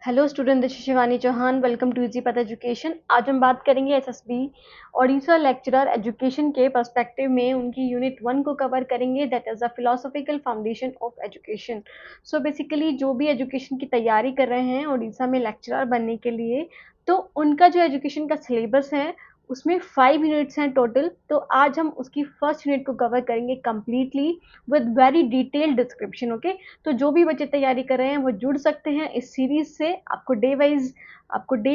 Hello student, this is Shivani Chauhan. Welcome to easy path education. आज हम बात करेंगे एसएसबी ओडिशा लेक्चरर एजुकेशन के पर्सपेक्टिव में उनकी यूनिट 1 को कवर करेंगे, that is the philosophical foundation of education. So basically जो भी एजुकेशन की तैयारी कर रहे हैं उड़ीसा में लेक्चरर बनने के लिए, तो उनका जो एजुकेशन का सिलेबस है उसमें 5 यूनिट्स हैं टोटल। तो आज हम उसकी फर्स्ट यूनिट को कवर करेंगे completely with very detailed description. Okay, तो जो भी बच्चे तैयारी कर रहे हैं वो जुड़ सकते हैं इस सीरीज से। आपको डे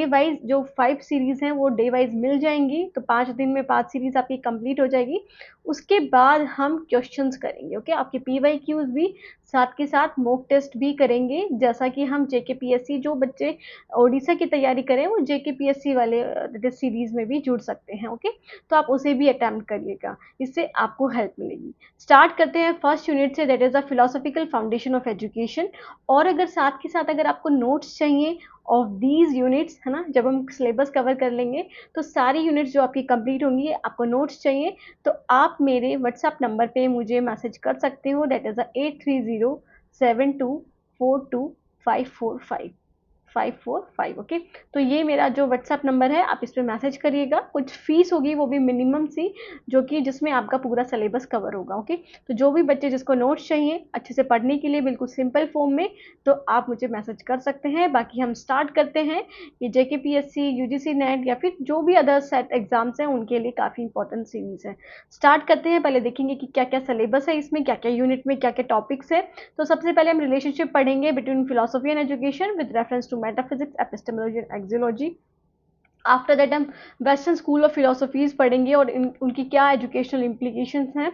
वाइज जो 5 सीरीज हैं वो डे वाइज मिल जाएंगी। तो 5 दिन में 5 सीरीज आपकी कंप्लीट हो जाएगी। उसके बाद हम क्वेश्चंस करेंगे। ओके, आपके पीवाईक्यूज भी साथ के साथ मॉक टेस्ट भी करेंगे, जैसा कि हम जेकेपीएससी जो बच्चे ओडिशा की तैयारी करें वो जेकेपीएससी वाले सीरीज में भी जुड़ सकते हैं। ओके, तो आप उसे भी अटेम्प्ट करिएगा, इससे आपको हेल्प मिलेगी। स्टार्ट करते हैं फर्स्ट यूनिट से, that is the philosophical foundation of education. और अगर साथ के साथ अगर आपको नोट्स चाहिए ऑफ दीज यूनिट्स, है ना, जब हम सिलेबस कवर कर लेंगे तो सारी यूनिट्स जो आपकी कंप्लीट होंगी, आपको नोट्स चाहिए तो आप मेरे व्हाट्सएप नंबर पे मुझे मैसेज कर सकते हो, दैट इज 8307242545। ओके, तो ये मेरा जो व्हाट्सएप नंबर है, आप इस पर मैसेज करिएगा। कुछ फीस होगी वो भी मिनिमम सी, जो कि जिसमें आपका पूरा सिलेबस कवर होगा। ओके, तो जो भी बच्चे जिसको नोट्स चाहिए अच्छे से पढ़ने के लिए बिल्कुल सिंपल फॉर्म में, तो आप मुझे मैसेज कर सकते हैं। बाकी हम स्टार्ट करते हैं। ये जेकेपीएससी, यूजीसी नेट या फिर जो भी अदर सेट एग्जाम्स हैं उनके लिए काफ़ी इंपॉर्टेंट सीरीज है। स्टार्ट करते हैं। पहले देखेंगे कि क्या क्या सिलेबस है, इसमें क्या क्या यूनिट में क्या क्या टॉपिक्स है। तो सबसे पहले हम रिलेशनशिप पढ़ेंगे between philosophy and education with reference to metaphysics, epistemology and axiology. After that हम वेस्टर्न स्कूल ऑफ फिलोसफीज पढ़ेंगे और उनकी क्या एजुकेशनल इम्प्लीकेशंस हैं,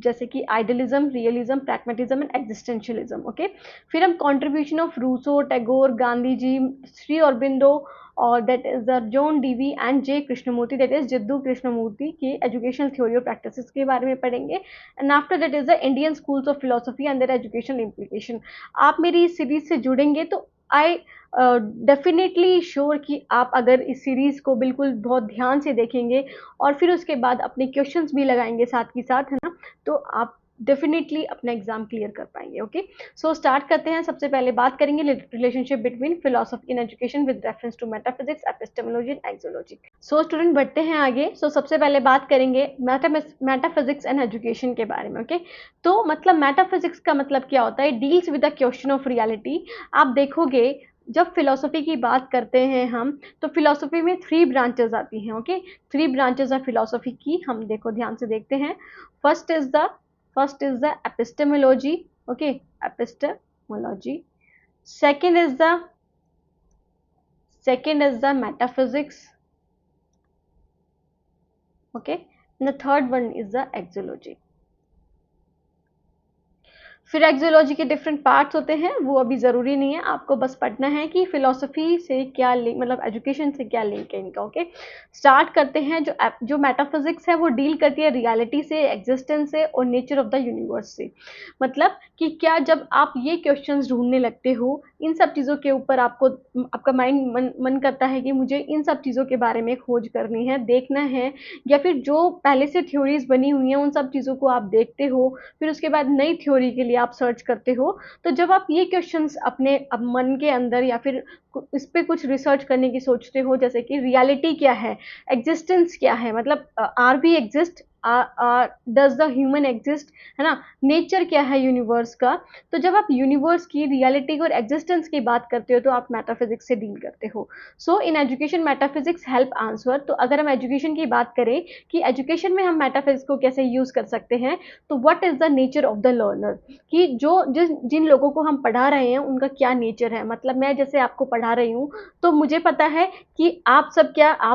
जैसे कि idealism, realism, pragmatism and existentialism. Okay, फिर हम contribution of Rousseau, Tagore, Gandhi ji, Shri Aurobindo और that is the John Dewey and J Krishnamurti, that is Jiddu Krishnamurti की एजुकेशनल थ्योरी और प्रैक्टिसेस के बारे में पढ़ेंगे। And after that is the Indian schools of philosophy and there educational implication. आप मेरी इस सीरीज से जुड़ेंगे तो आई डेफिनेटली श्योर कि आप अगर इस सीरीज को बिल्कुल बहुत ध्यान से देखेंगे और फिर उसके बाद अपने क्वेश्चंस भी लगाएंगे साथ के साथ, है ना, तो आप डेफिनेटली अपना एग्जाम क्लियर कर पाएंगे। ओके, सो स्टार्ट करते हैं। सबसे पहले बात करेंगे relationship between philosophy and education with reference to metaphysics, epistemology and axiology. So student बढ़ते हैं आगे। सो सबसे पहले बात करेंगे मेटाफिजिक्स एंड एजुकेशन के बारे में। ओके, तो मतलब मेटाफिजिक्स का मतलब क्या होता है? Deals with the question of reality. आप देखोगे जब फिलोसफी की बात करते हैं हम, तो फिलोसफी में 3 ब्रांचेस आती हैं। ओके, 3 ब्रांचेस ऑफ फिलोसफी की हम ध्यान से देखते हैं। First is the epistemology. Okay, epistemology. Second is the metaphysics. Okay, the third one is the axiology. फिर एक्सियोलॉजी के डिफरेंट पार्ट्स होते हैं, वो अभी ज़रूरी नहीं है, आपको बस पढ़ना है कि फिलोसफी से क्या लिंक, मतलब एजुकेशन से क्या लिंक है इनका। ओके, स्टार्ट करते हैं। जो मेटाफिजिक्स है वो डील करती है रियलिटी से, एग्जिस्टेंस से और नेचर ऑफ द यूनिवर्स से। मतलब कि क्या जब आप ये क्वेश्चंस ढूंढने लगते हो, इन सब चीज़ों के ऊपर आपका माइंड मन करता है कि मुझे इन सब चीज़ों के बारे में खोज करनी है, देखना है, या फिर जो पहले से थ्योरीज बनी हुई हैं उन सब चीज़ों को आप देखते हो, फिर उसके बाद नई थ्योरी के लिए आप सर्च करते हो। तो जब आप ये क्वेश्चंस अपने मन के अंदर या फिर इस पे कुछ रिसर्च करने की सोचते हो, जैसे कि रियलिटी क्या है, एग्जिस्टेंस क्या है, मतलब are we exist, does the human exist, है ना, नेचर क्या है यूनिवर्स का। तो जब आप यूनिवर्स की रियलिटी और एग्जिस्टेंस की बात करते हो तो आप मेटाफिजिक्स से डील करते हो। So in education metaphysics help answer. तो अगर हम एजुकेशन की बात करें कि एजुकेशन में हम मेटाफिजिक्स को कैसे यूज कर सकते हैं, तो what is the nature of the learner, कि जिन लोगों को हम पढ़ा रहे हैं उनका क्या नेचर है। मतलब मैं जैसे आपको पढ़ा रही हूँ तो मुझे पता है कि आप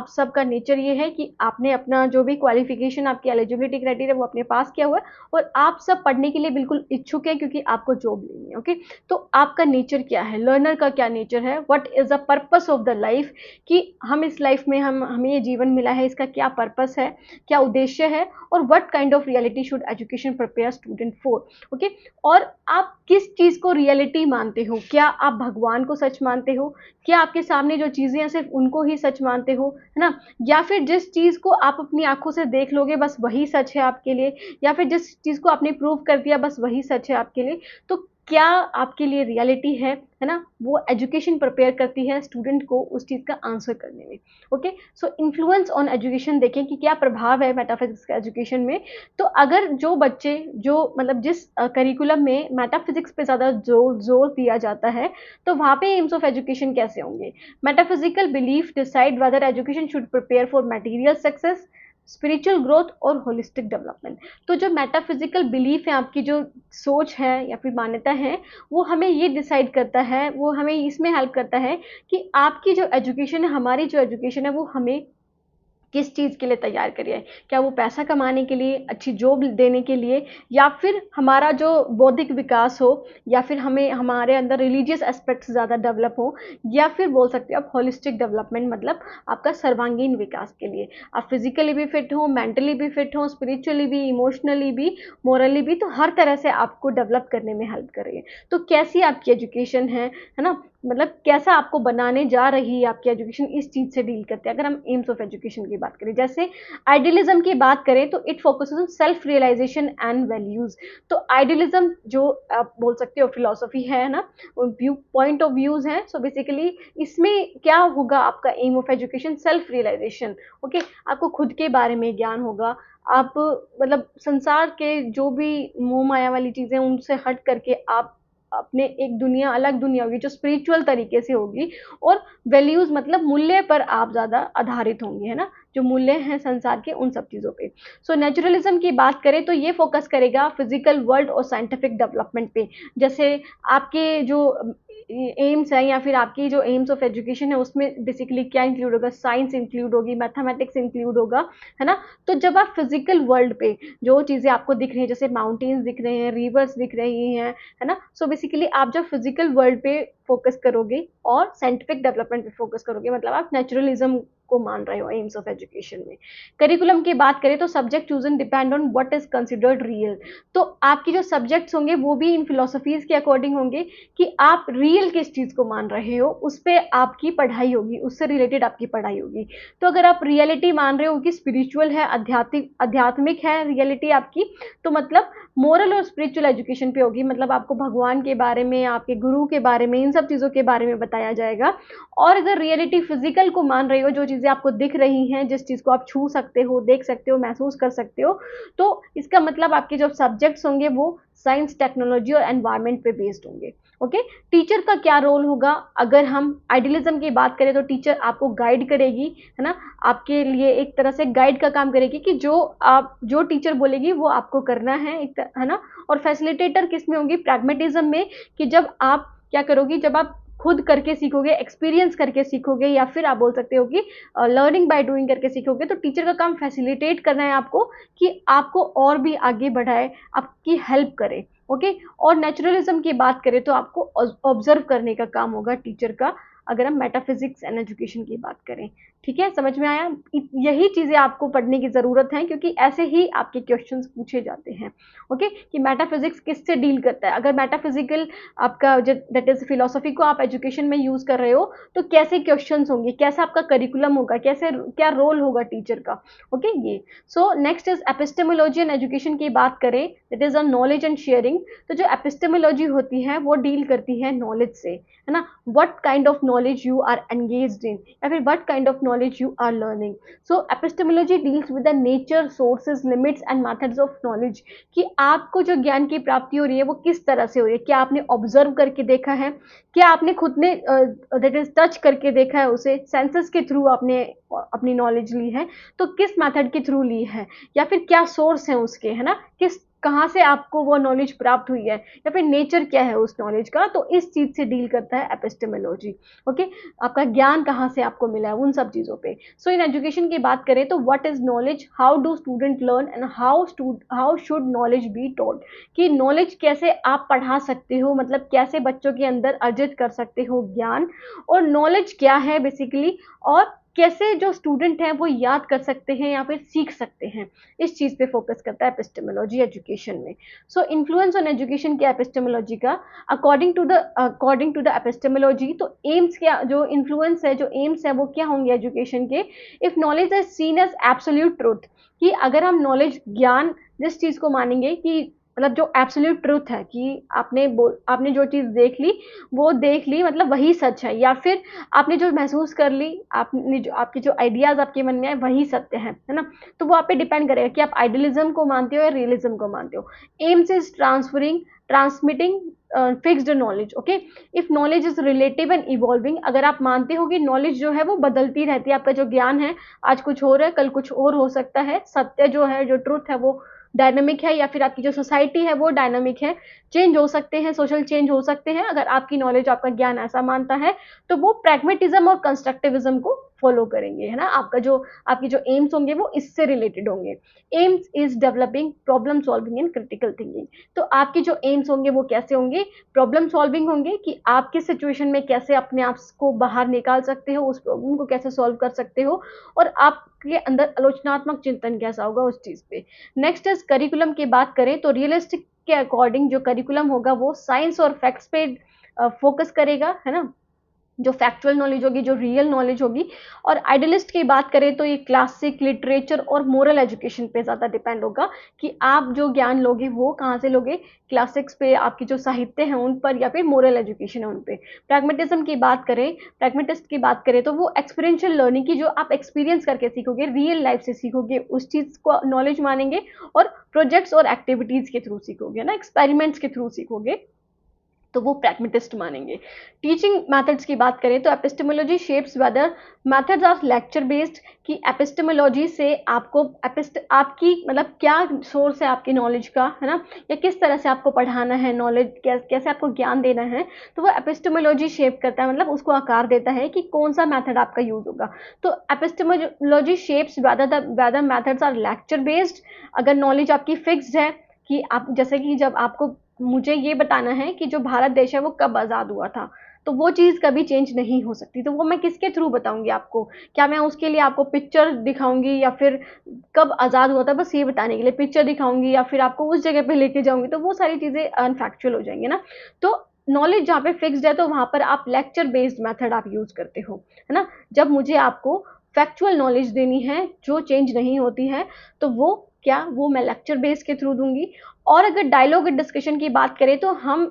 सबका नेचर ये है कि आपने अपना जो भी क्वालिफिकेशन, आपकी एलिजिबिलिटी क्राइटेरिया वो अपने पास किया हुआ है और आप सब पढ़ने के लिए बिल्कुल इच्छुक है क्योंकि आपको जॉब लेनी है। ओके, तो आपका नेचर क्या है, लर्नर का क्या नेचर है, what is the purpose of the life, कि हम इस लाइफ में हमें ये जीवन मिला है, इसका क्या पर्पस है, क्या उद्देश्य है, और what kind of reality should education prepare student for. Okay, और आप किस चीज को रियलिटी मानते हो, क्या आप भगवान को सच मानते हो, क्या आपके सामने जो चीजें हैं सिर्फ उनको ही सच मानते हो, है ना, या फिर जिस चीज को आप अपनी आंखों से देख लोगे बस वही सच है आपके लिए, या फिर जिस चीज को आपने प्रूव कर दिया बस वही सच है आपके लिए। तो क्या आपके लिए रियलिटी है ना, वो एजुकेशन प्रिपेयर करती है स्टूडेंट को उस चीज़ का आंसर करने में। Okay, so influence on education देखें कि क्या प्रभाव है मेटाफिजिक्स का एजुकेशन में। तो अगर जो बच्चे जो मतलब जिस करिकुलम में मेटाफिजिक्स पे ज़्यादा जोर दिया जाता है, तो वहाँ पे एम्स ऑफ एजुकेशन कैसे होंगे। Metaphysical belief decide whether education should prepare for material success, spiritual growth और होलिस्टिक डेवलपमेंट। तो जो मेटाफिजिकल बिलीफ है, आपकी जो सोच है या फिर मान्यता है, वो हमें ये डिसाइड करता है, वो हमें इसमें हेल्प करता है कि आपकी जो एजुकेशन है, हमारी जो एजुकेशन है, वो हमें किस चीज़ के लिए तैयार करिए। क्या वो पैसा कमाने के लिए, अच्छी जॉब देने के लिए, या फिर हमारा जो बौद्धिक विकास हो, या फिर हमें हमारे अंदर रिलीजियस एस्पेक्ट्स ज़्यादा डेवलप हो, या फिर बोल सकते हो आप होलिस्टिक डेवलपमेंट, मतलब आपका सर्वांगीण विकास के लिए। आप फिजिकली भी फिट हो, मेंटली भी फिट हो, स्पिरिचुअली भी, इमोशनली भी, मोरली भी, तो हर तरह से आपको डेवलप करने में हेल्प कर रही है। तो कैसी आपकी एजुकेशन है ना, मतलब कैसा आपको बनाने जा रही है आपकी एजुकेशन, इस चीज़ से डील करते हैं। अगर हम एम्स ऑफ एजुकेशन की बात करें, जैसे आइडियलिज्म की बात करें, तो it focuses on self realisation and values. तो आइडियलिज्म जो आप बोल सकते हो फिलॉसफी है ना, व्यू पॉइंट ऑफ व्यूज हैं। सो बेसिकली इसमें क्या होगा, आपका aim of education self realisation. Okay, आपको खुद के बारे में ज्ञान होगा, आप मतलब संसार के जो भी मोह माया वाली चीज़ें उनसे हट करके आप अपने एक दुनिया, अलग दुनिया होगी जो स्पिरिचुअल तरीके से होगी, और वैल्यूज मतलब मूल्य पर आप ज़्यादा आधारित होंगे, है ना, जो मूल्य हैं संसार के, उन सब चीज़ों पे। सो नेचुरलिज्म की बात करें तो ये फोकस करेगा फिजिकल वर्ल्ड और साइंटिफिक डेवलपमेंट पे। जैसे आपके जो एम्स है, या फिर आपकी जो एम्स ऑफ एजुकेशन है, उसमें बेसिकली क्या इंक्लूड होगा, साइंस इंक्लूड होगी, मैथमेटिक्स इंक्लूड होगा, है ना। तो जब आप फिजिकल वर्ल्ड पे जो चीज़ें आपको दिख रही हैं, जैसे माउंटेन्स दिख रहे हैं, रिवर्स दिख रही हैं, है ना, सो बेसिकली आप जब फिजिकल वर्ल्ड पे फोकस करोगे और साइंटिफिक डेवलपमेंट पे फोकस करोगे, मतलब आप नेचुरलिज्म को मान रहे हो एम्स ऑफ एजुकेशन में। करिकुलम की बात करें तो subject chosen depend on what is considered real. तो आपकी जो सब्जेक्ट्स होंगे वो भी इन फिलोसफीज के अकॉर्डिंग होंगे कि आप रियल किस चीज़ को मान रहे हो, उस पर आपकी पढ़ाई होगी, उससे रिलेटेड आपकी पढ़ाई होगी। तो अगर आप रियलिटी मान रहे हो कि स्पिरिचुअल है, आध्यात्मिक है रियलिटी आपकी, तो मतलब मोरल और स्पिरिचुअल एजुकेशन पे होगी, मतलब आपको भगवान के बारे में, आपके गुरु के बारे में, इन सब चीज़ों के बारे में बताया जाएगा। और अगर रियलिटी फिजिकल को मान रही हो, जो चीज़ें आपको दिख रही हैं, जिस चीज़ को आप छू सकते हो, देख सकते हो, महसूस कर सकते हो, तो इसका मतलब आपके जो सब्जेक्ट्स होंगे वो साइंस, टेक्नोलॉजी और एनवायरनमेंट पे बेस्ड होंगे। ओके, टीचर का क्या रोल होगा। अगर हम आइडियलिज्म की बात करें तो टीचर आपको गाइड करेगी, है ना, आपके लिए एक तरह से गाइड का काम करेगी कि जो टीचर बोलेगी वो आपको करना है ना। और फैसिलिटेटर किस में होंगी, प्रैग्मेटिज्म में, कि जब आप क्या करोगी, जब आप खुद करके सीखोगे, एक्सपीरियंस करके सीखोगे, या फिर आप बोल सकते हो कि लर्निंग बाय डूइंग करके सीखोगे। तो टीचर का काम फैसिलिटेट करना है आपको, कि आपको और भी आगे बढ़ाए, आपकी हेल्प करे। ओके, और नेचुरलिज्म की बात करें तो आपको ऑब्जर्व करने का काम होगा टीचर का, अगर हम मेटाफिजिक्स एंड एजुकेशन की बात करें। ठीक है, समझ में आया। यही चीज़ें आपको पढ़ने की ज़रूरत है, क्योंकि ऐसे ही आपके क्वेश्चंस पूछे जाते हैं। ओके, कि मेटाफिजिक्स किससे डील करता है। अगर मेटाफिजिकल आपका दैट इज फिलोसफी को आप एजुकेशन में यूज़ कर रहे हो, तो कैसे क्वेश्चंस होंगे, कैसा आपका करिकुलम होगा, कैसे क्या रोल होगा टीचर का। ओके, ये सो next is epistemology and education की बात करें, that is on knowledge and sharing. तो जो एपिस्टेमोलॉजी होती है वो डील करती है नॉलेज से, है ना, what kind of knowledge you are engaged in, या फिर what kind of knowledge you are learning. So epistemology deals with the nature, sources, limits and methods of knowledge, कि आपको जो ज्ञान की प्राप्ति हो रही है वो किस तरह से हो रही है। क्या आपने ऑब्जर्व करके देखा है, क्या आपने खुद ने दैट इज टच करके देखा है, उसे सेंसेस के थ्रू आपने अपनी नॉलेज ली है, तो किस मेथड के थ्रू ली है, या फिर क्या सोर्स है उसके, है ना, किस कहाँ से आपको वो नॉलेज प्राप्त हुई है, या फिर नेचर क्या है उस नॉलेज का। तो इस चीज़ से डील करता है एपिस्टेमोलॉजी। ओके, आपका ज्ञान कहाँ से आपको मिला है, उन सब चीज़ों पे। सो इन एजुकेशन की बात करें तो what is knowledge, how do student learn and how should knowledge be taught, कि नॉलेज कैसे आप पढ़ा सकते हो, मतलब कैसे बच्चों के अंदर अर्जित कर सकते हो ज्ञान, और नॉलेज क्या है बेसिकली, और कैसे जो स्टूडेंट हैं वो याद कर सकते हैं या फिर सीख सकते हैं। इस चीज़ पे फोकस करता है एपिस्टेमोलॉजी एजुकेशन में। सो इन्फ्लुएंस ऑन एजुकेशन के एपिस्टेमोलॉजी का, अकॉर्डिंग टू द एपिस्टेमोलॉजी, तो एम्स क्या जो इन्फ्लुएंस है, जो एम्स है वो क्या होंगे एजुकेशन के। If knowledge is seen as absolute truth, कि अगर हम नॉलेज, ज्ञान, जिस चीज़ को मानेंगे कि मतलब जो एब्सोल्यूट ट्रुथ है कि आपने जो चीज़ देख ली, वो देख ली मतलब वही सच है, या फिर आपने जो महसूस कर ली, आपने जो आपके जो आइडियाज़ आपके मन में आए वही सत्य है ना? तो वो आप पे डिपेंड करेगा कि आप आइडियलिज़्म को मानते हो या रियलिज़्म को मानते हो। AIIMS is transmitting fixed knowledge, okay? If knowledge is relative and evolving, अगर आप मानते हो कि नॉलेज जो है वो बदलती रहती है, आपका जो ज्ञान है आज कुछ और है, कल कुछ और हो सकता है, सत्य जो है, जो ट्रुथ है वो डायनामिक है, या फिर आपकी जो सोसाइटी है वो डायनामिक है, चेंज हो सकते हैं, सोशल चेंज हो सकते हैं। अगर आपकी नॉलेज, आपका ज्ञान ऐसा मानता है, तो वो प्रैग्मेटिज्म और कंस्ट्रक्टिविज्म को फॉलो करेंगे, है ना? आपके जो एम्स होंगे वो इससे रिलेटेड होंगे। AIIMS is developing problem solving and critical thinking. तो आपके जो एम्स होंगे वो कैसे होंगे? प्रॉब्लम सॉल्विंग होंगे कि आप किस सिचुएशन में कैसे अपने आप को बाहर निकाल सकते हो, उस प्रॉब्लम को कैसे सॉल्व कर सकते हो, और आपके अंदर आलोचनात्मक चिंतन कैसा होगा उस चीज पे। नेक्स्ट इज करिकुलम की बात करें तो रियलिस्टिक के अकॉर्डिंग जो करिकुलम होगा वो साइंस और फैक्ट्स पे फोकस करेगा, है ना? जो फैक्चुअल नॉलेज होगी, जो रियल नॉलेज होगी। और आइडियलिस्ट की बात करें तो ये क्लासिक लिटरेचर और मोरल एजुकेशन पे ज़्यादा डिपेंड होगा कि आप जो ज्ञान लोगे वो कहाँ से लोगे, क्लासिक्स पे, आपकी जो साहित्य हैं उन पर, या फिर मोरल एजुकेशन है उन पे। प्रैग्मेटिज्म की बात करें, प्रैग्मेटिस्ट की बात करें तो वो एक्सपीरियंशियल लर्निंग की, जो आप एक्सपीरियंस करके सीखोगे, रियल लाइफ से सीखोगे, उस चीज़ को नॉलेज मानेंगे, और प्रोजेक्ट्स और एक्टिविटीज़ के थ्रू सीखोगे ना, एक्सपेरिमेंट्स के थ्रू सीखोगे, तो वो प्रैग्मेटिस्ट मानेंगे। टीचिंग मेथड्स की बात करें तो epistemology shapes whether methods are lecture based, कि एपिस्टेमोलॉजी से आपकी मतलब क्या सोर्स है आपकी नॉलेज का, है ना? या किस तरह से आपको पढ़ाना है, नॉलेज कैसे आपको ज्ञान देना है, तो वो एपिस्टेमोलॉजी शेप करता है, मतलब उसको आकार देता है कि कौन सा मेथड आपका यूज होगा। तो epistemology shapes whether methods are lecture based, अगर नॉलेज आपकी फिक्स्ड है, कि आप जैसे कि जब आपको मुझे ये बताना है कि जो भारत देश है वो कब आज़ाद हुआ था, तो वो चीज़ कभी चेंज नहीं हो सकती, तो वो मैं किसके थ्रू बताऊँगी आपको? क्या मैं उसके लिए आपको पिक्चर दिखाऊँगी, या फिर कब आज़ाद हुआ था बस ये बताने के लिए पिक्चर दिखाऊँगी, या फिर आपको उस जगह पे लेके जाऊँगी, तो वो सारी चीज़ें अनफैक्चुअल हो जाएँगी ना। तो नॉलेज जहाँ पे फिक्स्ड है तो वहाँ पर आप लेक्चर बेस्ड मेथड आप यूज़ करते हो, है ना? जब मुझे आपको फैक्चुअल नॉलेज देनी है जो चेंज नहीं होती है, तो वो मैं लेक्चर बेस के थ्रू दूँगी। और अगर डायलॉग एंड डिस्कशन की बात करें तो हम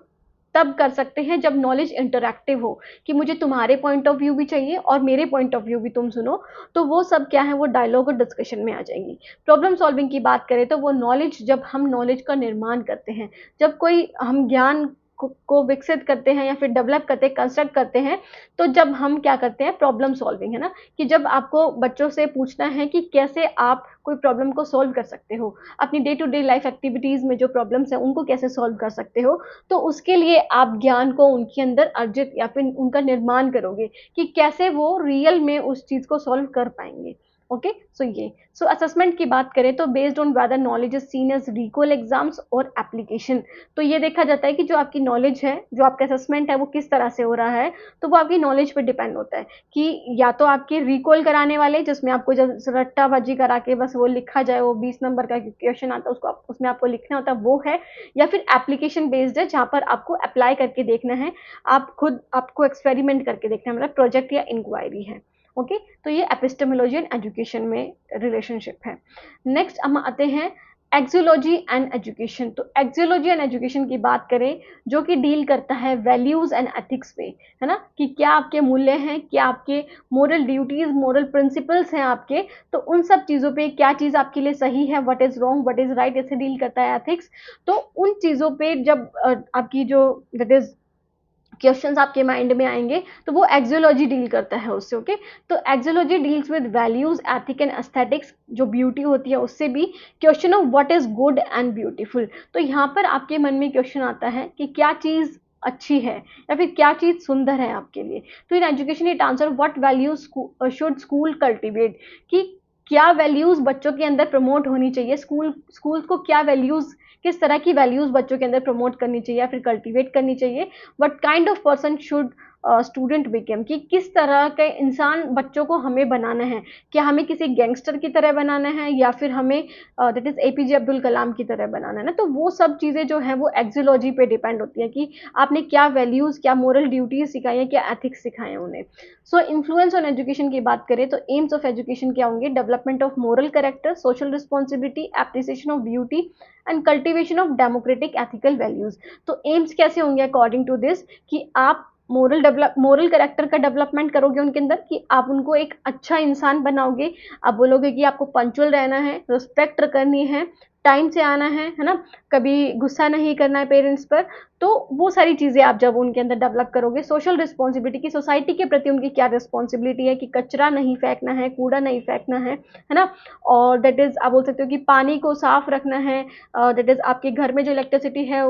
तब कर सकते हैं जब नॉलेज इंटरैक्टिव हो, कि मुझे तुम्हारे पॉइंट ऑफ व्यू भी चाहिए और मेरे पॉइंट ऑफ व्यू भी तुम सुनो, तो वो सब क्या है, वो डायलॉग और डिस्कशन में आ जाएंगी। प्रॉब्लम सॉल्विंग की बात करें तो वो नॉलेज, जब हम नॉलेज का निर्माण करते हैं, जब कोई हम ज्ञान को विकसित करते हैं या फिर डेवलप करते हैं, कंस्ट्रक्ट करते हैं, तो जब हम क्या करते हैं, प्रॉब्लम सॉल्विंग, है ना? कि जब आपको बच्चों से पूछना है कि कैसे आप कोई प्रॉब्लम को सॉल्व कर सकते हो, अपनी day to day life activities में जो प्रॉब्लम्स हैं उनको कैसे सॉल्व कर सकते हो, तो उसके लिए आप ज्ञान को उनके अंदर अर्जित या फिर उनका निर्माण करोगे कि कैसे वो रियल में उस चीज को सॉल्व कर पाएंगे। ओके, सो असेसमेंट की बात करें तो based on whether knowledge is seen as recall exams और एप्लीकेशन, तो ये देखा जाता है कि जो आपकी नॉलेज है, जो आपका असेसमेंट है वो किस तरह से हो रहा है, तो वो आपकी नॉलेज पे डिपेंड होता है कि या तो आपके रिकॉल कराने वाले, जिसमें आपको जब रट्टाबाजी करा के बस वो लिखा जाए, वो 20 नंबर का क्वेश्चन आता है उसको उसमें आपको लिखना होता है, वो है, या फिर एप्लीकेशन बेस्ड है जहाँ पर आपको अप्लाई करके देखना है, आप खुद आपको एक्सपेरिमेंट करके देखना है, मतलब प्रोजेक्ट या इंक्वायरी है। ओके, तो ये एपिस्टेमोलॉजी एंड एजुकेशन में रिलेशनशिप है। नेक्स्ट हम आते हैं एक्सियोलॉजी एंड एजुकेशन। तो एक्सियोलॉजी एंड एजुकेशन की बात करें, जो कि डील करता है वैल्यूज एंड एथिक्स पे, है ना? कि क्या आपके मूल्य हैं, क्या आपके मोरल ड्यूटीज, मोरल प्रिंसिपल्स हैं आपके, तो उन सब चीज़ों पे क्या चीज़ आपके लिए सही है, what is wrong, what is right, ऐसे डील करता है एथिक्स। तो उन चीज़ों पे जब आपकी जो दैट इज क्वेश्चंस आपके माइंड में आएंगे, तो वो एक्सियोलॉजी डील करता है उससे। ओके, तो axiology deals with values, ethic and aesthetics, जो ब्यूटी होती है उससे भी, question of what is good and beautiful. तो यहाँ पर आपके मन में क्वेश्चन आता है कि क्या चीज़ अच्छी है या फिर क्या चीज़ सुंदर है आपके लिए। तो in education it answer what values should school cultivate, कि क्या वैल्यूज बच्चों के अंदर प्रमोट होनी चाहिए, स्कूल को क्या वैल्यूज, किस तरह की वैल्यूज बच्चों के अंदर प्रमोट करनी चाहिए या फिर कल्टीवेट करनी चाहिए। What kind of person should student became, कि किस तरह के इंसान बच्चों को हमें बनाना है, क्या हमें किसी गैंगस्टर की तरह बनाना है या फिर हमें that is APJ Abdul Kalam की तरह बनाना है ना। तो वो सब चीज़ें जो है वो एक्जियोलॉजी पे डिपेंड होती है कि आपने क्या वैल्यूज़, क्या मोरल ड्यूटीज सिखाई है, क्या एथिक्स सिखाए हैं उन्हें। सो इन्फ्लुएंस ऑन एजुकेशन की बात करें तो एम्स ऑफ एजुकेशन क्या होंगे? Development of moral character, social responsibility, appreciation of beauty and cultivation of democratic ethical values. तो एम्स कैसे होंगे अकॉर्डिंग टू दिस, कि आप मोरल कैरेक्टर का डेवलपमेंट करोगे उनके अंदर, कि आप उनको एक अच्छा इंसान बनाओगे। आप बोलोगे कि आपको पंक्चुअल रहना है, रिस्पेक्ट करनी है, टाइम से आना है ना, कभी गुस्सा नहीं करना है पेरेंट्स पर। तो वो सारी चीज़ें आप जब उनके अंदर डेवलप करोगे, सोशल रिस्पॉन्सिबिलिटी की, सोसाइटी के प्रति उनकी क्या रिस्पॉन्सिबिलिटी है, कि कचरा नहीं फेंकना है, कूड़ा नहीं फेंकना है ना। और दैट इज़ आप बोल सकते हो कि पानी को साफ रखना है, दैट इज़ आपके घर में जो इलेक्ट्रिसिटी है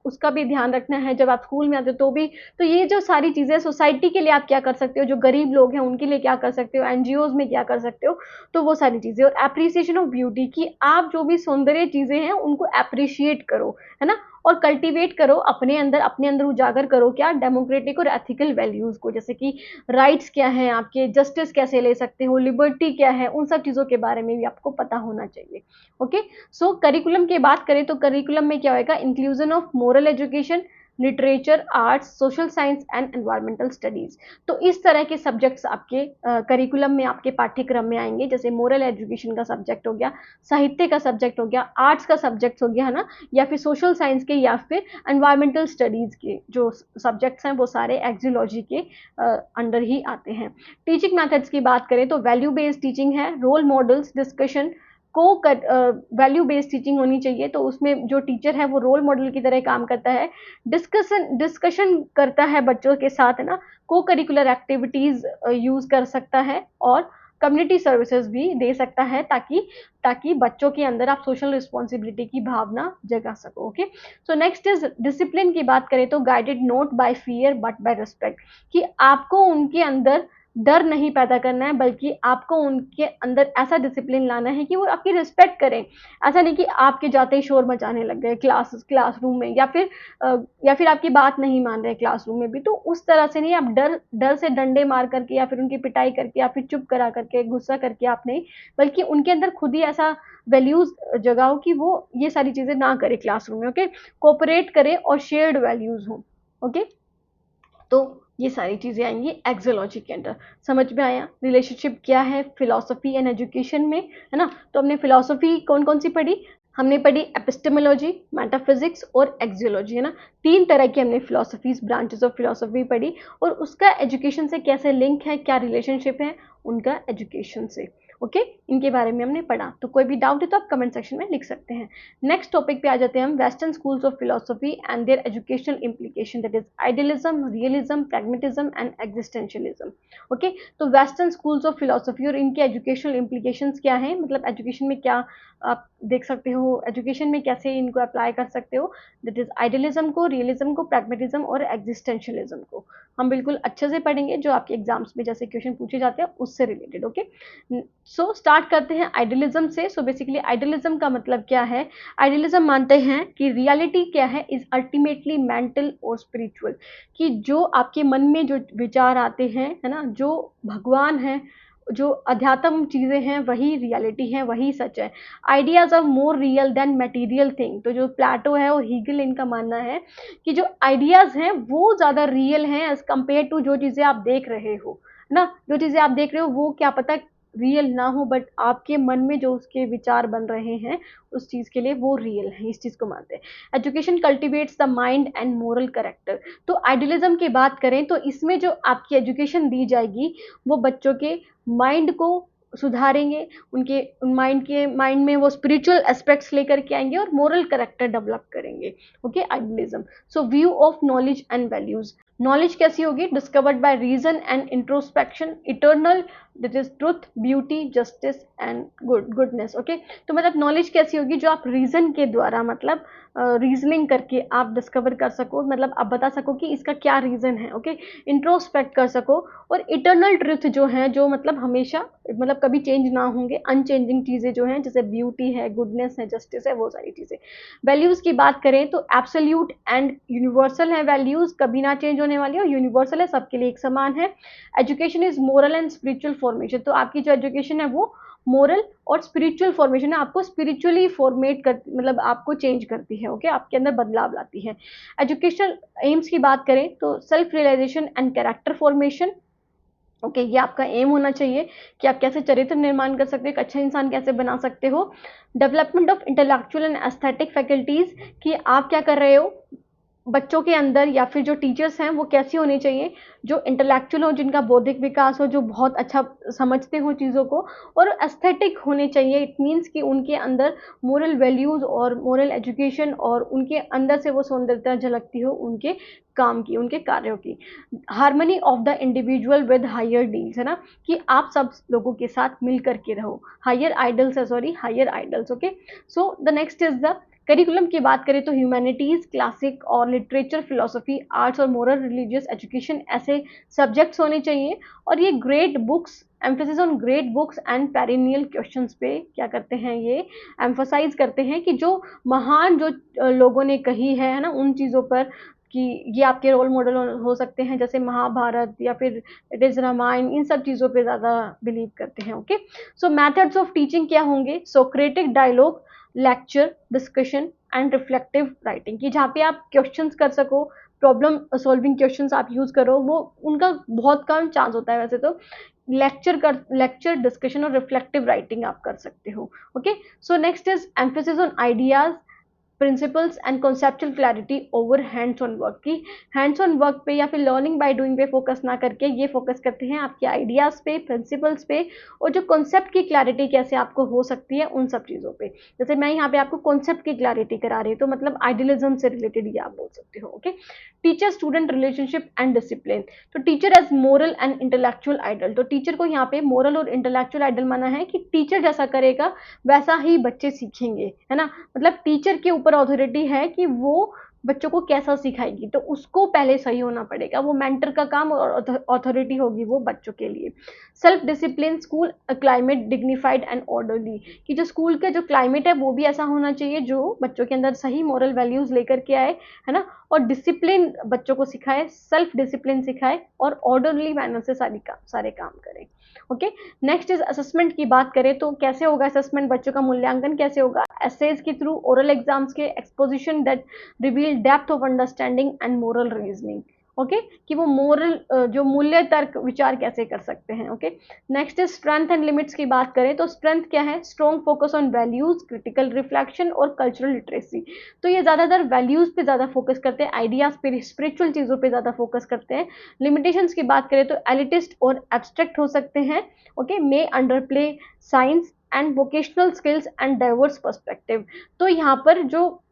उसका भी ध्यान रखना है, जब आप स्कूल में आते हो तो भी। तो ये जो सारी चीज़ें सोसाइटी के लिए आप क्या कर सकते हो, जो गरीब लोग हैं उनके लिए क्या कर सकते हो, एनजीओज में क्या कर सकते हो, तो वो सारी चीज़ें। और एप्रिसिएशन ऑफ ब्यूटी, कि आप जो भी सौंदर्य चीज़ें हैं उनको एप्रिशिएट करो, है ना, और कल्टीवेट करो अपने अंदर उजागर करो क्या? डेमोक्रेटिक और एथिकल वैल्यूज़ को, जैसे कि राइट्स क्या हैं आपके, जस्टिस कैसे ले सकते हो, लिबर्टी क्या है, उन सब चीज़ों के बारे में भी आपको पता होना चाहिए। ओके, सो करिकुलम की बात करें तो करिकुलम में क्या होएगा? Inclusion of moral education, literature, arts, social science and environmental studies. तो इस तरह के सब्जेक्ट्स आपके करिकुलम में, आपके पाठ्यक्रम में आएंगे। जैसे मोरल एजुकेशन का सब्जेक्ट हो गया, साहित्य का सब्जेक्ट हो गया, आर्ट्स का सब्जेक्ट हो गया, है ना, या फिर सोशल साइंस के, या फिर एनवायरमेंटल स्टडीज के जो सब्जेक्ट्स हैं वो सारे एक्जियोलॉजी के अंडर ही आते हैं। टीचिंग मेथड्स की बात करें तो वैल्यू बेस्ड टीचिंग है, रोल मॉडल्स, डिस्कशन को वैल्यू बेस्ड टीचिंग होनी चाहिए। तो उसमें जो टीचर है वो रोल मॉडल की तरह काम करता है, डिस्कशन करता है बच्चों के साथ, है ना, को करिकुलर एक्टिविटीज यूज कर सकता है, और कम्युनिटी सर्विसेज भी दे सकता है, ताकि ताकि बच्चों के अंदर आप सोशल रिस्पॉन्सिबिलिटी की भावना जगा सको। Okay, so next is discipline की बात करें तो guided not bye fear but by respect, कि आपको उनके अंदर डर नहीं पैदा करना है, बल्कि आपको उनके अंदर ऐसा डिसिप्लिन लाना है कि वो आपकी रिस्पेक्ट करें। ऐसा नहीं कि आपके जाते ही शोर मचाने लग गए क्लासरूम में, या फिर आपकी बात नहीं मान रहे क्लासरूम में भी। तो उस तरह से नहीं, आप डर से डंडे मार करके या फिर उनकी पिटाई करके या फिर चुप करा करके, गुस्सा करके आप नहीं, बल्कि उनके अंदर खुद ही ऐसा वैल्यूज जगाओ कि वो ये सारी चीजें ना करे क्लासरूम में। ओके, कोऑपरेट करे और शेयर्ड वैल्यूज हो। ओके, तो ये सारी चीज़ें आएंगी एक्सोलॉजी के अंदर। समझ में आया रिलेशनशिप क्या है फिलॉसफी एंड एजुकेशन में, है ना। तो हमने फिलॉसफी कौन कौन सी पढ़ी? हमने पढ़ी एपिस्टेमोलॉजी, मेटाफिजिक्स और एक्सियोलॉजी, है ना। तीन तरह की हमने फिलॉसफीज, ब्रांचेस ऑफ फिलॉसफी पढ़ी, और उसका एजुकेशन से कैसे लिंक है, क्या रिलेशनशिप है उनका एजुकेशन से। ओके, इनके बारे में हमने पढ़ा। तो कोई भी डाउट है तो आप कमेंट सेक्शन में लिख सकते हैं। नेक्स्ट टॉपिक पे आ जाते हैं हम, western schools of philosophy and there educational implication, that is idealism, realism, pragmatism and existentialism. Okay, तो वेस्टर्न स्कूल्स ऑफ फिलोसफी और इनके एजुकेशनल इम्प्लीकेशंस क्या हैं, मतलब एजुकेशन में क्या आप देख सकते हो, एजुकेशन में कैसे इनको अप्लाई कर सकते हो, दैट इज आइडियलिज्म को, रियलिज्म को, प्रैग्मेटिज्म और एग्जिस्टेंशियलिज्म को हम बिल्कुल अच्छे से पढ़ेंगे, जो आपके एग्जाम्स में जैसे क्वेश्चन पूछे जाते हैं उससे रिलेटेड। ओके, सो स्टार्ट करते हैं आइडियलिज्म से। सो बेसिकली आइडियलिज्म का मतलब क्या है? आइडियलिज्म मानते हैं कि रियलिटी क्या है, इज अल्टीमेटली मेंटल और स्पिरिचुअल, कि जो आपके मन में जो विचार आते हैं, है ना, जो भगवान है, जो अध्यात्म चीज़ें हैं वही रियलिटी है, वही सच है। Ideas are more real than material thing. तो जो प्लेटो है और हीगल, इनका मानना है कि जो आइडियाज हैं वो ज़्यादा रियल हैं एज कम्पेयर टू जो चीज़ें आप देख रहे हो, है ना। जो चीज़ें आप देख रहे हो वो क्या पता रियल ना हो, बट आपके मन में जो उसके विचार बन रहे हैं उस चीज़ के लिए वो रियल है, इस चीज़ को मानते हैं। Education cultivates the mind and moral character. तो आइडियलिज्म की बात करें तो इसमें जो आपकी एजुकेशन दी जाएगी वो बच्चों के माइंड को सुधारेंगे, उनके माइंड में वो स्पिरिचुअल एस्पेक्ट्स लेकर के आएंगे और मोरल कैरेक्टर डेवलप करेंगे। Okay, idealism. So view of knowledge and values. Knowledge कैसी होगी? Discovered by reason and introspection, eternal, that is truth, beauty, justice and goodness. Okay, तो मतलब नॉलेज कैसी होगी? जो आप रीजन के द्वारा, मतलब रीजनिंग करके आप डिस्कवर कर सको, मतलब आप बता सको कि इसका क्या रीज़न है, ओके, इंट्रोस्पेक्ट कर सको। और इटर्नल ट्रुथ जो है, जो मतलब हमेशा मतलब कभी चेंज ना होंगे, अनचेंजिंग चीज़ें जो हैं, जैसे ब्यूटी है, गुडनेस है, जस्टिस है, वो सारी चीज़ें। वैल्यूज़ की बात करें तो एब्सोल्यूट एंड यूनिवर्सल है, वैल्यूज़ कभी ना चेंज होने वाली है और यूनिवर्सल है, सबके लिए एक समान है। Education is moral and spiritual formation, तो आपकी जो एजुकेशन है वो मोरल और स्पिरिचुअल फॉर्मेशन है, आपको स्पिरिचुअली फॉर्मेट कर, मतलब आपको चेंज करती है, ओके, आपके अंदर बदलाव लाती है। एजुकेशनल एम्स की बात करें तो self realisation and character formation, okay, ये आपका एम होना चाहिए कि आप कैसे चरित्र निर्माण कर सकते हो, एक अच्छा इंसान कैसे बना सकते हो। Development of intellectual and aesthetic faculties, कि आप क्या कर रहे हो बच्चों के अंदर, या फिर जो टीचर्स हैं वो कैसी होनी चाहिए, जो इंटेलेक्चुअल हो, जिनका बौद्धिक विकास हो, जो बहुत अच्छा समझते हो चीज़ों को, और एस्थेटिक होने चाहिए। इट मीन्स कि उनके अंदर मोरल वैल्यूज़ और मोरल एजुकेशन, और उनके अंदर से वो सौंदर्यता झलकती हो उनके काम की, उनके कार्यों की। Harmony of the individual with higher ideals, है ना, कि आप सब लोगों के साथ मिल करके रहो, हायर आइडल्स है, sorry, higher ideals, okay. So the next is the curriculum की बात करें तो ह्यूमैनिटीज़, क्लासिक और लिटरेचर, फिलोसफी, आर्ट्स और मोरल रिलीजियस एजुकेशन ऐसे सब्जेक्ट्स होने चाहिए। और ये great books, emphasis on great books and perennial questions पे क्या करते हैं, ये एम्फोसाइज करते हैं कि जो महान जो लोगों ने कही है ना, उन चीज़ों पर, कि ये आपके रोल मॉडल हो सकते हैं, जैसे महाभारत या फिर इट इज़ रामायण, इन सब चीज़ों पे ज़्यादा बिलीव करते हैं, okay. So methods of teaching क्या होंगे, Socratic dialogue, lecture, discussion and reflective writing, कि जहाँ पे आप क्वेश्चंस कर सको, प्रॉब्लम सॉल्विंग क्वेश्चंस आप यूज़ करो, वो उनका बहुत कम चांस होता है वैसे तो। लेक्चर, डिस्कशन और रिफ्लेक्टिव राइटिंग आप कर सकते हो, okay. So next is emphasis on ideas, principles and conceptual clarity over hands on work, की हैंड्स ऑन वर्क पे या फिर लर्निंग बाय डूइंग पे फोकस ना करके ये फोकस करते हैं आपके आइडियाज़ पे, प्रिंसिपल्स पे, और जो कॉन्सेप्ट की क्लैरिटी कैसे आपको हो सकती है उन सब चीज़ों पे। जैसे मैं यहाँ पे आपको कॉन्सेप्ट की क्लैरिटी करा रही हूँ, तो मतलब आइडियलिज्म से रिलेटेड ये आप बोल सकते हो, okay. Teacher student relationship and discipline, तो teacher as moral and intellectual idol, तो टीचर को यहाँ पे मोरल और इंटेलेक्चुअल आइडल माना है कि टीचर जैसा करेगा वैसा ही बच्चे सीखेंगे, है ना, मतलब टीचर के ऊपर अथॉरिटी है कि वो बच्चों को कैसा सिखाएगी, तो उसको पहले सही होना पड़ेगा, वो मेंटर का काम और अथॉरिटी होगी वो बच्चों के लिए। Self discipline school climate dignified and orderly, कि जो स्कूल का जो क्लाइमेट है वो भी ऐसा होना चाहिए जो बच्चों के अंदर सही मॉरल वैल्यूज लेकर के आए, है ना, और डिसिप्लिन बच्चों को सिखाए, सेल्फ डिसिप्लिन सिखाए, और ऑर्डरली मैनर से सारे काम करें, ओके। नेक्स्ट इज असेसमेंट की बात करें तो कैसे होगा असेसमेंट, बच्चों का मूल्यांकन कैसे होगा, एसेज के थ्रू, ओरल एग्जाम्स के, exposition that reveal depth of understanding and moral reasoning, okay, कि वो मोरल जो मूल्य तर्क विचार कैसे कर सकते हैं, okay. Next is strength and limits की बात करें तो स्ट्रेंथ क्या है, strong focus on values, critical reflection और कल्चरल लिटरेसी, तो ये ज़्यादातर वैल्यूज पे ज़्यादा फोकस करते हैं, आइडियाज पे, स्पिरिचुअल चीज़ों पे ज़्यादा फोकस करते हैं। लिमिटेशंस की बात करें तो एलिटिस्ट और एब्स्ट्रैक्ट हो सकते हैं, okay, may under play science and vocational skills and diverse perspective, तो यहाँ पर जो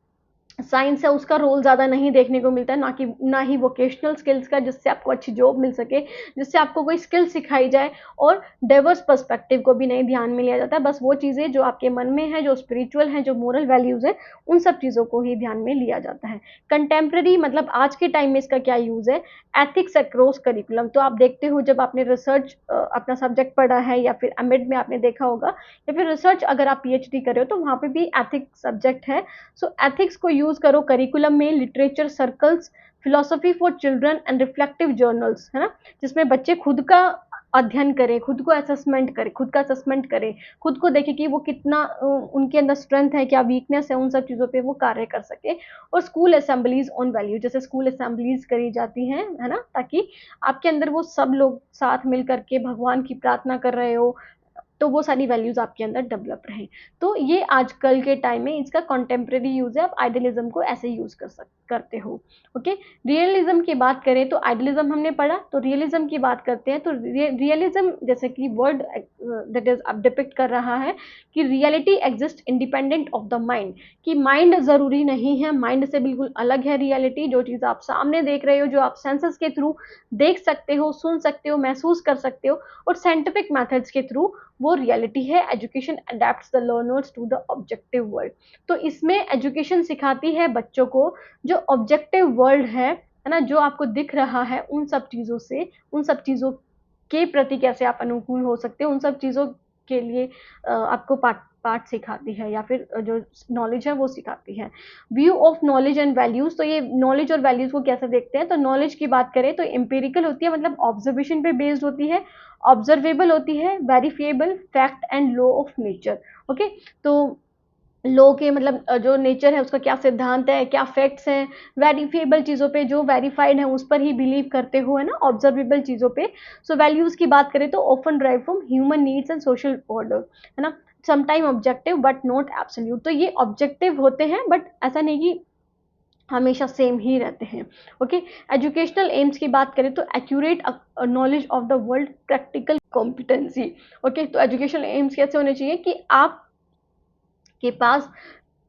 साइंस है उसका रोल ज़्यादा नहीं देखने को मिलता है, ना ही वोकेशनल स्किल्स का, जिससे आपको अच्छी जॉब मिल सके, जिससे आपको कोई स्किल सिखाई जाए, और डाइवर्स पर्सपेक्टिव को भी नहीं ध्यान में लिया जाता है, बस वो चीज़ें जो आपके मन में है, जो स्पिरिचुअल है, जो मोरल वैल्यूज़ है, उन सब चीज़ों को ही ध्यान में लिया जाता है। कंटेम्प्रेरी मतलब आज के टाइम में इसका क्या यूज़ है, एथिक्स अक्रॉस करिकुलम, तो आप देखते हो जब आपने रिसर्च अपना सब्जेक्ट पढ़ा है, या फिर एमएड में आपने देखा होगा, या फिर रिसर्च अगर आप पीएचडी कर रहे हो तो वहाँ पे भी एथिक्स सब्जेक्ट है। सो एथिक्स को यूज करो करिकुलम में, literature circles, philosophy for children and reflective journals, है ना, जिसमें बच्चे खुद का अध्ययन करें, खुद को असेसमेंट करें, खुद का असेसमेंट करें, खुद को देखें कि वो कितना उनके अंदर स्ट्रेंथ है, क्या वीकनेस है, उन सब चीज़ों पे वो कार्य कर सके। और स्कूल असेंबलीज ऑन वैल्यू, जैसे स्कूल असेंबलीज करी जाती हैं, है ना, ताकि आपके अंदर वो सब लोग साथ मिल करके भगवान की प्रार्थना कर रहे हो, तो वो सारी वैल्यूज आपके अंदर डेवलप रहें। तो ये आजकल के टाइम में इसका कॉन्टेम्प्रेरी यूज है, आप आइडियलिज्म को ऐसे यूज करते हो, ओके। रियलिज्म की बात करें तो आइडियलिज्म हमने पढ़ा, तो रियलिज्म की बात करते हैं तो रियलिज्म जैसे कि वर्ड दैट इज अब डिपिक्ट कर रहा है कि reality exist independent of the mind, कि माइंड जरूरी नहीं है, माइंड से बिल्कुल अलग है रियलिटी, जो चीज़ आप सामने देख रहे हो, जो आप सेंसेस के थ्रू देख सकते हो, सुन सकते हो, महसूस कर सकते हो, और साइंटिफिक मेथड्स के थ्रू वो रियलिटी है। Education adapts the learners to the objective world. तो इसमें एजुकेशन सिखाती है बच्चों को जो ऑब्जेक्टिव वर्ल्ड है ना, जो आपको दिख रहा है उन सब चीज़ों से, उन सब चीज़ों के प्रति कैसे आप अनुकूल हो सकते हो, उन सब चीज़ों के लिए आपको पाठ पाठ सिखाती है, या फिर जो नॉलेज है वो सिखाती है। View of knowledge and values, तो ये नॉलेज और वैल्यूज को कैसे देखते हैं, तो नॉलेज की बात करें तो एम्पिरिकल होती है, मतलब ऑब्जर्वेशन पे बेस्ड होती है, ऑब्जर्वेबल होती है, verifiable, fact and law of nature. Okay, तो लॉ के मतलब जो नेचर है उसका क्या सिद्धांत है, क्या फैक्ट्स हैं, वेरीफिएबल चीज़ों पे जो वेरीफाइड है उस पर ही बिलीव करते हो, है ना, ऑब्जर्वेबल चीज़ों पे। सो वैल्यूज़ की बात करें तो often drive from human needs and social order, है ना, sometime objective but not absolute. तो ये ऑब्जेक्टिव होते हैं बट ऐसा नहीं कि हमेशा सेम ही रहते हैं। ओके, एजुकेशनल एम्स की बात करें तो accurate knowledge of the world, practical competency. Okay, तो एजुकेशनल एम्स कैसे होने चाहिए कि आप के पास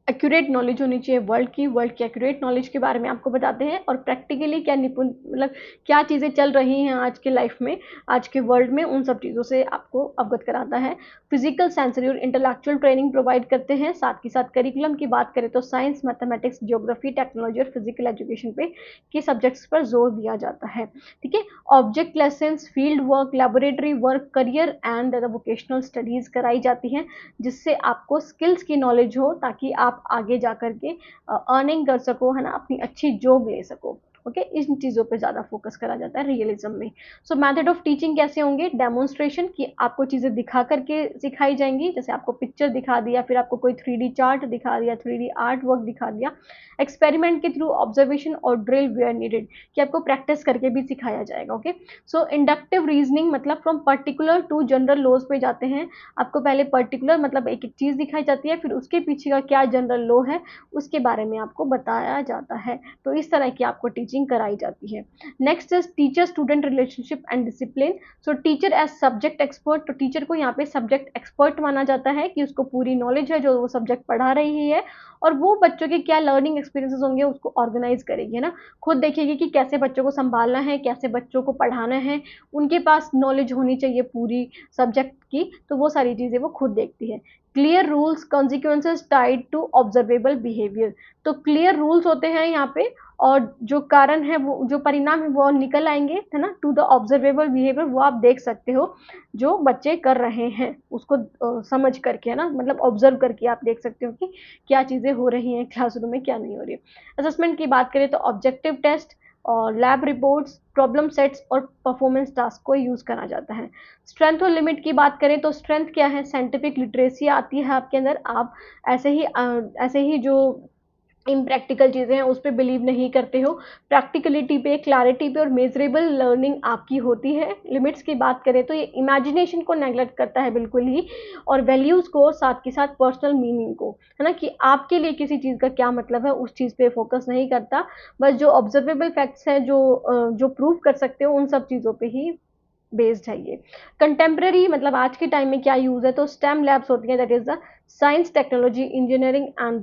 एक्यूरेट नॉलेज होनी चाहिए वर्ल्ड की, वर्ल्ड की एक्यूरेट नॉलेज के बारे में आपको बताते हैं, और प्रैक्टिकली क्या निपुण मतलब क्या चीज़ें चल रही हैं आज के लाइफ में, आज के वर्ल्ड में, उन सब चीज़ों से आपको अवगत कराता है। फिजिकल, सेंसरी और इंटेलेक्चुअल ट्रेनिंग प्रोवाइड करते हैं। साथ ही साथ करिकुलम की बात करें तो साइंस, मैथमेटिक्स, ज्योग्राफी, टेक्नोलॉजी और फिजिकल एजुकेशन पे के सब्जेक्ट्स पर जोर दिया जाता है। ठीक है, object lessons, field work, laboratory work, career and vocational studies कराई जाती हैं, जिससे आपको स्किल्स की नॉलेज हो ताकि आप आगे जा कर के अर्निंग कर सको, है ना, अपनी अच्छी जॉब ले सको। ओके, इन चीज़ों पे ज़्यादा फोकस करा जाता है रियलिज्म में। सो मेथड ऑफ टीचिंग कैसे होंगे, डेमोन्स्ट्रेशन, कि आपको चीज़ें दिखा करके सिखाई जाएंगी, जैसे आपको पिक्चर दिखा दिया, फिर आपको कोई 3D चार्ट दिखा दिया, 3D आर्ट वर्क दिखा दिया। एक्सपेरिमेंट के थ्रू, ऑब्जर्वेशन और ड्रिल वेयर नीडेड, कि आपको प्रैक्टिस करके भी सिखाया जाएगा। ओके, सो इंडक्टिव रीजनिंग, मतलब from particular to general laws पे जाते हैं। आपको पहले पर्टिकुलर मतलब एक एक चीज़ दिखाई जाती है, फिर उसके पीछे का क्या जनरल लॉ है उसके बारे में आपको बताया जाता है। तो इस तरह की आपको टीचिंग कराई जाती है। Next is teacher student relationship and discipline. So teacher as subject expert, तो टीचर को यहाँ पे सब्जेक्ट एक्सपर्ट माना जाता है कि उसको पूरी नॉलेज है जो वो सब्जेक्ट पढ़ा रही है, और वो बच्चों के क्या लर्निंग एक्सपीरियंसेस होंगे उसको ऑर्गेनाइज करेगी, है ना, खुद देखेगी कि कैसे बच्चों को संभालना है, कैसे बच्चों को पढ़ाना है, उनके पास नॉलेज होनी चाहिए पूरी सब्जेक्ट की, तो वो सारी चीज़ें वो खुद देखती है। Clear rules, consequences tied to observable behaviour, तो क्लियर रूल्स होते हैं यहाँ पे, और जो कारण है वो जो परिणाम है वो निकल आएंगे, है ना, टू द ऑब्जर्वेबल बिहेवियर, वो आप देख सकते हो जो बच्चे कर रहे हैं उसको समझ करके, है ना, मतलब ऑब्जर्व करके आप देख सकते हो कि क्या चीज़ें हो रही हैं क्लासरूम में, क्या नहीं हो रही है। असेसमेंट की बात करें तो ऑब्जेक्टिव टेस्ट और लैब रिपोर्ट्स, प्रॉब्लम सेट्स और परफॉर्मेंस टास्क को यूज़ करा जाता है। स्ट्रेंथ और लिमिट की बात करें तो स्ट्रेंथ क्या है, साइंटिफिक लिटरेसी आती है आपके अंदर, आप ऐसे ही जो इम्प्रैक्टिकल चीज़ें हैं उस पे बिलीव नहीं करते हो, प्रैक्टिकलिटी पे, क्लैरिटी पे और मेजरेबल लर्निंग आपकी होती है। लिमिट्स की बात करें तो ये इमेजिनेशन को नेगलेक्ट करता है बिल्कुल ही, और वैल्यूज़ को, साथ के साथ पर्सनल मीनिंग को, है ना, कि आपके लिए किसी चीज़ का क्या मतलब है उस चीज़ पे फोकस नहीं करता, बस जो ऑब्जर्वेबल फैक्ट्स हैं जो प्रूव कर सकते हो उन सब चीज़ों पे ही बेस्ड है ये। कंटेम्प्रेरी मतलब आज के टाइम में क्या यूज़ है, तो स्टेम लैब्स होती हैं, that is the science, technology, engineering and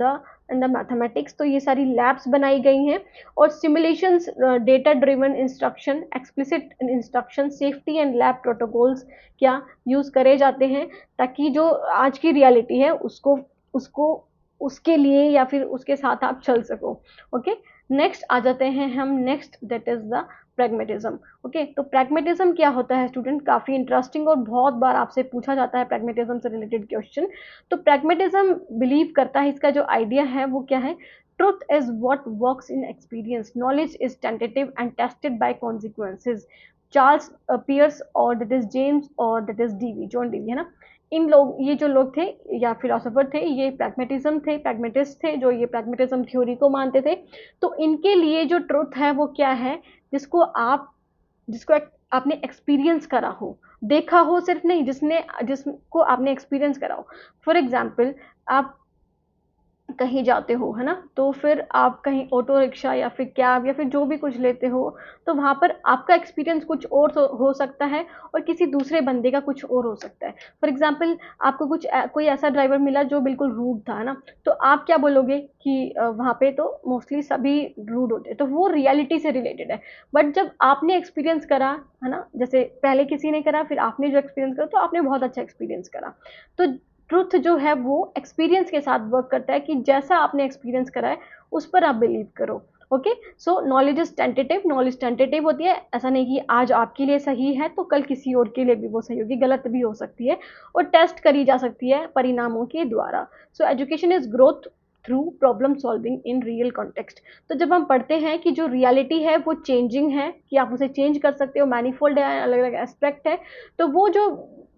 the mathematics, तो ये सारी लैब्स बनाई गई हैं, और simulations, data driven instruction, explicit instruction, safety and lab protocols क्या यूज़ करे जाते हैं, ताकि जो आज की रियलिटी है उसको उसको उसके लिए या फिर उसके साथ आप चल सको। ओके, नेक्स्ट आ जाते हैं हम, next that is the pragmatism. Okay, तो प्रैग्मेटिज्म क्या होता है स्टूडेंट, काफ़ी इंटरेस्टिंग और बहुत बार आपसे पूछा जाता है प्रैग्मेटिज्म से रिलेटेड क्वेश्चन। तो प्रैग्मेटिज्म बिलीव करता है, इसका जो आइडिया है वो क्या है, truth is what works in experience, knowledge is tentative and tested by consequences. Charles Peirce और दैट इज जेम्स और that is Dewey, John Dewey, है ना, इन लोग, ये जो लोग थे या फिलोसोफर थे, ये प्रैग्मेटिज्म थे, प्रैग्मेटिस्ट थे, जो ये प्रैग्मेटिज्म थ्योरी को मानते थे। तो इनके लिए जो ट्रुथ है वो क्या है, जिसको आपने एक्सपीरियंस करा हो, देखा हो सिर्फ नहीं, जिसको आपने एक्सपीरियंस करा हो। फॉर एग्जाम्पल, आप कहीं जाते हो, है ना? तो फिर आप कहीं ऑटो रिक्शा या फिर कैब या फिर जो भी कुछ लेते हो, तो वहाँ पर आपका एक्सपीरियंस कुछ और हो सकता है और किसी दूसरे बंदे का कुछ और हो सकता है। फॉर एग्ज़ाम्पल आपको कोई ऐसा ड्राइवर मिला जो बिल्कुल रूड था, है ना? तो आप क्या बोलोगे कि वहाँ पे तो मोस्टली सभी रूड होते हैं, तो वो रियलिटी से रिलेटेड है। बट जब आपने एक्सपीरियंस करा, है ना? जैसे पहले किसी ने करा, फिर आपने जो एक्सपीरियंस करा, तो आपने बहुत अच्छा एक्सपीरियंस करा। तो ट्रुथ जो है वो एक्सपीरियंस के साथ वर्क करता है कि जैसा आपने एक्सपीरियंस करा है उस पर आप बिलीव करो। Okay, so knowledge is tentative, knowledge tentative होती है, ऐसा नहीं कि आज आपके लिए सही है तो कल किसी और के लिए भी वो सही होगी, गलत भी हो सकती है और टेस्ट करी जा सकती है परिणामों के द्वारा। So education is growth through problem solving in real context. तो जब हम पढ़ते हैं कि जो रियलिटी है वो चेंजिंग है, कि आप उसे चेंज कर सकते हो, मैनीफोल्ड है, अलग अलग एस्पेक्ट है, तो वो जो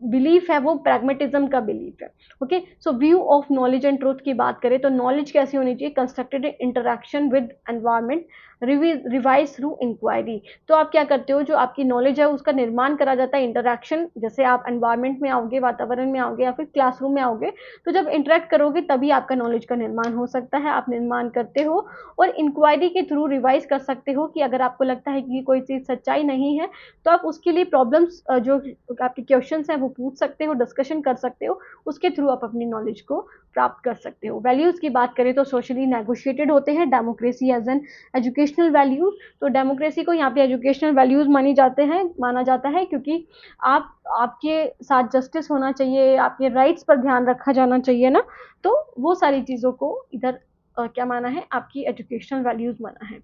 बिलीफ है वो प्रैग्मेटिज्म का बिलीफ है। Okay, so view of knowledge and truth की बात करें तो नॉलेज कैसी होनी चाहिए? Constructed interaction with environment, revise through inquiry. तो आप क्या करते हो, जो आपकी नॉलेज है उसका निर्माण करा जाता है इंटरेक्शन, जैसे आप एनवायरमेंट में आओगे, वातावरण में आओगे या फिर क्लासरूम में आओगे, तो जब इंटरेक्ट करोगे तभी आपका नॉलेज का निर्माण हो सकता है, आप निर्माण करते हो। और इंक्वायरी के थ्रू रिवाइज कर सकते हो कि अगर आपको लगता है कि कोई चीज़ सच्चाई नहीं है तो आप उसके लिए प्रॉब्लम्स जो आपके क्वेश्चंस हैं वो पूछ सकते हो, डिस्कशन कर सकते हो, उसके थ्रू आप अपनी नॉलेज को प्राप्त कर सकते हो। वैल्यूज़ की बात करें तो सोशली नेगोशिएटेड होते हैं democracy as an educational values. तो डेमोक्रेसी को यहाँ पे एजुकेशनल वैल्यूज माना जाता है क्योंकि आपके साथ जस्टिस होना चाहिए, आपके राइट्स पर ध्यान रखा जाना चाहिए ना, तो वो सारी चीज़ों को इधर क्या माना है, आपकी एजुकेशनल वैल्यूज माना है।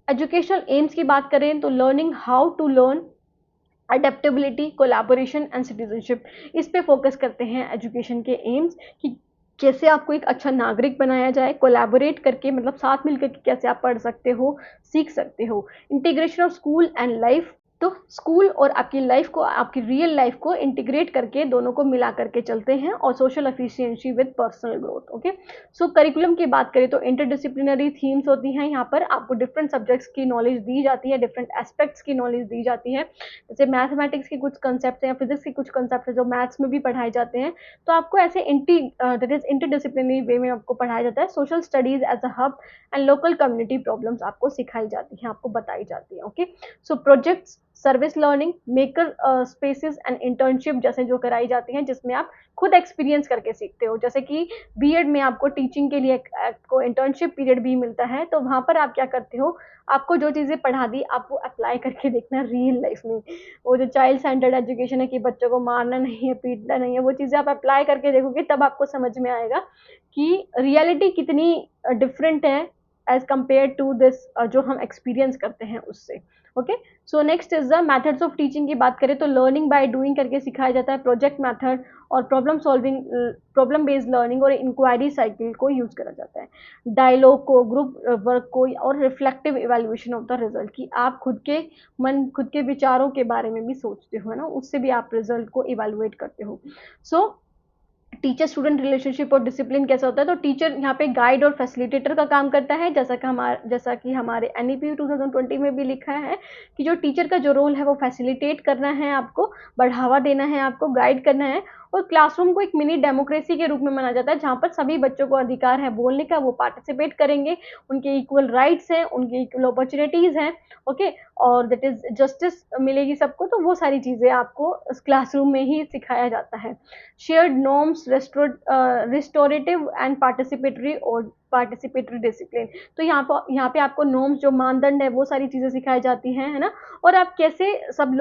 एजुकेशनल एम्स की बात करें तो learning how to learn, adaptability, collaboration and citizenship, इस पे फोकस करते हैं एजुकेशन के एम्स कि कैसे आपको एक अच्छा नागरिक बनाया जाए, कोलैबोरेट करके मतलब साथ मिलकर के कैसे आप पढ़ सकते हो, सीख सकते हो। Integration of school and life, तो स्कूल और आपकी लाइफ को, आपकी रियल लाइफ को इंटीग्रेट करके दोनों को मिला करके चलते हैं। और social efficiency with personal growth. Okay, so curriculum की बात करें तो इंटरडिसिप्लिनरी थीम्स होती हैं, यहाँ पर आपको डिफरेंट सब्जेक्ट्स की नॉलेज दी जाती है, डिफरेंट एस्पेक्ट्स की नॉलेज दी जाती है। जैसे मैथमेटिक्स के कुछ कंसेप्ट हैं या फिजिक्स के कुछ कंसेप्ट हैं जो मैथ्स में भी पढ़ाए जाते हैं, तो आपको ऐसे दैट इज इंटरडिसिप्लिनरी वे में आपको पढ़ाया जाता है। Social studies as a hub and local community problems आपको सिखाई जाती हैं, आपको बताई जाती है। Okay, so projects, service learning, maker spaces and internship जैसे जो कराई जाती हैं, जिसमें आप खुद एक्सपीरियंस करके सीखते हो। जैसे कि बीएड में आपको टीचिंग के लिए आपको इंटर्नशिप पीरियड भी मिलता है, तो वहाँ पर आप क्या करते हो, आपको जो चीज़ें पढ़ा दी आप वो अप्लाई करके देखना रियल लाइफ में। वो जो चाइल्ड सेंटर्ड एजुकेशन है कि बच्चों को मारना नहीं है, पीटना नहीं है, वो चीज़ें आप अप्लाई करके देखोगे तब आपको समझ में आएगा कि रियलिटी कितनी डिफरेंट है एज कम्पेयर टू दिस जो हम एक्सपीरियंस करते हैं उससे। Okay, so next is the methods of teaching की बात करें तो लर्निंग बाय डूइंग करके सिखाया जाता है, प्रोजेक्ट मेथड और problem solving, problem based learning और इंक्वायरी साइकिल को यूज करा जाता है। डायलॉग को, ग्रुप वर्क को और reflective evaluation of the result, कि आप खुद के विचारों के बारे में भी सोचते हो, है ना, उससे भी आप रिजल्ट को इवैल्यूएट करते हो। सो टीचर स्टूडेंट रिलेशनशिप और डिसिप्लिन कैसा होता है, तो टीचर यहाँ पे गाइड और फैसिलिटेटर का काम करता है, जैसा कि हमारे एनईपी 2020 में भी लिखा है कि जो टीचर का जो रोल है वो फैसिलिटेट करना है, आपको बढ़ावा देना है, आपको गाइड करना है। और क्लासरूम को एक मिनी डेमोक्रेसी के रूप में माना जाता है, जहाँ पर सभी बच्चों को अधिकार है बोलने का, वो पार्टिसिपेट करेंगे, उनके इक्वल राइट्स हैं, उनकी इक्वल अपॉर्चुनिटीज़ हैं। ओके, और दैट इज जस्टिस मिलेगी सबको, तो वो सारी चीज़ें आपको क्लासरूम में ही सिखाया जाता है। Shared norms, restorative and participatory discipline, तो यहाँ पे आपको नॉर्म्स, जो मानदंड है, वो सारी चीज़ें सिखाई जाती हैं, है ना, और आप कैसे सब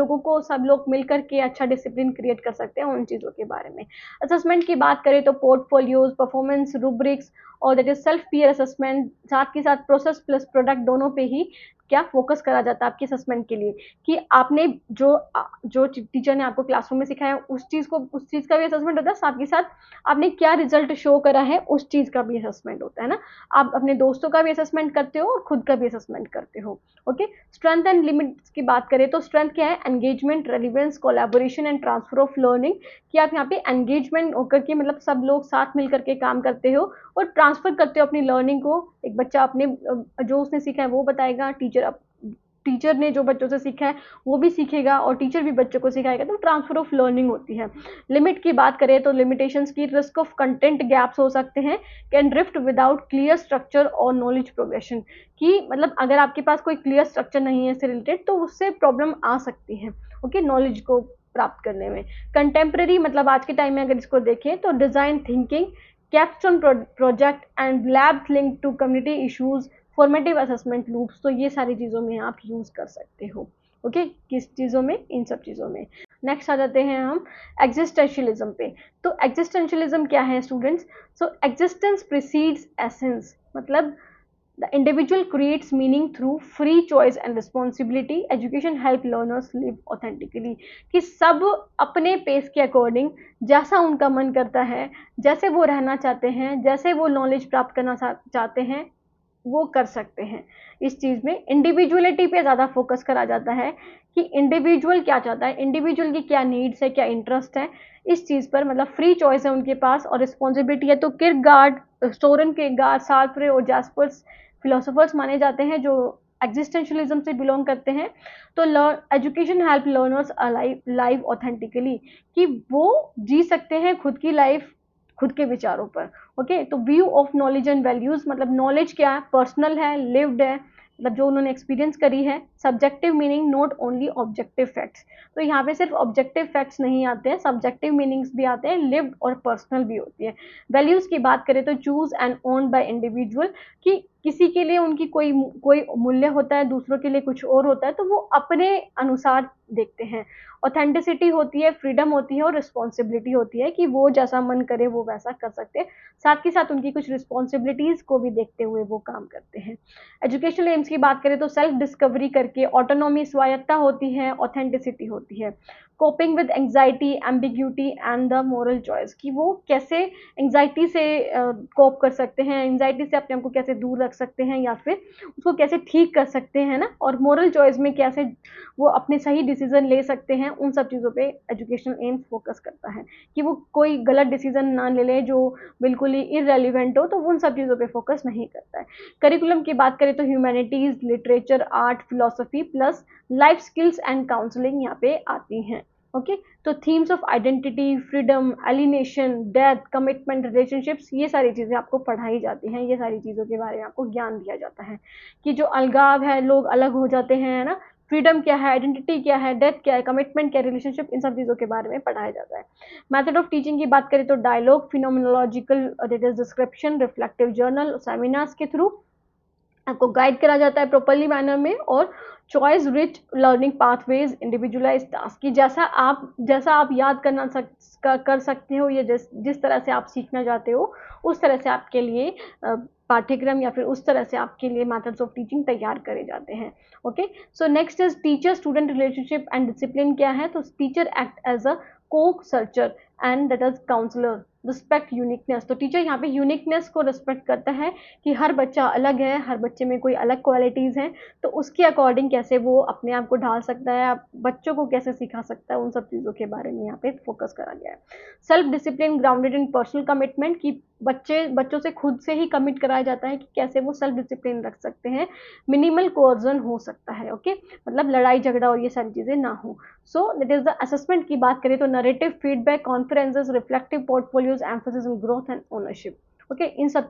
लोग मिलकर के अच्छा डिसिप्लिन क्रिएट कर सकते हैं, उन चीज़ों के बारे में। असेसमेंट की बात करें तो पोर्टफोलियोज, परफॉर्मेंस रूब्रिक्स और that is self peer assessment, साथ के साथ प्रोसेस प्लस प्रोडक्ट दोनों पे ही क्या फोकस करा जाता है आपके असेसमेंट के लिए, कि आपने जो टीचर ने आपको क्लासरूम में सिखाया उस चीज़ का भी असेसमेंट होता है, साथ के साथ आपने क्या रिजल्ट शो करा है उस चीज़ का भी असेसमेंट होता है ना। आप अपने दोस्तों का भी असेसमेंट करते हो और खुद का भी असेसमेंट करते हो। ओके, स्ट्रेंथ एंड लिमिट्स की बात करें तो स्ट्रेंथ क्या है, engagement, relevance, collaboration and transfer of learning, कि आप यहाँ पे एंगेजमेंट होकर के मतलब सब लोग साथ मिल करके काम करते हो और ट्रांसफर करते हो अपनी लर्निंग को। एक बच्चा अपने जो उसने सीखा है वो बताएगा, टीचर टीचर ने जो बच्चों से सीखा है वो भी सीखेगा और टीचर भी बच्चों को सिखाएगा, तो ट्रांसफर ऑफ लर्निंग होती है। लिमिट की बात करें तो लिमिटेशंस की रिस्क ऑफ कंटेंट गैप्स हो सकते हैं, can drift without clear structure और नॉलेज प्रोग्रेशन, कि मतलब अगर आपके पास कोई क्लियर स्ट्रक्चर नहीं है इससे रिलेटेड तो उससे प्रॉब्लम आ सकती है, ओके, नॉलेज को प्राप्त करने में। कंटेम्प्रेरी मतलब आज के टाइम में अगर इसको देखें तो design thinking, capstone project and labs link to community issues, formative assessment loops, तो ये सारी चीज़ों में आप यूज़ कर सकते हो, ओके, किस चीज़ों में, इन सब चीज़ों में। नेक्स्ट आ जाते हैं हम एग्जिस्टेंशियलिज्म पे। तो एग्जिस्टेंशियलिज्म क्या है स्टूडेंट्स? सो एग्जिस्टेंस प्रीसीड्स एसेंस, मतलब the individual creates meaning through free choice and responsibility, education help learners live authentically, कि सब अपने पेस के अकॉर्डिंग जैसा उनका मन करता है, जैसे वो रहना चाहते हैं, जैसे वो नॉलेज प्राप्त करना चाहते हैं वो कर सकते हैं। इस चीज़ में इंडिविजुअलिटी पे ज़्यादा फोकस करा जाता है कि इंडिविजुअल क्या चाहता है, इंडिविजुअल की क्या नीड्स है, क्या इंटरेस्ट है, इस चीज़ पर मतलब फ्री चॉइस है उनके पास और रिस्पॉन्सिबिलिटी है। तो किरगार्ड, सोरेन किरगार्ड, सार्त्रे और जैस्पर्स फिलोसोफर्स माने जाते हैं जो एग्जिस्टेंशियलिज्म से बिलोंग करते हैं। तो education help learners live authentically, कि वो जी सकते हैं खुद की लाइफ खुद के विचारों पर, ओके। तो view of knowledge and values, मतलब नॉलेज क्या है, पर्सनल है, लिव्ड है, मतलब जो उन्होंने एक्सपीरियंस करी है। Subjective meaning not only objective facts, तो यहाँ पे सिर्फ ऑब्जेक्टिव फैक्ट्स नहीं आते हैं, सब्जेक्टिव मीनिंग्स भी आते हैं, लिव्ड और पर्सनल भी होती है। वैल्यूज की बात करें तो choose and owned by individual, कि किसी के लिए उनकी कोई कोई मूल्य होता है, दूसरों के लिए कुछ और होता है, तो वो अपने अनुसार देखते हैं। ऑथेंटिसिटी होती है, फ्रीडम होती है और रिस्पॉन्सिबिलिटी होती है कि वो जैसा मन करे वो वैसा कर सकते हैं, साथ ही साथ उनकी कुछ रिस्पॉन्सिबिलिटीज को भी देखते हुए वो काम करते हैं। एजुकेशनल एम्स की बात करें तो सेल्फ डिस्कवरी करके, ऑटोनॉमी स्वायत्ता होती है, ऑथेंटिसिटी होती है। Coping with anxiety, ambiguity and the moral choice, कि वो कैसे एंग्जाइटी से कोप कर सकते हैं, एंग्जाइटी से अपने आप को कैसे दूर रख सकते हैं या फिर उसको कैसे ठीक कर सकते हैं ना, और मोरल चॉइस में कैसे वो अपने सही डिसीजन ले सकते हैं, उन सब चीज़ों पे एजुकेशनल एम्स फोकस करता है, कि वो कोई गलत डिसीजन ना ले ले जो बिल्कुल ही इररेलीवेंट हो, तो उन सब चीज़ों पे फोकस नहीं करता है। करिकुलम की बात करें तो humanities, literature, art, philosophy plus life skills and counselling यहाँ पे आती हैं, ओके। तो themes of identity, freedom, alienation, death, commitment, relationships, ये सारी चीज़ें आपको पढ़ाई जाती हैं, ये सारी चीज़ों के बारे में आपको ज्ञान दिया जाता है कि जो अलगाव है, लोग अलग हो जाते हैं, है ना, फ्रीडम क्या है, आइडेंटिटी क्या है, डेथ क्या है, कमिटमेंट क्या है, रिलेशनशिप, इन सब चीज़ों के बारे में पढ़ाया जाता है। मेथड ऑफ टीचिंग की बात करें तो dialogue, phenomenological, that is description, reflective journal, seminars के थ्रू आपको गाइड करा जाता है प्रॉपरली मैनर में, और choice rich learning pathways, individualize task, की जैसा आप याद कर सकते हो या जिस तरह से आप सीखना चाहते हो उस तरह से आपके लिए पाठ्यक्रम या फिर उस तरह से आपके लिए मेथड्स ऑफ टीचिंग तैयार करे जाते हैं, okay. So next is teacher student relationship and discipline क्या है? तो teacher act as a co searcher and that is counsellor, respect uniqueness, तो टीचर यहाँ पे यूनिकनेस को रिस्पेक्ट करता है कि हर बच्चा अलग है, हर बच्चे में कोई अलग क्वालिटीज़ हैं, तो उसके अकॉर्डिंग कैसे वो अपने आप को ढाल सकता है, आप बच्चों को कैसे सिखा सकता है, उन सब चीज़ों के बारे में यहाँ पे फोकस करा गया है। Self discipline grounded in personal commitment, की बच्चों से खुद से ही कमिट कराया जाता है कि कैसे वो सेल्फ डिसिप्लिन रख सकते हैं। मिनिमल कोअर्जन हो सकता है, ओके, मतलब लड़ाई झगड़ा और ये सारी चीज़ें ना हो। So that is the assessment की बात करें तो narrative, feedback, conferences, reflective portfolios, emphasis in growth and ownership, okay. इन सब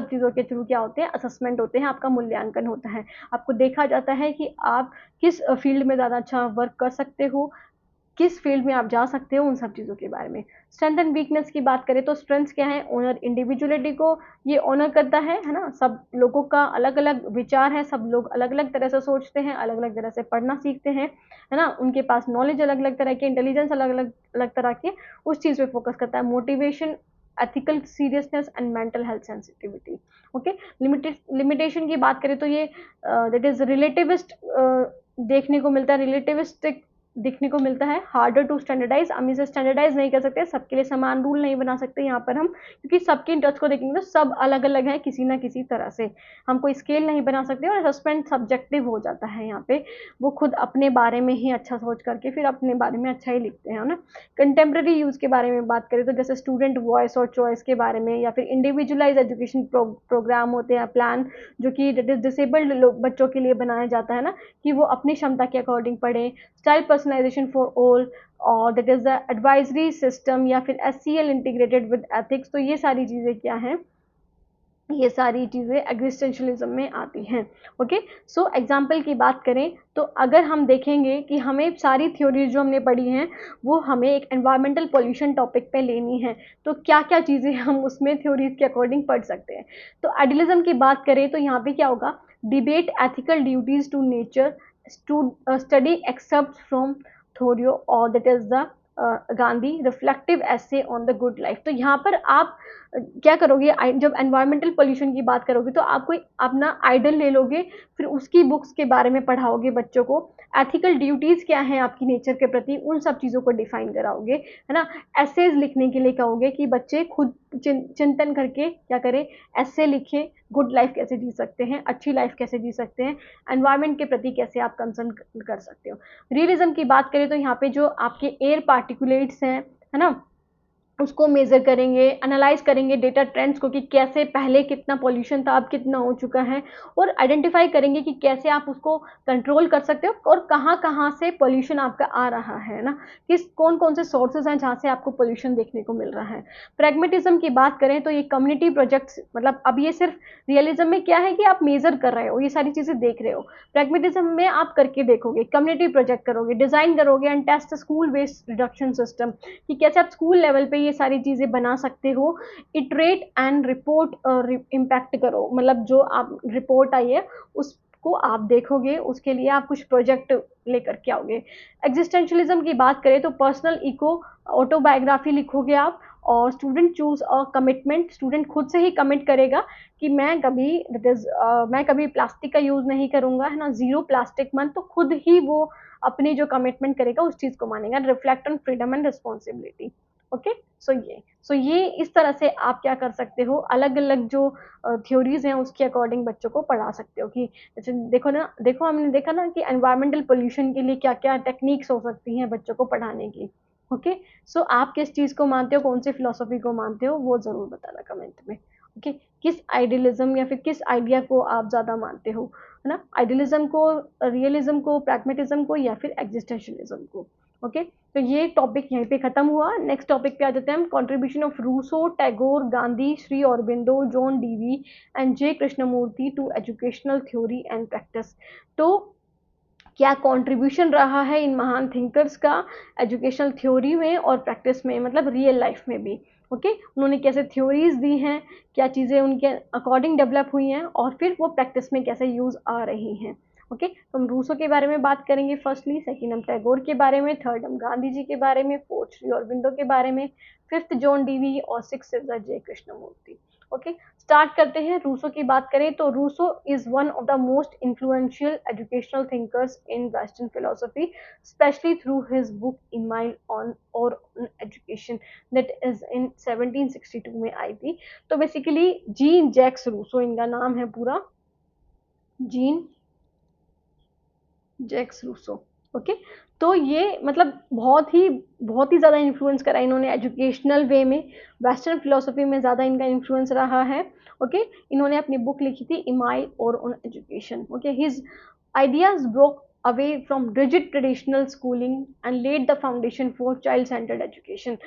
चीज़ों के थ्रू क्या होते हैं, असेसमेंट होते हैं, आपका मूल्यांकन होता है, आपको देखा जाता है कि आप किस फील्ड में ज़्यादा अच्छा वर्क कर सकते हो, किस फील्ड में आप जा सकते हो, उन सब चीज़ों के बारे में। स्ट्रेंथ एंड वीकनेस की बात करें तो स्ट्रेंथ्स क्या है, ओनर इंडिविजुअलिटी को ये ऑनर करता है ना, सब लोगों का अलग अलग विचार है, सब लोग अलग अलग तरह से सोचते हैं, अलग अलग तरह से पढ़ना सीखते हैं, है ना, उनके पास नॉलेज अलग अलग तरह के, इंटेलिजेंस अलग तरह के, उस चीज़ पे फोकस करता है। Motivation, ethical seriousness and mental health sensitivity, okay. Limitation की बात करें तो ये दैट इज रिलेटिविस्ट देखने को मिलता है, रिलेटिविस्टिक देखने को मिलता है। हार्डर टू स्टैंडर्डाइज, हम इसे स्टैंडर्डाइज नहीं कर सकते, सबके लिए समान रूल नहीं बना सकते यहाँ पर हम, क्योंकि सबके इंटरेस्ट को देखेंगे तो सब अलग अलग है किसी ना किसी तरह से, हम कोई स्केल नहीं बना सकते। और असेसमेंट सब्जेक्टिव हो जाता है यहाँ पे, वो खुद अपने बारे में ही अच्छा सोच करके फिर अपने बारे में अच्छा ही लिखते हैं ना। कंटेम्प्रेरी यूज़ के बारे में बात करें तो जैसे स्टूडेंट वॉइस और चॉइस के बारे में, या फिर इंडिविजुअलाइज एजुकेशन प्रोग्राम होते हैं, प्लान जो कि डिसेबल्ड बच्चों के लिए बनाया जाता है ना, कि वो अपनी क्षमता के अकॉर्डिंग पढ़ें। स्टाइल पर्सनलाइजेशन फॉर ऑल, और that is the advisory system, या फिर SCL इंटीग्रेटेड विद एथिक्स। तो ये सारी चीज़ें क्या हैं, ये सारी चीज़ें एग्जिस्टेंशलिज्म में आती हैं। ओके, सो एग्जाम्पल की बात करें तो अगर हम देखेंगे कि हमें सारी थ्योरीज जो हमने पढ़ी हैं वो हमें एक एनवायरमेंटल पोल्यूशन टॉपिक पे लेनी है, तो क्या क्या चीज़ें हम उसमें थ्योरीज के अकॉर्डिंग पढ़ सकते हैं। तो आइडियलिज्म की बात करें तो यहाँ पे क्या होगा, debate ethical duties to nature, study except from Thoreau, और that is the Gandhi reflective essay on the good life. तो यहाँ पर आप क्या करोगे, जब एनवायरमेंटल पोल्यूशन की बात करोगे तो आप कोई अपना आइडल ले लोगे, फिर उसकी बुक्स के बारे में पढ़ाओगे बच्चों को, एथिकल ड्यूटीज़ क्या हैं आपकी नेचर के प्रति, उन सब चीज़ों को डिफाइन कराओगे, है ना। एसेज लिखने के लिए कहोगे कि बच्चे खुद चिंतन करके क्या करें, एसे लिखें, गुड लाइफ कैसे जी सकते हैं, अच्छी लाइफ कैसे जी सकते हैं, एनवायरनमेंट के प्रति कैसे आप कंसर्न कर सकते हो। रियलिज्म की बात करें तो यहाँ पे जो आपके एयर पार्टिकुलेट्स हैं, है ना, उसको मेज़र करेंगे, एनालाइज करेंगे डेटा ट्रेंड्स को कि कैसे पहले कितना पॉल्यूशन था, अब कितना हो चुका है, और आइडेंटिफाई करेंगे कि कैसे आप उसको कंट्रोल कर सकते हो और कहाँ-कहाँ से पॉल्यूशन आपका आ रहा है ना, किस कौन-कौन से सोर्सेज हैं जहाँ से आपको पॉल्यूशन देखने को मिल रहा है। प्रैग्मेटिज्म की बात करें तो ये कम्युनिटी प्रोजेक्ट्स, मतलब अब ये सिर्फ रियलिज्म में क्या है कि आप मेज़र कर रहे हो, ये सारी चीज़ें देख रहे हो। प्रैग्मेटिज्म में आप करके देखोगे, कम्युनिटी प्रोजेक्ट करोगे, डिज़ाइन करोगे and test school based reduction system, कि कैसे आप स्कूल लेवल पे ये सारी चीज़ें बना सकते हो। इटरेट एंड रिपोर्ट इम्पैक्ट करो, मतलब जो आप रिपोर्ट आई है उसको आप देखोगे, उसके लिए आप कुछ प्रोजेक्ट लेकर के आओगे। एग्जिस्टेंशलिज्म की बात करें तो पर्सनल इको ऑटोबायोग्राफी लिखोगे आप, और student choose a commitment, student खुद से ही कमिट करेगा कि मैं कभी मैं कभी प्लास्टिक का यूज़ नहीं करूँगा, है ना, ज़ीरो प्लास्टिक मंथ, तो खुद ही वो अपनी जो कमिटमेंट करेगा उस चीज़ को मानेगा। Reflect on freedom and responsibility. Okay, so ये इस तरह से आप क्या कर सकते हो, अलग अलग जो थ्योरीज हैं उसके अकॉर्डिंग बच्चों को पढ़ा सकते हो, कि जैसे देखो हमने देखा ना कि एनवायरमेंटल पोल्यूशन के लिए क्या क्या टेक्निक्स हो सकती हैं बच्चों को पढ़ाने की। ओके, सो आप किस चीज़ को मानते हो, कौन सी फिलोसफी को मानते हो, वो ज़रूर बताना कमेंट में। ओके, किस आइडियलिज्म या फिर किस आइडिया को आप ज़्यादा मानते हो, है ना, आइडियलिज्म को, रियलिज्म को, प्रैग्मेटिज्म को, या फिर एग्जिस्टेंशलिज्म को। ओके, तो ये टॉपिक यहीं पे खत्म हुआ। नेक्स्ट टॉपिक पे आ जाते हैं हम, contribution of Rousseau, Tagore, Gandhi, Shri Aurobindo, John Dewey and J Krishnamurti to educational theory and practice. तो क्या कंट्रीब्यूशन रहा है इन महान थिंकर्स का एजुकेशनल थ्योरी में और प्रैक्टिस में, मतलब रियल लाइफ में भी। ओके, उन्होंने कैसे थ्योरीज दी हैं, क्या चीज़ें उनके अकॉर्डिंग डेवलप हुई हैं, और फिर वो प्रैक्टिस में कैसे यूज़ आ रही हैं। ओके, तो हम रूसो के बारे में बात करेंगे फर्स्टली, सेकेंड हम टैगोर के बारे में, थर्ड हम गांधी जी के बारे में, फोर्थ श्री अरबिंदो के बारे में, फिफ्थ जॉन डीवी, और six is J Krishnamurti. Okay, start करते हैं। रूसो की बात करें तो Rousseau is one of the most influential educational thinkers in western philosophy, specially through his book Emile on और एजुकेशन, दैट इज इन 1762 में आई थी। तो बेसिकली जीन जैक्स रूसो इनका नाम है पूरा, जीन जैक्स रूसो। ओके, तो ये मतलब बहुत ही ज़्यादा इन्फ्लुएंस करा इन्होंने एजुकेशनल वे में, वेस्टर्न फिलोसफी में ज़्यादा इनका इन्फ्लुएंस रहा है। ओके, इन्होंने अपनी बुक लिखी थी इमाई और on education. Okay, his ideas broke away from rigid traditional schooling and led the foundation for child centred education.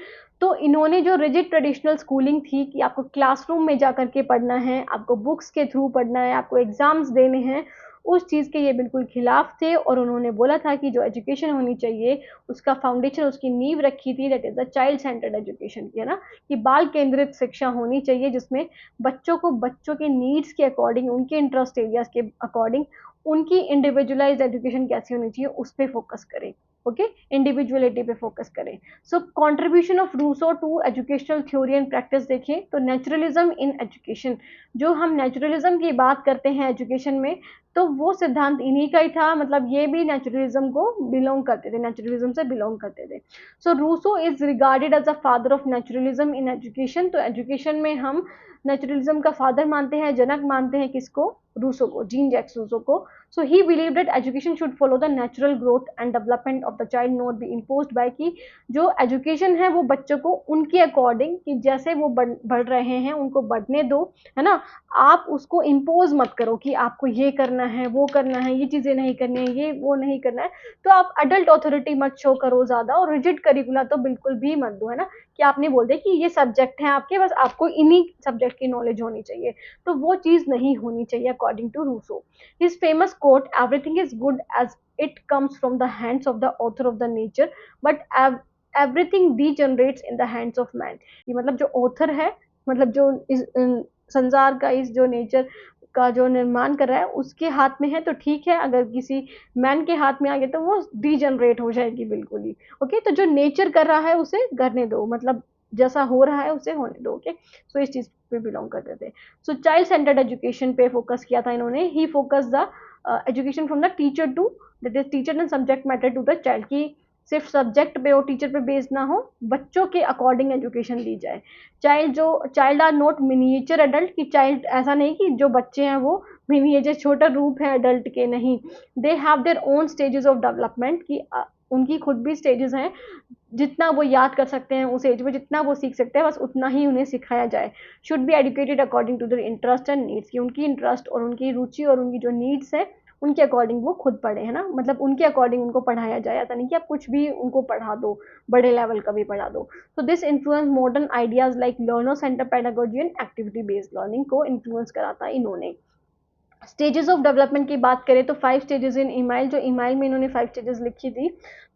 तो इन्होंने जो रिजिड ट्रेडिशनल स्कूलिंग थी कि आपको क्लासरूम में जा करके पढ़ना है, आपको बुक्स के थ्रू पढ़ना है, आपको एग्जाम्स देने हैं, उस चीज़ के ये बिल्कुल खिलाफ थे। और उन्होंने बोला था कि जो एजुकेशन होनी चाहिए उसका फाउंडेशन, उसकी नींव रखी थी, that is the child centred education की, है ना, कि बाल केंद्रित शिक्षा होनी चाहिए जिसमें बच्चों को बच्चों के नीड्स के अकॉर्डिंग, उनके इंटरेस्ट एरियाज के अकॉर्डिंग उनकी इंडिविजुअलाइज्ड एजुकेशन कैसी होनी चाहिए उस पर फोकस करें। ओके, इंडिविजुअलिटी पे फोकस करें। So contribution of Rousseau to educational theory and practice देखें तो नेचुरलिज्म इन एजुकेशन, जो हम नेचुरलिज्म की बात करते हैं एजुकेशन में, तो वो सिद्धांत इन्हीं का ही था, मतलब ये भी नेचुरलिज्म को बिलोंग करते थे, नेचुरलिज्म से बिलोंग करते थे। So Rousseau is regarded as a father of naturalism in education. तो एजुकेशन में हम नेचुरलिज्म का फादर मानते हैं, जनक मानते हैं किसको? रूसो को, जीन जैक्स रूसो को। So he believe that education should follow the natural growth and development of the child, not be imposed by, कि जो एजुकेशन है वो बच्चों को उनके अकॉर्डिंग, कि जैसे वो बढ़ रहे हैं उनको बढ़ने दो, है ना। आप उसको इम्पोज मत करो कि आपको ये करना है, वो करना है, ये चीजें नहीं करनी है, ये वो नहीं करना है। तो आप अडल्ट अथॉरिटी मत शो करो ज्यादा, और रिजिड करिकुला तो बिल्कुल भी मत दो, है ना, कि आपने बोल दिया कि ये सब्जेक्ट है आपके, बस आपको इन्हीं सब्जेक्ट की नॉलेज होनी चाहिए। तो वो चीज नहीं होनी चाहिए according to Rousseau. His famous quote, everything is good as it comes from the hands of the author of the nature, but everything degenerates in the hands of man. ये मतलब जो ऑथर है, मतलब जो इस संसार का, इस जो नेचर का जो निर्माण कर रहा है उसके हाथ में है तो ठीक है, अगर किसी मैन के हाथ में आ गया तो वो डीजनरेट हो जाएगी बिल्कुल ही। ओके, तो जो नेचर कर रहा है उसे करने दो, मतलब जैसा हो रहा है उसे होने दो। ओके, सो इस चीज पे बिलोंग करते थे। सो चाइल्ड सेंटर्ड एजुकेशन पे फोकस किया था इन्होंने। He focus the education from the teacher to, that is teacher and subject matter to the child, की सिर्फ सब्जेक्ट पे और टीचर पे बेस्ड ना हो, बच्चों के अकॉर्डिंग एजुकेशन दी जाए। Child are not miniature adult, कि चाइल्ड ऐसा नहीं कि जो बच्चे हैं वो मिनिएचर छोटा रूप है एडल्ट के, नहीं। They have their own stages of development, कि उनकी खुद भी स्टेजेस हैं, जितना वो याद कर सकते हैं उस एज में, जितना वो सीख सकते हैं बस उतना ही उन्हें सिखाया जाए। Should be educated according to their interest and needs, कि उनकी इंटरेस्ट और उनकी रुचि और उनकी जो नीड्स है उनके अकॉर्डिंग वो खुद पढ़े, है ना, मतलब उनके अकॉर्डिंग उनको पढ़ाया जाए, ऐसा नहीं कि आप कुछ भी उनको पढ़ा दो, बड़े लेवल का भी पढ़ा दो। तो this influence modern ideas like learner centre pedagogy and activity based learning को इन्फ्लुएंस करा था इन्होंने। स्टेजेस ऑफ डेवलपमेंट की बात करें तो 5 स्टेजेस इन इमाइल, जो इमाइल में इन्होंने 5 स्टेजेस लिखी थी,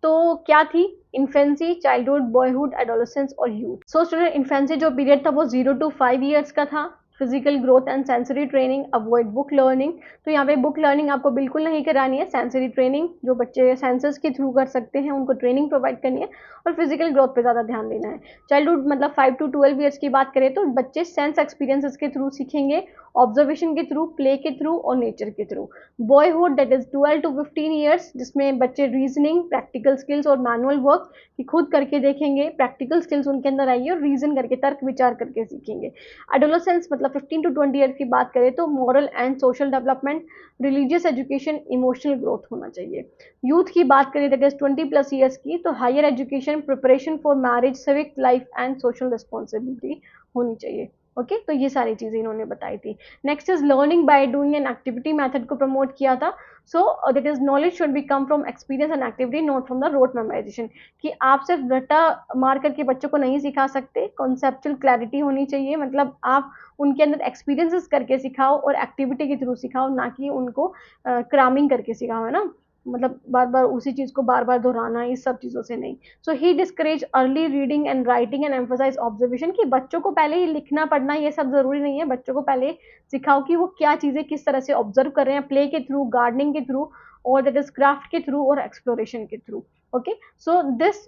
तो क्या थी? इन्फेंसी, चाइल्डहुड, बॉयहुड, एडोलेसेंस और यूथ। सो स्टूडेंट, इन्फेंसी जो पीरियड था वो 0 to 5 ईयर्स का था। Physical growth and sensory training, avoid book learning, तो यहाँ पे बुक लर्निंग आपको बिल्कुल नहीं करानी है। सेंसरी ट्रेनिंग, जो बच्चे सेंसर्स के थ्रू कर सकते हैं उनको ट्रेनिंग प्रोवाइड करनी है, और फिजिकल ग्रोथ पे ज़्यादा ध्यान देना है। चाइल्डहुड मतलब 5 to 12 ईयर्स की बात करें तो बच्चे सेंस एक्सपीरियंसेस के थ्रू सीखेंगे, ऑब्जर्वेशन के थ्रू, प्ले के थ्रू और नेचर के through. Boyhood that is 12 to 15 years, जिसमें बच्चे रीजनिंग, प्रैक्टिकल स्किल्स और मैनुअल वर्क कि खुद करके देखेंगे, प्रैक्टिकल स्किल्स उनके अंदर आएगी और रीजन करके, तर्क विचार करके सीखेंगे। एडोलेसेंस मतलब 15 to 20 ईयर की बात करें तो moral and social development, religious education, emotional growth होना चाहिए। यूथ की बात करें दैट इज 20+ ईयर्स की, तो higher education, preparation for marriage, civic life and social responsibility होनी चाहिए। ओके, तो ये सारी चीजें इन्होंने बताई थी। Next is learning by doing an activity method को प्रमोट किया था। So that is knowledge should be come from experience and activity, not from the rote memorisation, कि आप सिर्फ रटा मार करके बच्चों को नहीं सिखा सकते, कॉन्सेप्चुअल क्लैरिटी होनी चाहिए, मतलब आप उनके अंदर एक्सपीरियंसेस करके सिखाओ और एक्टिविटी के थ्रू सिखाओ, ना कि उनको क्रामिंग करके सिखाओ, है ना, मतलब बार बार उसी चीज को बार बार दोहराना, इस सब चीजों से नहीं। So he discourage early reading and writing and emphasise observation, कि बच्चों को पहले ही लिखना पढ़ना ये सब जरूरी नहीं है, बच्चों को पहले सिखाओ कि वो क्या चीजें किस तरह से ऑब्जर्व कर रहे हैं, प्ले के थ्रू, गार्डनिंग के थ्रू, और दैट इज क्राफ्ट के थ्रू और एक्सप्लोरेशन के through. Okay, so this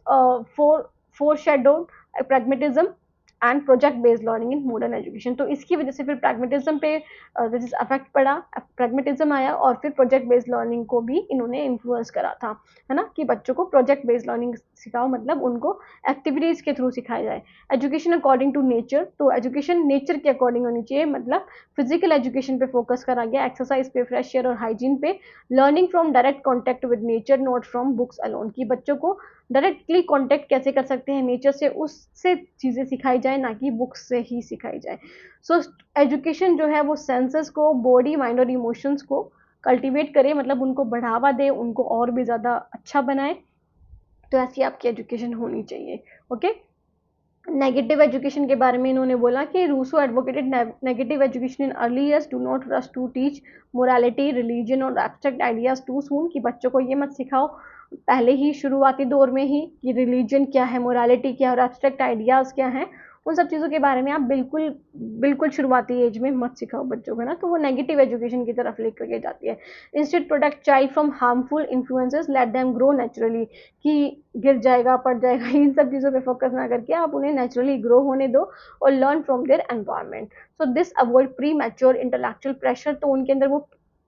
four shadowed pragmatism and project based learning in modern education. तो इसकी वजह से फिर प्रैग्मेटिज्म पे अफेक्ट पड़ा, प्रैग्मेटिज्म आया, और फिर प्रोजेक्ट बेस्ड लर्निंग को भी इन्होंने इन्फ्लुएंस करा था, है ना, कि बच्चों को प्रोजेक्ट बेस्ड लर्निंग सिखाओ, मतलब उनको एक्टिविटीज के थ्रू सिखाया जाए। एजुकेशन अकॉर्डिंग टू नेचर, तो एजुकेशन नेचर के अकॉर्डिंग होनी चाहिए, मतलब फिजिकल एजुकेशन पे फोकस करा गया, एक्सरसाइज पे, फ्रेश एयर और हाइजीन पे, learning from direct contact with nature, not from books alone, कि बच्चों को डायरेक्टली कांटेक्ट कैसे कर सकते हैं नेचर से, उससे चीज़ें सिखाई जाए, ना कि बुक्स से ही सिखाई जाए। सो एजुकेशन जो है वो सेंसेस को, बॉडी, माइंड और इमोशंस को कल्टीवेट करे, मतलब उनको बढ़ावा दे, उनको और भी ज़्यादा अच्छा बनाए, तो ऐसी आपकी एजुकेशन होनी चाहिए। ओके, नेगेटिव एजुकेशन के बारे में इन्होंने बोला कि Rousseau advocated negative education in early years, do not rush to teach morality, religion और एब्स्ट्रैक्ट आइडियाज टू सून, कि बच्चों को ये मत सिखाओ पहले ही शुरुआती दौर में ही कि रिलीजन क्या है, मोरालिटी क्या है और एब्स्ट्रैक्ट आइडियाज क्या हैं, उन सब चीज़ों के बारे में आप बिल्कुल शुरुआती एज में मत सिखाओ बच्चों को, ना, तो वो नेगेटिव एजुकेशन की तरफ लेकर के जाती है। Instead protect child from harmful influences, let them grow naturally, कि गिर जाएगा, पड़ जाएगा, इन सब चीज़ों पे फोकस ना करके आप उन्हें नेचुरली ग्रो होने दो और learn from their environment. So this avoid pre mature intellectual pressure, तो उनके अंदर वो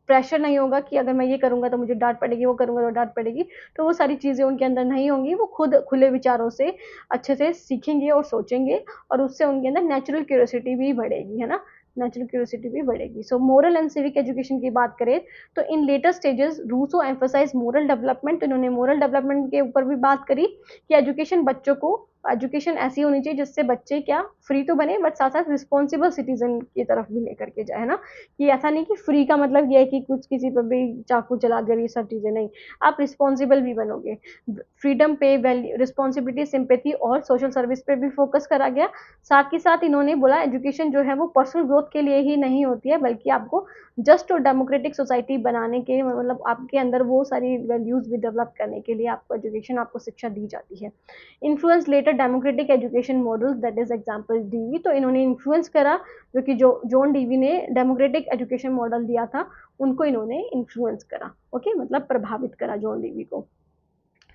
प्रेशर नहीं होगा कि अगर मैं ये करूँगा तो मुझे डाँट पड़ेगी, वो करूँगा तो डाँट पड़ेगी। तो वो सारी चीज़ें उनके अंदर नहीं होंगी, वो खुद खुले विचारों से अच्छे से सीखेंगे और सोचेंगे, और उससे उनके अंदर नेचुरल क्यूरियोसिटी भी बढ़ेगी, है ना? नेचुरल क्यूरियोसिटी भी बढ़ेगी। So moral and civic education की बात करें तो in later stages Rousseau emphasise moral development. इन्होंने मोरल डेवलपमेंट के ऊपर भी बात करी कि एजुकेशन बच्चों को, एजुकेशन ऐसी होनी चाहिए जिससे बच्चे क्या फ्री तो बने बट साथ साथ रिस्पॉन्सिबल सिटीजन की तरफ भी लेकर के जाए, है ना? कि ऐसा नहीं कि फ्री का मतलब ये है कि कुछ किसी पर भी चाकू चला कर ये सब चीजें, नहीं, आप रिस्पॉन्सिबल भी बनोगे। फ्रीडम पे वैल्यू, रिस्पॉन्सिबिलिटी, सिंपैथी और सोशल सर्विस पे भी फोकस करा गया। साथ ही साथ इन्होंने बोला एजुकेशन जो है वो पर्सनल ग्रोथ के लिए ही नहीं होती है, बल्कि आपको जस्ट और डेमोक्रेटिक सोसाइटी बनाने के, मतलब आपके अंदर वो सारी वैल्यूज भी डेवलप करने के लिए आपको एजुकेशन, आपको शिक्षा दी जाती है। Influence later democratic education models, that is example Dewey. तो इन्होंने इन्फ्लुएंस करा, जो कि जो जॉन डीवी ने डेमोक्रेटिक एजुकेशन मॉडल दिया था, उनको इन्होंने इन्फ्लुएंस करा। ओके, मतलब प्रभावित करा जॉन डीवी को।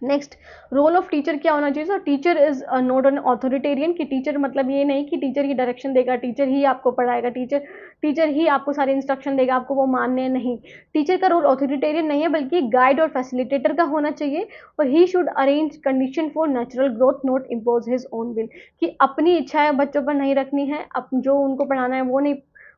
नेक्स्ट, रोल ऑफ टीचर क्या होना चाहिए? सो teacher is not an authoritarian, कि टीचर मतलब ये नहीं कि टीचर ही डायरेक्शन देगा, टीचर ही आपको पढ़ाएगा, टीचर टीचर ही आपको सारे इंस्ट्रक्शन देगा, आपको वो मानने नहीं। टीचर का रोल ऑथोरिटेरियन नहीं है, बल्कि गाइड और फैसिलिटेटर का होना चाहिए। और he should arrange condition for natural growth, not impose his own will, कि अपनी इच्छाएं बच्चों पर नहीं रखनी है, जो उनको पढ़ाना है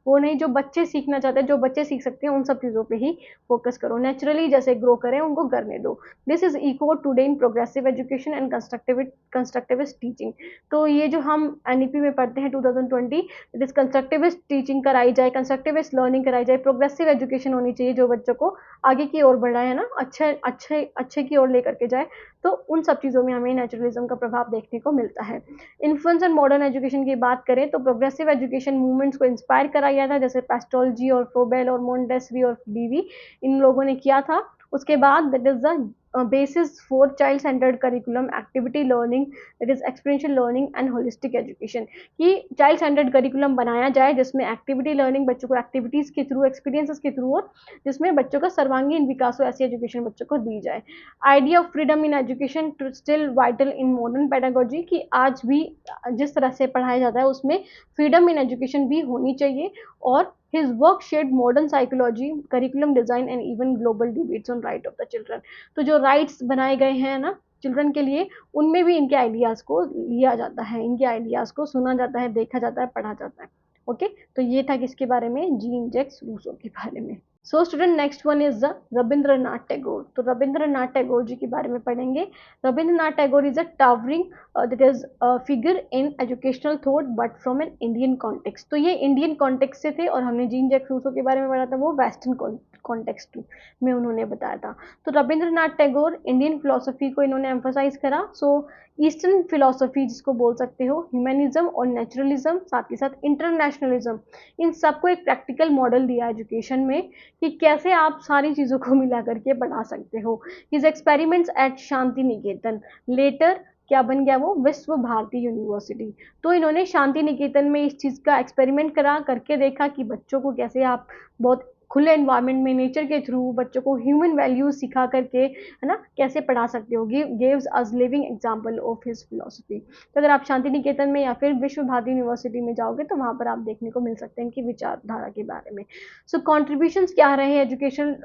वो नहीं, जो बच्चे सीखना चाहते हैं, जो बच्चे सीख सकते हैं, उन सब चीज़ों पे ही फोकस करो। नेचुरली जैसे ग्रो करें उनको करने दो। This is echo today in progressive education and constructivist teaching. तो ये जो हम एनईपी में पढ़ते हैं 2020, इट इज कंस्ट्रक्टिविस्ट टीचिंग कराई जाए, कंस्ट्रक्टिविस्ट लर्निंग कराई जाए, प्रोग्रेसिव एजुकेशन होनी चाहिए जो बच्चों को आगे की ओर बढ़ाए, है ना, अच्छे अच्छे अच्छे की ओर लेकर के जाए। तो उन सब चीज़ों में हमें नेचुरलिज्म का प्रभाव देखने को मिलता है। इन्फ्लुएंस एंड मॉडर्न एजुकेशन की बात करें तो प्रोग्रेसिव एजुकेशन मूवमेंट्स को इंस्पायर करा गया था, जैसे पेस्टोलॉजी और फ्रोबेल और मोंटेसरी और डीवी, इन लोगों ने किया था। उसके बाद that is the basis for child centered curriculum, activity learning, that is experiential learning and holistic education, कि child centered curriculum बनाया जाए जिसमें activity learning, बच्चों को activities के थ्रू, experiences के थ्रू, और जिसमें बच्चों का सर्वांगीण विकास हो, ऐसी एजुकेशन बच्चों को दी जाए। Idea of freedom in education still vital in modern pedagogy, कि आज भी जिस तरह से पढ़ाया जाता है उसमें फ्रीडम इन एजुकेशन भी होनी चाहिए। और his work shared modern psychology, curriculum design and even global debates on right of the children। तो जो राइट्स बनाए गए हैं ना चिल्ड्रन के लिए, उनमें भी इनके आइडियाज़ को लिया जाता है, इनके आइडियाज़ को सुना जाता है, देखा जाता है, पढ़ा जाता है। ओके, तो ये था किसके बारे में? जीन जैक्स रूसो के बारे में। सो student, next one is the Rabindranath Tagore. तो रविंद्रनाथ टैगोर जी के बारे में पढ़ेंगे। Rabindranath Tagore is a towering that is figure in educational thought but from an Indian context. तो ये इंडियन कॉन्टेक्स्ट से थे, और हमने जीन जैक्स रूसो के बारे में पढ़ा था, वो वेस्टर्न कॉन्टेक्स्ट में उन्होंने बताया था। तो रविंद्रनाथ टैगोर इंडियन फिलोसफी को इन्होंने एम्फोसाइज करा। सो ईस्टर्न फिलोसफी जिसको बोल सकते हो, ह्यूमनिज्म और नेचुरलिज्म, साथ ही साथ इंटरनेशनलिज्म, इन सबको एक प्रैक्टिकल मॉडल दिया एजुकेशन में कि कैसे आप सारी चीज़ों को मिला करके बना सकते हो। हिज एक्सपेरिमेंट्स एट शांति निकेतन, लेटर क्या बन गया वो? विश्व भारती यूनिवर्सिटी। तो इन्होंने शांति निकेतन में इस चीज़ का एक्सपेरिमेंट करा करके देखा कि बच्चों को कैसे आप बहुत खुले एनवायरनमेंट में नेचर के थ्रू बच्चों को ह्यूमन वैल्यूज सिखा करके, है ना, कैसे पढ़ा सकते हो। Gives us living example of his philosophy. तो अगर आप शांति निकेतन में या फिर विश्व भारती यूनिवर्सिटी में जाओगे तो वहाँ पर आप देखने को मिल सकते हैं इनकी विचारधारा के बारे में। सो कॉन्ट्रीब्यूशंस क्या रहे हैं एजुकेशन,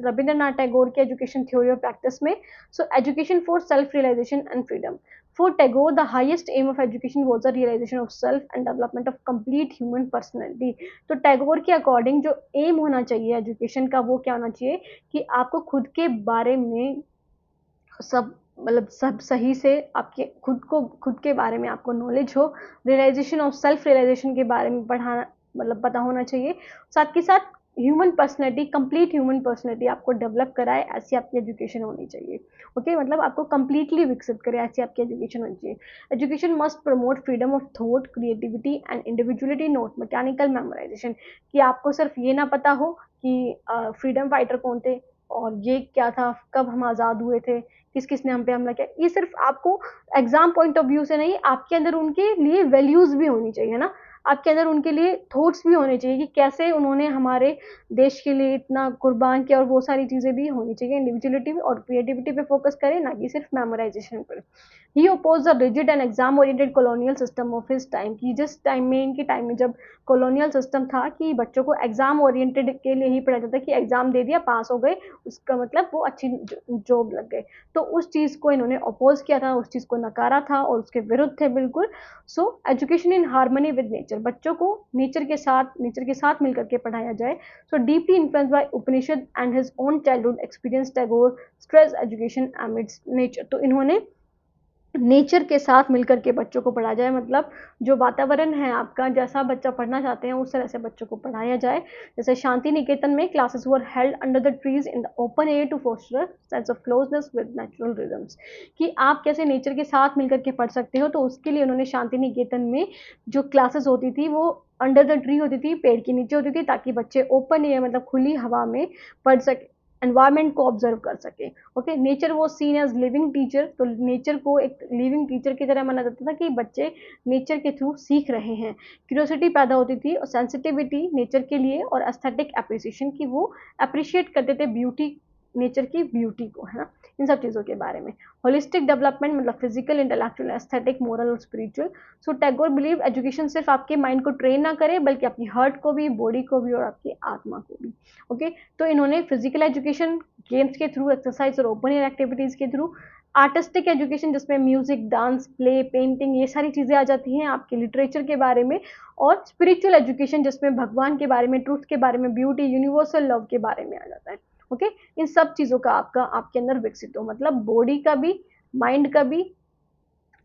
रविंद्रनाथ टैगोर के एजुकेशन थ्योरी और प्रैक्टिस में? So education for self realisation and freedom. For Tagore, the highest aim of education was the realization of self and development of complete human personality। तो टैगोर के अकॉर्डिंग जो M होना चाहिए education का, वो क्या होना चाहिए कि आपको खुद के बारे में सब, मतलब सब सही से आपके खुद के बारे में आपको नॉलेज हो, रियलाइजेशन ऑफ सेल्फ रियलाइजेशन के बारे में पढ़ाना, मतलब पता होना चाहिए। साथ के साथ human personality, complete human personality आपको डेवलप कराए, ऐसी आपकी एजुकेशन होनी चाहिए। ओके, मतलब आपको कंप्लीटली विकसित करे, ऐसी आपकी एजुकेशन होनी चाहिए। Education must promote freedom of thought, creativity and individuality, not mechanical memorisation. कि आपको सिर्फ ये ना पता हो कि फ्रीडम फाइटर कौन थे और ये क्या था, कब हम आज़ाद हुए थे, किस किस ने हम पे हमला किया, ये सिर्फ आपको एग्जाम पॉइंट ऑफ व्यू से नहीं, आपके अंदर उनके लिए वैल्यूज भी होनी चाहिए, है ना, आपके अंदर उनके लिए थॉट्स भी होने चाहिए कि कैसे उन्होंने हमारे देश के लिए इतना कुर्बान किया, और वो सारी चीज़ें भी होनी चाहिए। इंडिविजुअलिटी और क्रिएटिविटी पे फोकस करें, ना कि सिर्फ मेमोराइजेशन पर। He oppose the rigid and exam oriented colonial system of his time, की जिस टाइम में, इनके टाइम में जब कॉलोनियल सिस्टम था कि बच्चों को एग्जाम ओरिएंटेड के लिए ही पढ़ा जाता कि एग्जाम दे दिया, पास हो गए, उसका मतलब वो अच्छी जॉब लग गए। तो उस चीज़ को इन्होंने अपोज किया था, उस चीज़ को नकारा था और उसके विरुद्ध थे बिल्कुल। So education in harmony with nature, बच्चों को नेचर के साथ मिलकर के पढ़ाया जाए। So deeply influenced by Upanishad and his own childhood experience, Tagore stress education amidst nature. तो इन्होंने नेचर के साथ मिलकर के बच्चों को पढ़ाया जाए, मतलब जो वातावरण है आपका, जैसा बच्चा पढ़ना चाहते हैं उस तरह से बच्चों को पढ़ाया जाए। जैसे शांति निकेतन में classes were held under the trees in the open air to foster sense of closeness with natural rhythms, कि आप कैसे नेचर के साथ मिलकर के पढ़ सकते हो। तो उसके लिए उन्होंने शांति निकेतन में जो क्लासेस होती थी वो अंडर द ट्री होती थी, पेड़ के नीचे होती थी, ताकि बच्चे ओपन एयर मतलब खुली हवा में पढ़ सके, एनवायरमेंट को ऑब्जर्व कर सके। ओके, नेचर वो सीन एज लिविंग टीचर, तो नेचर को एक लिविंग टीचर की तरह माना जाता था कि बच्चे नेचर के थ्रू सीख रहे हैं। क्यूरियोसिटी पैदा होती थी और सेंसिटिविटी नेचर के लिए, और एस्थेटिक एप्रिसिएशन की वो अप्रिशिएट करते थे ब्यूटी, नेचर की ब्यूटी को, है ना, इन सब चीज़ों के बारे में। होलिस्टिक डेवलपमेंट मतलब फिजिकल, इंटेलेक्चुअल, एस्थेटिक, मोरल और स्पिरिचुअल। सो टैगोर बिलीव एजुकेशन सिर्फ आपके माइंड को ट्रेन ना करे, बल्कि आपकी हार्ट को भी, बॉडी को भी और आपकी आत्मा को भी। ओके, तो इन्होंने फिजिकल एजुकेशन गेम्स के थ्रू, एक्सरसाइज और ओपन एयर एक्टिविटीज़ के थ्रू, आर्टिस्टिक एजुकेशन जिसमें म्यूजिक, डांस, प्ले, पेंटिंग, ये सारी चीज़ें आ जाती हैं आपके लिटरेचर के बारे में, और स्पिरिचुअल एजुकेशन जिसमें भगवान के बारे में, ट्रूथ के बारे में, ब्यूटी, यूनिवर्सल लव के बारे में आ जाता है। ओके, इन सब चीज़ों का आपके अंदर विकसित हो, मतलब बॉडी का भी, माइंड का भी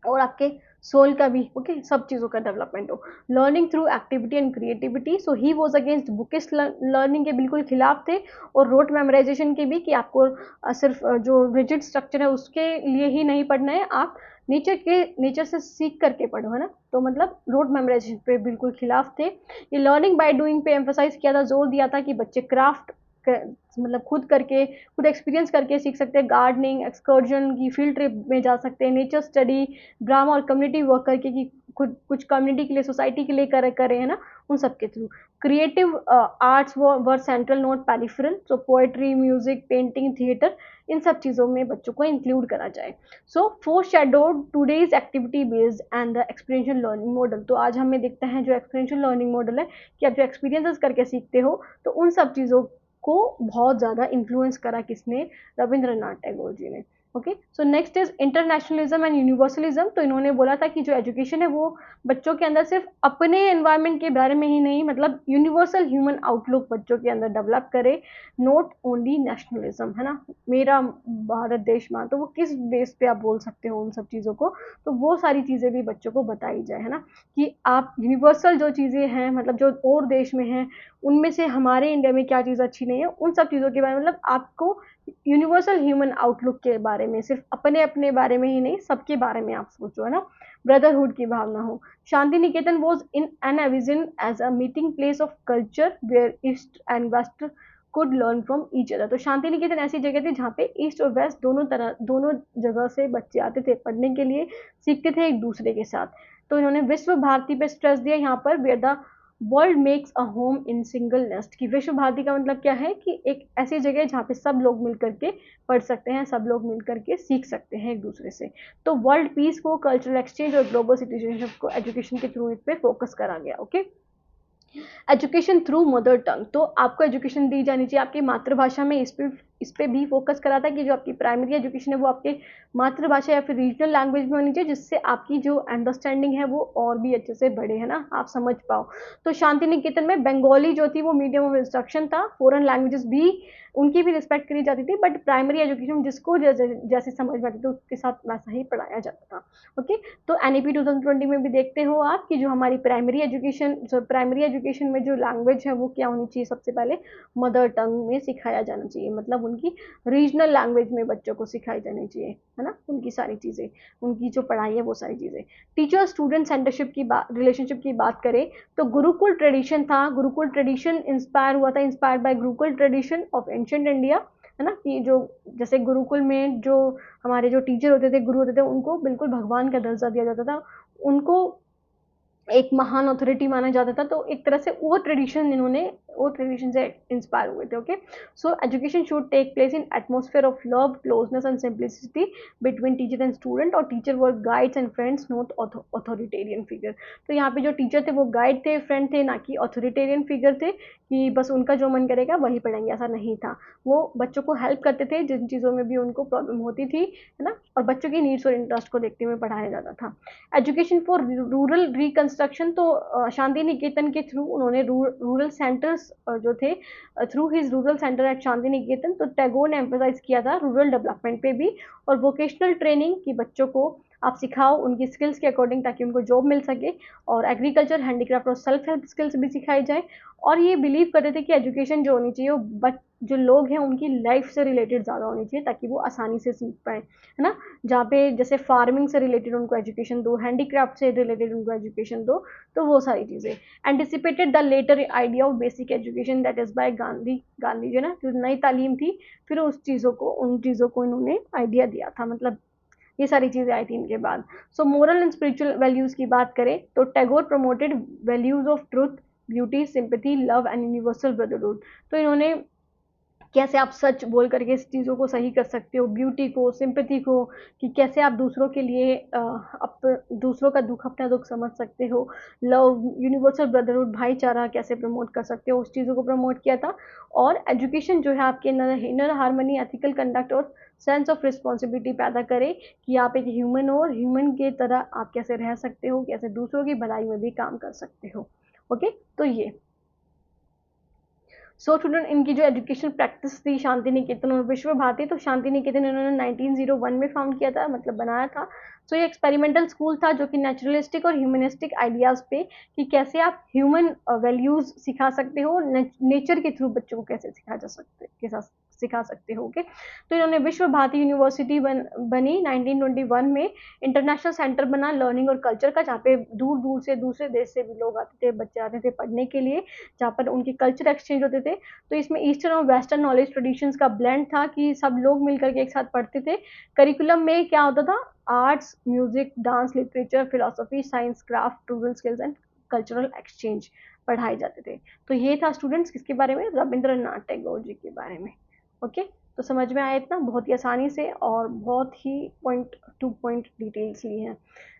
और आपके सोल का भी। ओके, सब चीज़ों का डेवलपमेंट हो। Learning through activity and creativity, so he was against bookish learning के बिल्कुल खिलाफ थे, और रोट मेमोराइजेशन के भी, कि आपको सिर्फ जो रिजिड स्ट्रक्चर है उसके लिए ही नहीं पढ़ना है, आप नेचर से सीख करके पढ़ो, है ना। तो मतलब रोट मेमोराइजेशन पे बिल्कुल खिलाफ थे। ये लर्निंग बाय डूइंग पे एम्फोसाइज किया था, जोर दिया था कि बच्चे क्राफ्ट मतलब खुद करके, खुद एक्सपीरियंस करके सीख सकते हैं, गार्डनिंग, एक्सकर्जन की फील्ड ट्रिप में जा सकते हैं, नेचर स्टडी, ड्रामा और कम्युनिटी वर्क करके, कि खुद कुछ कम्युनिटी के लिए, सोसाइटी के लिए करें, है ना, उन सब के थ्रू। क्रिएटिव आर्ट्स वर सेंट्रल नोट पेरिफेरल, सो पोएट्री, म्यूजिक, पेंटिंग, थिएटर, इन सब चीज़ों में बच्चों को इंक्लूड करा जाए। So four shadowed today's activity based and the experiential learning model, तो आज हमें देखते हैं जो एक्सपीरियंशियल लर्निंग मॉडल है, कि आप जो एक्सपीरियंसेस करके सीखते हो, तो उन सब चीज़ों को बहुत ज़्यादा इन्फ्लुएंस करा किसने, रविंद्रनाथ टैगोर जी ने। Okay, so next is internationalism and universalism, तो इन्होंने बोला था कि जो एजुकेशन है वो बच्चों के अंदर सिर्फ अपने एनवायरनमेंट के बारे में ही नहीं, मतलब यूनिवर्सल ह्यूमन आउटलुक बच्चों के अंदर डेवलप करे, नॉट ओनली नेशनलिज्म, है ना, मेरा भारत देश मां, तो वो किस बेस पे आप बोल सकते हो उन सब चीज़ों को, तो वो सारी चीज़ें भी बच्चों को बताई जाए, है ना, कि आप यूनिवर्सल जो चीज़ें हैं, मतलब जो और देश में हैं, उनमें से हमारे इंडिया में क्या चीज़ अच्छी नहीं है, उन सब चीज़ों के बारे में, मतलब आपको यूनिवर्सल ह्यूमन आउटलुक के बारे में, सिर्फ अपने अपने बारे में ही नहीं, सबके बारे में आप सोचो, है ना, ब्रदरहुड की भावना हो। Shanti Niketan was in an envision as a meeting place of culture where east and west could learn from each other, तो शांति निकेतन ऐसी जगह थी जहाँ पे ईस्ट और वेस्ट दोनों जगह से बच्चे आते थे पढ़ने के लिए, सीखते थे एक दूसरे के साथ। तो इन्होंने विश्व भारती पे स्ट्रेस दिया यहाँ पर, where the world makes a home in single nest, की विश्व भारती का मतलब क्या है, कि एक ऐसी जगह जहाँ पे सब लोग मिल करके पढ़ सकते हैं, सब लोग मिल करके सीख सकते हैं एक दूसरे से। तो वर्ल्ड पीस को, कल्चरल एक्सचेंज और ग्लोबल सिटीजनशिप को एजुकेशन के थ्रू इस पे फोकस करा गया। Okay, education through mother tongue, तो आपको एजुकेशन दी जानी चाहिए आपकी मातृभाषा में, इस पे भी फोकस करा था कि जो आपकी प्राइमरी एजुकेशन है वो आपके मातृभाषा या फिर रीजनल लैंग्वेज में होनी चाहिए, जिससे आपकी जो अंडरस्टैंडिंग है वो और भी अच्छे से बढ़े, है ना, आप समझ पाओ। तो शांति निकेतन में बंगाली जो थी वो मीडियम ऑफ इंस्ट्रक्शन था, फॉरेन लैंग्वेजेस भी उनकी भी रिस्पेक्ट करी जाती थी, बट प्राइमरी एजुकेशन जिसको जैसे समझ में आती थी उसके साथ वैसा ही पढ़ाया जाता था। ओके, तो एनईपी 2020 में भी देखते हो आप कि जो हमारी प्राइमरी एजुकेशन में जो लैंग्वेज है वो क्या होनी चाहिए, सबसे पहले मदर टंग में सिखाया जाना चाहिए, मतलब उनकी रीजनल लैंग्वेज में बच्चों को सिखाई जानी चाहिए, है ना, उनकी सारी चीज़ें, उनकी जो पढ़ाई है वो सारी चीज़ें। टीचर स्टूडेंट सेंटरशिप की रिलेशनशिप की बात करें तो गुरुकुल ट्रेडिशन था, गुरुकुल ट्रेडिशन इंस्पायर हुआ था, inspired by Gurukul tradition of ancient India, है ना, कि जो जैसे गुरुकुल में जो हमारे जो टीचर होते थे, गुरु होते थे, उनको बिल्कुल भगवान का दर्जा दिया जाता था, उनको एक महान अथॉरिटी माना जाता था, तो एक तरह से वो ट्रेडिशन से इंस्पायर हुए थे। Okay, so education should take place in atmosphere of love, closeness and simplicity between teacher and student, और teacher were guides and friends, not authoritarian figure. तो यहाँ पे जो टीचर थे वो गाइड थे, फ्रेंड थे, ना कि अथॉरिटेरियन फिगर थे कि बस उनका जो मन करेगा वही पढ़ेंगे, ऐसा नहीं था। वो बच्चों को हेल्प करते थे जिन चीज़ों में भी उनको प्रॉब्लम होती थी, है ना, और बच्चों की नीड्स और इंटरेस्ट को देखते हुए पढ़ाया जाता था। एजुकेशन फॉर रूरल रिकंस्ट्रक्शन, तो शांति निकेतन के थ्रू उन्होंने रूरल सेंटर्स जो थे, through his rural centre at Shanti Niketan, तो टैगोर ने एम्फोसाइज किया था रूरल डेवलपमेंट पे भी, और वोकेशनल ट्रेनिंग की बच्चों को आप सिखाओ उनकी स्किल्स के अकॉर्डिंग, ताकि उनको जॉब मिल सके, और एग्रीकल्चर, हैंडीक्राफ्ट और सेल्फ हेल्प स्किल्स भी सिखाई जाए। और ये बिलीव करते थे कि एजुकेशन जो होनी चाहिए वो जो लोग हैं उनकी लाइफ से रिलेटेड ज़्यादा होनी चाहिए, ताकि वो आसानी से सीख पाए, है ना। जहाँ पे जैसे फार्मिंग से रिलेटेड उनको एजुकेशन दो, हैंडीक्राफ्ट से रिलेटेड उनको एजुकेशन दो, तो वो सारी चीज़ें। Anticipated the later idea of basic education that is by Gandhi ji ना, जो नई तालीम थी, फिर उन चीज़ों को इन्होंने आइडिया दिया था, मतलब ये सारी चीज़ें आई थी इनके बाद। सो मोरल एंड स्पिरिचुअल वैल्यूज़ की बात करें तो Tagore promoted values of truth, beauty, sympathy, love and universal brotherhood. तो इन्होंने कैसे आप सच बोल करके इस चीज़ों को सही कर सकते हो, ब्यूटी को, सिंपैथी को, कि कैसे आप दूसरों के लिए दूसरों का दुख अपना दुख समझ सकते हो, लव, यूनिवर्सल ब्रदरहुड, भाईचारा कैसे प्रमोट कर सकते हो, उस चीज़ों को प्रमोट किया था। और एजुकेशन जो है आपके इनर हार्मनी, एथिकल कंडक्ट और सेंस ऑफ रिस्पॉन्सिबिलिटी पैदा करे, कि आप एक ह्यूमन हो और ह्यूमन के तरह आप कैसे रह सकते हो, कैसे दूसरों की भलाई में भी काम कर सकते हो। ओके, तो ये सो स्टूडेंट, इनकी जो एजुकेशन प्रैक्टिस थी शांति निकेतन और विश्व भारती, तो शांति निकेतन इन्होंने 1901 में फाउंड किया था, मतलब बनाया था। सो ये एक्सपेरिमेंटल स्कूल था जो कि नेचुरलिस्टिक और ह्यूमनिस्टिक आइडियाज़ पे, कि कैसे आप ह्यूमन वैल्यूज़ सिखा सकते हो, नेचर के थ्रू बच्चों को कैसे सिखा सकते हो। ओके, तो इन्होंने विश्व भारती यूनिवर्सिटी बनी 1921 में, इंटरनेशनल सेंटर बना लर्निंग और कल्चर का, जहाँ पे दूर दूर से दूसरे देश से भी लोग आते थे, बच्चे आते थे पढ़ने के लिए, जहाँ पर उनके कल्चर एक्सचेंज होते थे। तो इसमें ईस्टर्न और वेस्टर्न नॉलेज ट्रेडिशंस का ब्लेंड था, कि सब लोग मिलकर के एक साथ पढ़ते थे। करिकुलम में क्या होता था, arts, music, dance, literature, philosophy, science, craft, rural skills and cultural exchange पढ़ाए जाते थे। तो ये था स्टूडेंट्स किसके बारे में, रविंद्रनाथ टैगोर जी के बारे में। ओके, तो समझ में आया इतना, बहुत ही आसानी से और बहुत ही पॉइंट टू पॉइंट डिटेल्स ली हैं।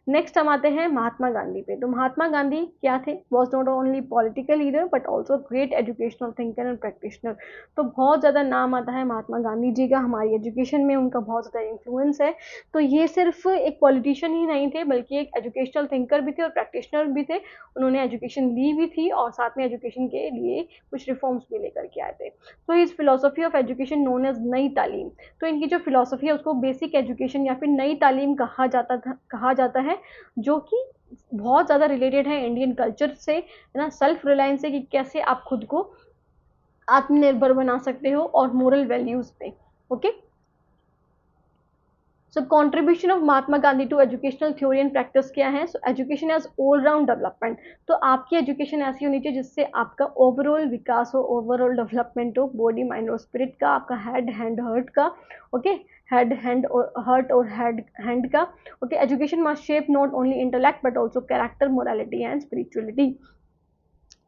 नेक्स्ट हम आते हैं महात्मा गांधी पे। तो महात्मा गांधी क्या थे, was not only political leader but also great educational thinker and practitioner. तो बहुत ज़्यादा नाम आता है महात्मा गांधी जी का, हमारी एजुकेशन में उनका बहुत ज़्यादा इन्फ्लुएंस है। तो ये सिर्फ एक पॉलिटिशियन ही नहीं थे, बल्कि एक एजुकेशनल थिंकर भी थे और प्रैक्टिशनर भी थे। उन्होंने एजुकेशन ली भी थी और साथ में एजुकेशन के लिए कुछ रिफॉर्म्स भी लेकर के आए थे। तो इस philosophy of education known as Nai Talim. तो इनकी जो फिलोसफी है उसको बेसिक एजुकेशन या फिर नई तालीम कहा जाता है, जो कि बहुत ज़्यादा रिलेटेड है इंडियन कल्चर से, है ना, सेल्फ रिलायंस से, कि कैसे आप खुद को आत्मनिर्भर बना सकते हो, और मोरल वैल्यूज पे। Okay, so contribution of Mahatma Gandhi to educational theory and practice क्या है। So education as all round development. तो आपकी एजुकेशन ऐसी होनी चाहिए जिससे आपका ओवरऑल विकास हो, ओवरऑल डेवलपमेंट हो, बॉडी, माइंड और स्पिरिट का, आपका हेड, हैंड, हर्ट का। ओके, हेड, हैंड और हर्ट और हेड, हैंड का। Okay, education must shape not only intellect but also character, morality and spirituality.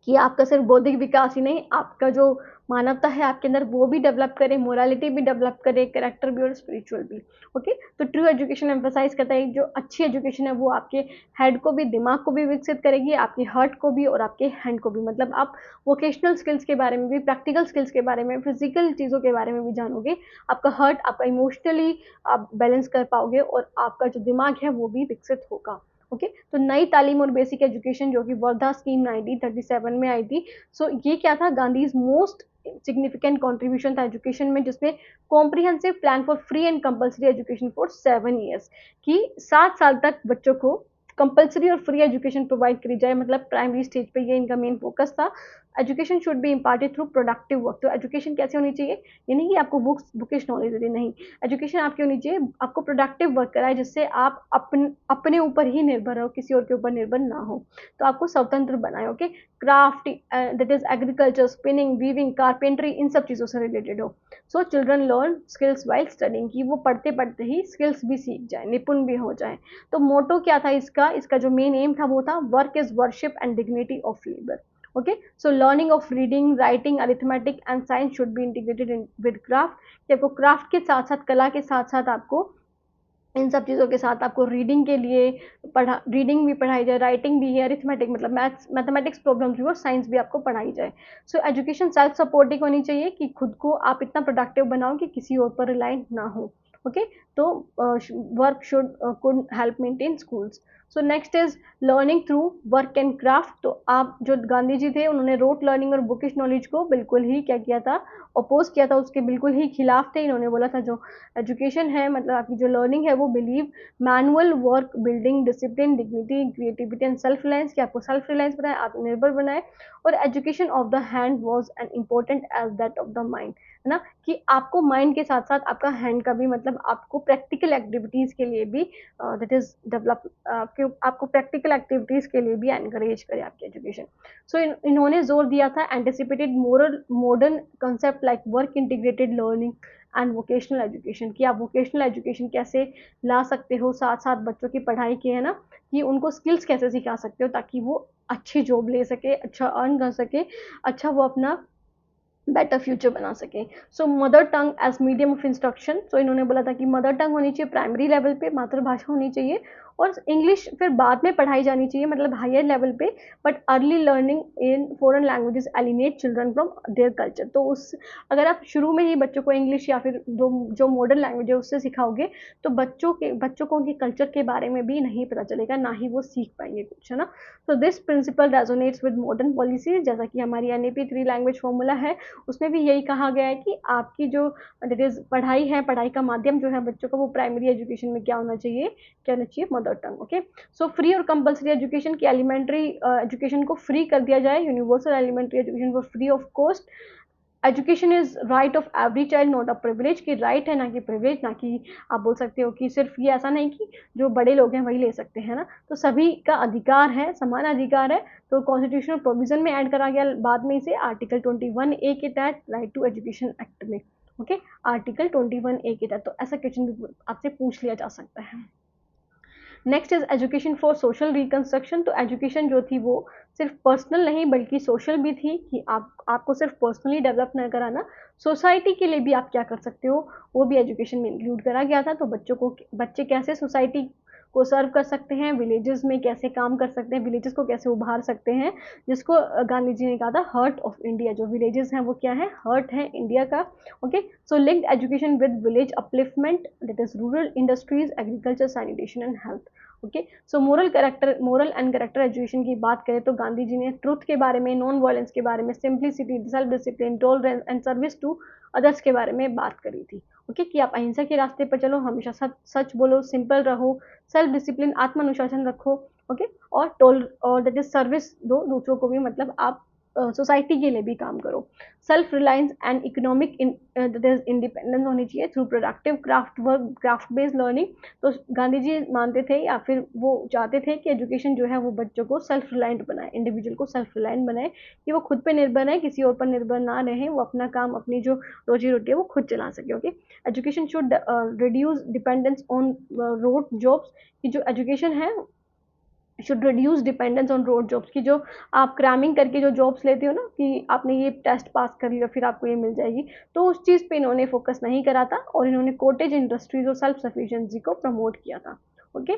कि आपका सिर्फ बौद्धिक विकास ही नहीं, आपका जो मानवता है आपके अंदर वो भी डेवलप करे, मोरालिटी भी डेवलप करे, कैरेक्टर भी और स्पिरिचुअल भी। ओके, तो ट्रू एजुकेशन एम्फोसाइज करता है जो अच्छी एजुकेशन है वो आपके हेड को भी, दिमाग को भी विकसित करेगी, आपके हार्ट को भी और आपके हैंड को भी। मतलब आप वोकेशनल स्किल्स के बारे में भी, प्रैक्टिकल स्किल्स के बारे में, फिजिकल चीज़ों के बारे में भी जानोगे। आपका हार्ट, आपका इमोशनली आप बैलेंस कर पाओगे, और आपका जो दिमाग है वो भी विकसित होगा। ओके, तो नई तालीम और बेसिक एजुकेशन जो कि वर्धा स्कीम 1937 में आई थी। सो ये क्या था, गांधी मोस्ट सिग्निफिकेंट कॉन्ट्रीब्यूशन था एजुकेशन में, जिसमें comprehensive plan for free and compulsory education for 7 years, कि 7 साल तक बच्चों को कंपल्सरी और फ्री एजुकेशन प्रोवाइड करी जाए। मतलब प्राइमरी स्टेज पे ये इनका मेन फोकस था। Education should be imparted through productive work. तो एजुकेशन कैसे होनी चाहिए, ये नहीं कि आपको बुकिश नॉलेज दे, नहीं। एजुकेशन आपकी होनी चाहिए, आपको प्रोडक्टिव वर्क कराए, जिससे आप अपने ऊपर ही निर्भर हो, किसी और के ऊपर निर्भर ना हो। तो आपको स्वतंत्र बनाए। Okay, craft, that is agriculture, spinning, weaving, carpentry, इन सब चीज़ों से रिलेटेड हो। So children learn skills while studying, कि वो पढ़ते पढ़ते ही स्किल्स भी सीख जाए, निपुण भी हो जाए। तो मोटो क्या था इसका, था, इसका जो मेन एम था वो था work is worship and dignity of labour. Okay, so learning of reading, writing, arithmetic and science should be integrated in with craft, कि आपको क्राफ्ट के साथ साथ, कला के साथ साथ आपको इन सब चीज़ों के साथ आपको रीडिंग के लिए रीडिंग भी पढ़ाई जाए, राइटिंग भी है, अरिथमेटिक मतलब मैथमेटिक्स प्रॉब्लम्स भी, और साइंस भी आपको पढ़ाई जाए। सो एजुकेशन सेल्फ सपोर्टिंग होनी चाहिए, कि खुद को आप इतना प्रोडक्टिव बनाओ कि किसी और पर रिलायंट ना हो। ओके, तो work should could help maintain schools. So next is learning through work and craft. तो आप जो गांधी जी थे, उन्होंने रोट लर्निंग और बुकिश नॉलेज को बिल्कुल ही क्या किया था, अपोज किया था, उसके बिल्कुल ही खिलाफ थे। इन्होंने बोला था जो एजुकेशन है, मतलब आपकी जो लर्निंग है, वो believe manual work, building discipline, dignity, creativity and self reliance, कि आपको सेल्फ रिलायंस बनाए, आत्मनिर्भर बनाए। और education of the hand was an important as that of the mind, है ना, कि आपको माइंड के साथ साथ आपका हैंड का भी, मतलब आपको प्रैक्टिकल एक्टिविटीज के लिए भी दैट इज डेवलप, आपको प्रैक्टिकल एक्टिविटीज के लिए भी एनकरेज करे आपकी एजुकेशन। सो इन्होंने जोर दिया था anticipated moral modern concept like work integrated learning and vocational education, कि आप वोकेशनल एजुकेशन कैसे ला सकते हो साथ साथ बच्चों की पढ़ाई के, है ना, कि उनको स्किल्स कैसे सिखा सकते हो ताकि वो अच्छी जॉब ले सके, अच्छा अर्न कर सके, अच्छा वो अपना बेटर फ्यूचर बना सकें। So mother tongue as medium of instruction, so इन्होंने बोला था कि मदर टंग होनी चाहिए प्राइमरी लेवल पे, मातृभाषा होनी चाहिए, और इंग्लिश फिर बाद में पढ़ाई जानी चाहिए, मतलब हायर लेवल पे, but early learning in foreign languages एलिनेट children from their culture. तो उस, अगर आप शुरू में ही बच्चों को इंग्लिश या फिर जो मॉडर्न लैंग्वेज है उससे सिखाओगे, तो बच्चों को उनके कल्चर के बारे में भी नहीं पता चलेगा, ना ही वो सीख पाएंगे कुछ, है ना। तो this principle resonates with modern policies, जैसा कि हमारी NEP 3 लैंग्वेज फॉर्मूला है, उसमें भी यही कहा गया है कि आपकी जो दैट इज पढ़ाई है, पढ़ाई का माध्यम जो है बच्चों का, वो प्राइमरी एजुकेशन में क्या होना चाहिए, mother tongue. Okay, so free और कंपलसरी एजुकेशन, की एलिमेंट्री एजुकेशन को फ्री कर दिया जाए, यूनिवर्सल एलिमेंट्री एजुकेशन को free of cost. Education is right of every child, not a privilege, की राइट है ना कि प्रिविलेज, ना कि आप बोल सकते हो कि सिर्फ ये, ऐसा नहीं कि जो बड़े लोग हैं वही ले सकते हैं ना, तो सभी का अधिकार है, समान अधिकार है। तो कॉन्स्टिट्यूशनल प्रोविजन में ऐड करा गया बाद में इसे, आर्टिकल 21A के तहत, राइट टू एजुकेशन एक्ट में। ओके, आर्टिकल 21A के तहत। तो ऐसा क्वेश्चन भी आपसे पूछ लिया जा सकता है। Next is education for social reconstruction. तो एजुकेशन जो थी वो सिर्फ पर्सनल नहीं बल्कि सोशल भी थी, कि आपको सिर्फ पर्सनली डेवलप न कराना, सोसाइटी के लिए भी आप क्या कर सकते हो, वो भी एजुकेशन में इंक्लूड करा गया था। तो बच्चे कैसे सोसाइटी को सर्व कर सकते हैं, विलेजेस में कैसे काम कर सकते हैं, विलेजेस को कैसे उभार सकते हैं, जिसको गांधी जी ने कहा था हार्ट ऑफ इंडिया, जो विलेजेस हैं वो क्या है, हार्ट है इंडिया का। Okay, so linked education with village upliftment, that is rural industries, agriculture, sanitation and health. Okay, so moral and character education की बात करें तो गांधी जी ने ट्रुथ के बारे में, नॉन वायलेंस के बारे में, simplicity, self discipline, tolerance and service to others के बारे में बात करी थी। ओके, कि आप अहिंसा के रास्ते पर चलो, हमेशा सच बोलो, सिंपल रहो, सेल्फ डिसिप्लिन, आत्मानुशासन रखो। ओके, और दैट इज सर्विस दो दूसरों को भी, मतलब आप सोसाइटी के लिए भी काम करो। Self reliance and economic independence होनी चाहिए through productive craft work, craft based learning. तो गांधी जी मानते थे या फिर वो चाहते थे कि एजुकेशन जो है वो बच्चों को सेल्फ रिलायंट बनाए, इंडिविजुअल को सेल्फ रिलायंट बनाए, कि वो खुद पे निर्भर है, किसी और पर निर्भर ना रहे, वो अपना काम, अपनी जो रोजी रोटी है वो खुद चला सके। Okay, education should reduce dependence on road jobs, की जो एजुकेशन है should reduce dependence on road jobs, की जो आप क्रैमिंग करके जो जॉब्स लेते हो ना, कि आपने ये टेस्ट पास कर लिया फिर आपको ये मिल जाएगी, तो उस चीज़ पे इन्होंने फोकस नहीं करा था, और इन्होंने कॉटेज इंडस्ट्रीज और सेल्फ सफिशिएंसी को प्रमोट किया था। ओके,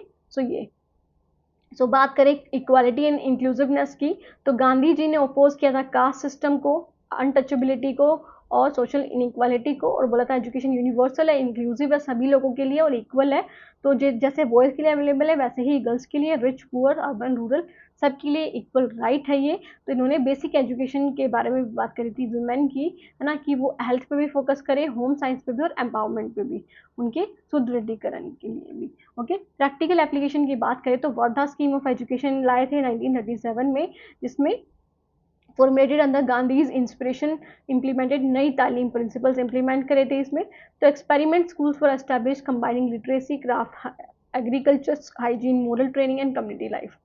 सो बात करें इक्वालिटी एंड इंक्लूसिवनेस की, तो गांधी जी ने अपोज किया था कास्ट सिस्टम को, अनटचेबिलिटी को और सोशल इनइक्वालिटी को, और बोला था एजुकेशन यूनिवर्सल है, इंक्लूसिव है, सभी लोगों के लिए और इक्वल है। तो जैसे बॉयज़ के लिए अवेलेबल है वैसे ही गर्ल्स के लिए, रिच पुअर अर्बन रूरल सबके लिए इक्वल राइट है ये। तो इन्होंने बेसिक एजुकेशन के बारे में भी बात करी थी वुमेन की, है ना, कि वो हेल्थ पे भी फोकस करे, होम साइंस पे भी और एम्पावरमेंट पे भी, उनके सुदृढ़ीकरण के लिए भी। ओके, प्रैक्टिकल एप्लीकेशन की बात करें तो वर्धा स्कीम ऑफ एजुकेशन लाए थे 1937 में, जिसमें फॉर्मुलेटेड अंदर गांधीज इंस्पिरेशन इम्प्लीमेंटेड, नई तालीम प्रिंसिपल्स इम्प्लीमेंट करे थे इसमें। तो experiment schools for establish combining literacy, craft, agriculture, hygiene, moral training and community life.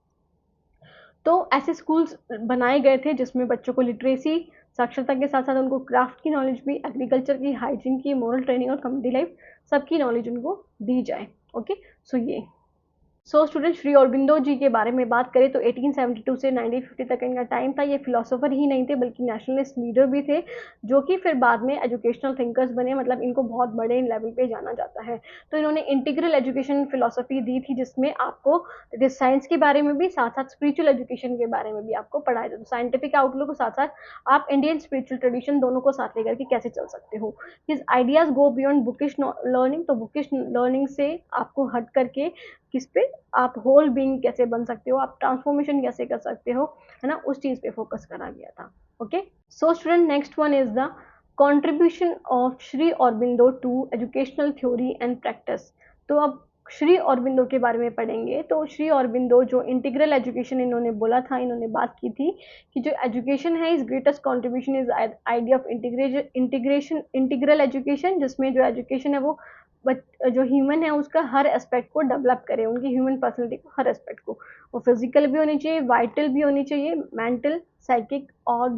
तो ऐसे स्कूल्स बनाए गए थे जिसमें बच्चों को लिटरेसी, साक्षरता के साथ साथ उनको क्राफ्ट की नॉलेज भी, एग्रीकल्चर की, हाइजीन की, मोरल ट्रेनिंग और कम्युनिटी लाइफ सबकी नॉलेज उनको दी जाए। ओके, सो ये सो स्टूडेंट श्री अरबिंदो जी के बारे में बात करें तो 1872 से 1950 तक इनका टाइम था। ये फिलोसोफर ही नहीं थे बल्कि नेशनलिस्ट लीडर भी थे, जो कि फिर बाद में एजुकेशनल थिंकर्स बने, मतलब इनको बहुत बड़े लेवल पे जाना जाता है। तो इन्होंने इंटीग्रल एजुकेशन फिलोसफी दी थी, जिसमें आपको साइंस के बारे में भी, साथ साथ स्पिरिचुअल एजुकेशन के बारे में भी आपको पढ़ाया जाता है। साइंटिफिक आउटलुक के साथ साथ आप इंडियन स्पिरिचुअल ट्रेडिशन दोनों को साथ लेकर के कैसे चल सकते हो। His ideas go beyond bookish learning, तो बुकिश लर्निंग से आपको हट करके किस पे, आप होल बीइंग कैसे बन सकते हो, आप ट्रांसफॉर्मेशन कैसे कर सकते हो, है ना, उस चीज पे फोकस करा गया था। Okay, so student next one is the contribution of Shri Aurobindo to educational theory and practice. तो अब श्री अरबिंदो के बारे में पढ़ेंगे। तो श्री अरबिंदो जो इंटीग्रल एजुकेशन इन्होंने बोला था, इन्होंने बात की थी कि जो एजुकेशन है इस greatest contribution is idea of integration integral education, जिसमें जो एजुकेशन है वो जो ह्यूमन है उसका हर एस्पेक्ट को डेवलप करे, उनकी ह्यूमन पर्सनैलिटी को, हर एस्पेक्ट को, वो फिजिकल भी होनी चाहिए, वाइटल भी होनी चाहिए, मेंटल, साइकिक और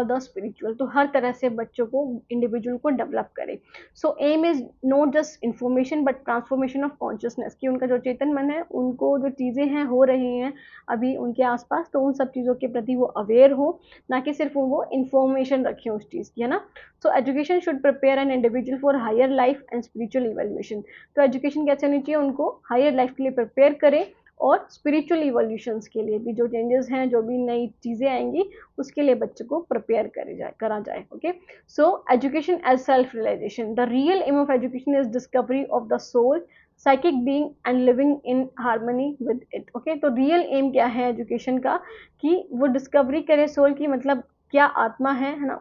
द स्पिरिचुअल, तो हर तरह से बच्चों को, इंडिविजुअल को डेवलप करे। So aim is not just information but transformation of consciousness, कि उनका जो चेतन मन है, उनको जो चीज़ें हैं हो रही हैं अभी उनके आसपास, तो उन सब चीज़ों के प्रति वो अवेयर हो, ना कि सिर्फ वो इंफॉर्मेशन रखें उस चीज़ की, है ना। So education should prepare an individual for higher life and spiritual evolution. तो एजुकेशन कैसे होनी चाहिए, उनको हायर लाइफ के लिए प्रिपेयर करे और स्पिरिचुअल इवोल्यूशंस के लिए भी, जो चेंजेस हैं, जो भी नई चीज़ें आएंगी उसके लिए बच्चे को प्रिपेयर करा जाए। Okay, so education as self realisation, the real aim of education is discovery of the soul, psychic being and living in harmony with it. Okay, तो रियल एम क्या है एजुकेशन का, कि वो डिस्कवरी करे सोल की, मतलब क्या आत्मा है ना,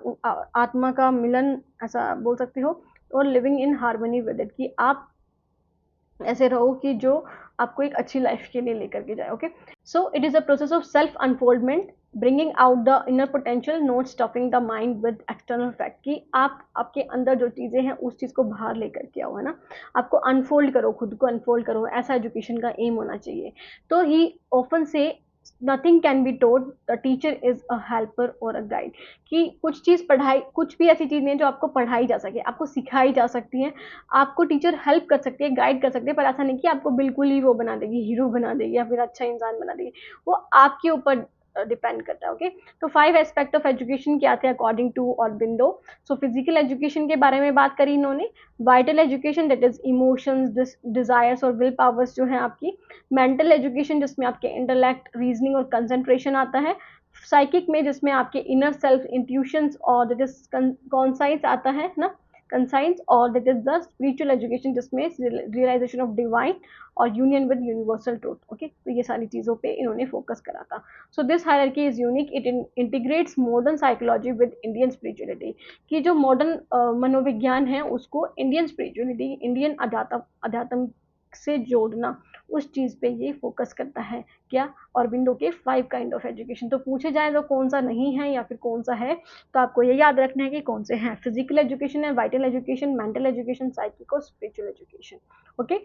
आत्मा का मिलन ऐसा बोल सकते हो, और living in harmony with it, कि आप ऐसे रहो कि जो आपको एक अच्छी लाइफ के लिए लेकर के जाए। Okay, so it is a process of self unfoldment, bringing out the inner potential, not stuffing the mind with external fact, कि आप आपके अंदर जो चीज़ें हैं उस चीज़ को बाहर लेकर के आओ, है ना, आपको अनफोल्ड करो, खुद को अनफोल्ड करो, ऐसा एजुकेशन का एम होना चाहिए। तो ही ऑफन से nothing can be told, the teacher is a helper और अ गाइड, कि कुछ चीज़ पढ़ाई, कुछ भी ऐसी चीज़ नहीं है जो आपको पढ़ाई जा सके, आपको सिखाई जा सकती है, आपको टीचर हेल्प कर सकती है, गाइड कर सकती है, पर ऐसा नहीं कि आपको बिल्कुल ही वो बना देगी, हीरो बना देगी या फिर अच्छा इंसान बना देगी, वो आपके ऊपर डिपेंड करता है। ओके, तो 5 एस्पेक्ट ऑफ एजुकेशन क्या थे according to Aurobindo. So physical education के बारे में बात करी इन्होंने, vital education that is emotions, desires और विल पावर्स जो है आपकी, मेंटल एजुकेशन जिसमें आपके इंटेलेक्ट, रीजनिंग और कंसंट्रेशन आता है, साइकिक में जिसमें आपके इनर सेल्फ, इंट्यूशंस और दैट इज कॉन्साइंस आता है ना, कंसाइंस, और that is the spiritual education जिसमें रियलाइजेशन ऑफ डिवाइन और union with universal truth. Okay, तो ये सारी चीज़ों पे इन्होंने फोकस करा था। So this hierarchy is unique, it integrates modern psychology with Indian spirituality, कि जो मॉडर्न मनोविज्ञान है उसको इंडियन स्पिरिचुअलिटी, इंडियन अध्यात्म से जोड़ना, उस चीज़ पे ये फोकस करता है। क्या, अरबिंदो के 5 काइंड ऑफ एजुकेशन। तो पूछे जाए तो कौन सा नहीं है या फिर कौन सा है, तो आपको ये याद रखना है कि कौन से हैं, फिजिकल एजुकेशन है, vital education, mental education, psychic और स्पिरिचुअल एजुकेशन। ओके,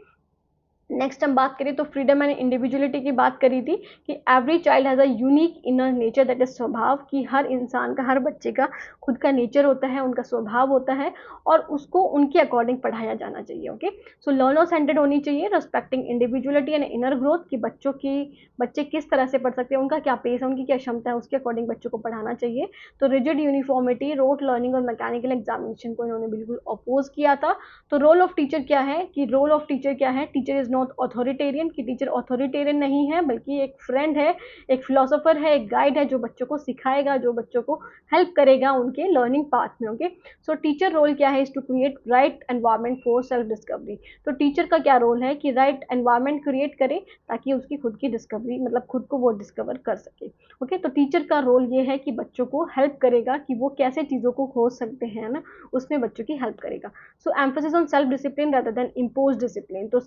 नेक्स्ट हम बात करें तो फ्रीडम एंड इंडिविजुअलिटी की बात करी थी, कि every child has a unique inner nature, that is स्वभाव, कि हर इंसान का, हर बच्चे का खुद का नेचर होता है, उनका स्वभाव होता है, और उसको उनके अकॉर्डिंग पढ़ाया जाना चाहिए। ओके, सो लर्नर सेंटर्ड होनी चाहिए, respecting individuality and inner growth, कि बच्चे किस तरह से पढ़ सकते हैं, उनका क्या पेस है, उनकी क्या क्षमता है, उसके अकॉर्डिंग बच्चों को पढ़ाना चाहिए। तो रिजिड यूनिफॉर्मिटी, रोट लर्निंग और मैकेनिकल एग्जामिनेशन को इन्होंने बिल्कुल अपोज किया था। तो रोल ऑफ टीचर क्या है, कि रोल ऑफ टीचर क्या है, टीचर इज नॉट ऑथोरिटेरियन, कि टीचर ऑथोरिटेरियन नहीं है बल्कि एक फ्रेंड है, एक फिलोसोफर है, एक गाइड है, जो बच्चों को सिखाएगा, जो बच्चों को हेल्प करेगा उनके लर्निंग पाथ में। ओके, सो टीचर रोल क्या है, is to create right environment for self discovery. तो टीचर का क्या रोल है, कि राइट एनवायरमेंट क्रिएट करे ताकि उसकी खुद की डिस्कवरी, मतलब खुद को वो डिस्कवर कर सके। ओके, तो टीचर का रोल ये है कि बच्चों को हेल्प करेगा कि वो कैसे चीज़ों को खोज सकते हैं ना, उसमें बच्चों की हेल्प करेगा। So emphasis on self discipline rather than imposed discipline, तो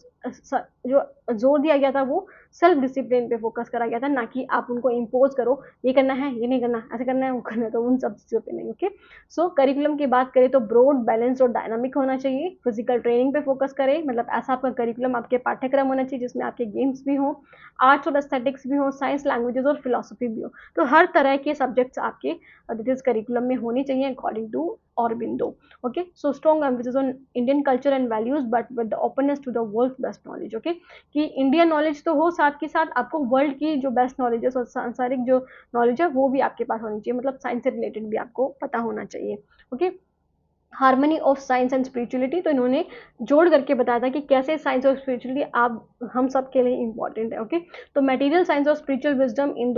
जो जोर दिया गया था वो सेल्फ डिसिप्लिन पे फोकस करा गया था, ना कि आप उनको इम्पोज करो, ये करना है, ये नहीं करना, ऐसे करना है, वो करना है, तो उन सब चीज़ों पे नहीं। ओके, सो करिकुलम की बात करें तो ब्रॉड, बैलेंस और डायनामिक होना चाहिए, फिजिकल ट्रेनिंग पे फोकस करें, मतलब ऐसा आपका करिकुलम, आपके पाठ्यक्रम होना चाहिए जिसमें आपके गेम्स भी हों, आर्ट्स और एस्थेटिक्स भी हों, साइंस, लैंग्वेजेस और फिलोसफी भी हो, तो हर तरह के सब्जेक्ट्स आपके दिस करिकुलम में होने चाहिए according to Aurobindo. Okay, so strong emphasis on Indian culture and values, but with the openness to the world's best knowledge. Okay, कि इंडियन नॉलेज तो हो, साथ के साथ आपको वर्ल्ड की जो बेस्ट नॉलेज है और सांसारिक जो नॉलेज है वो भी आपके पास होनी चाहिए, मतलब साइंस से रिलेटेड भी आपको पता होना चाहिए. Okay, harmony of science and spirituality, तो इन्होंने जोड़ करके बताया था कि कैसे साइंस और स्पिरिचुअलिटी आप हम सब के लिए इंपॉर्टेंट है. ओके, तो मटेरियल साइंस और स्पिरिचुअल विजडम, इन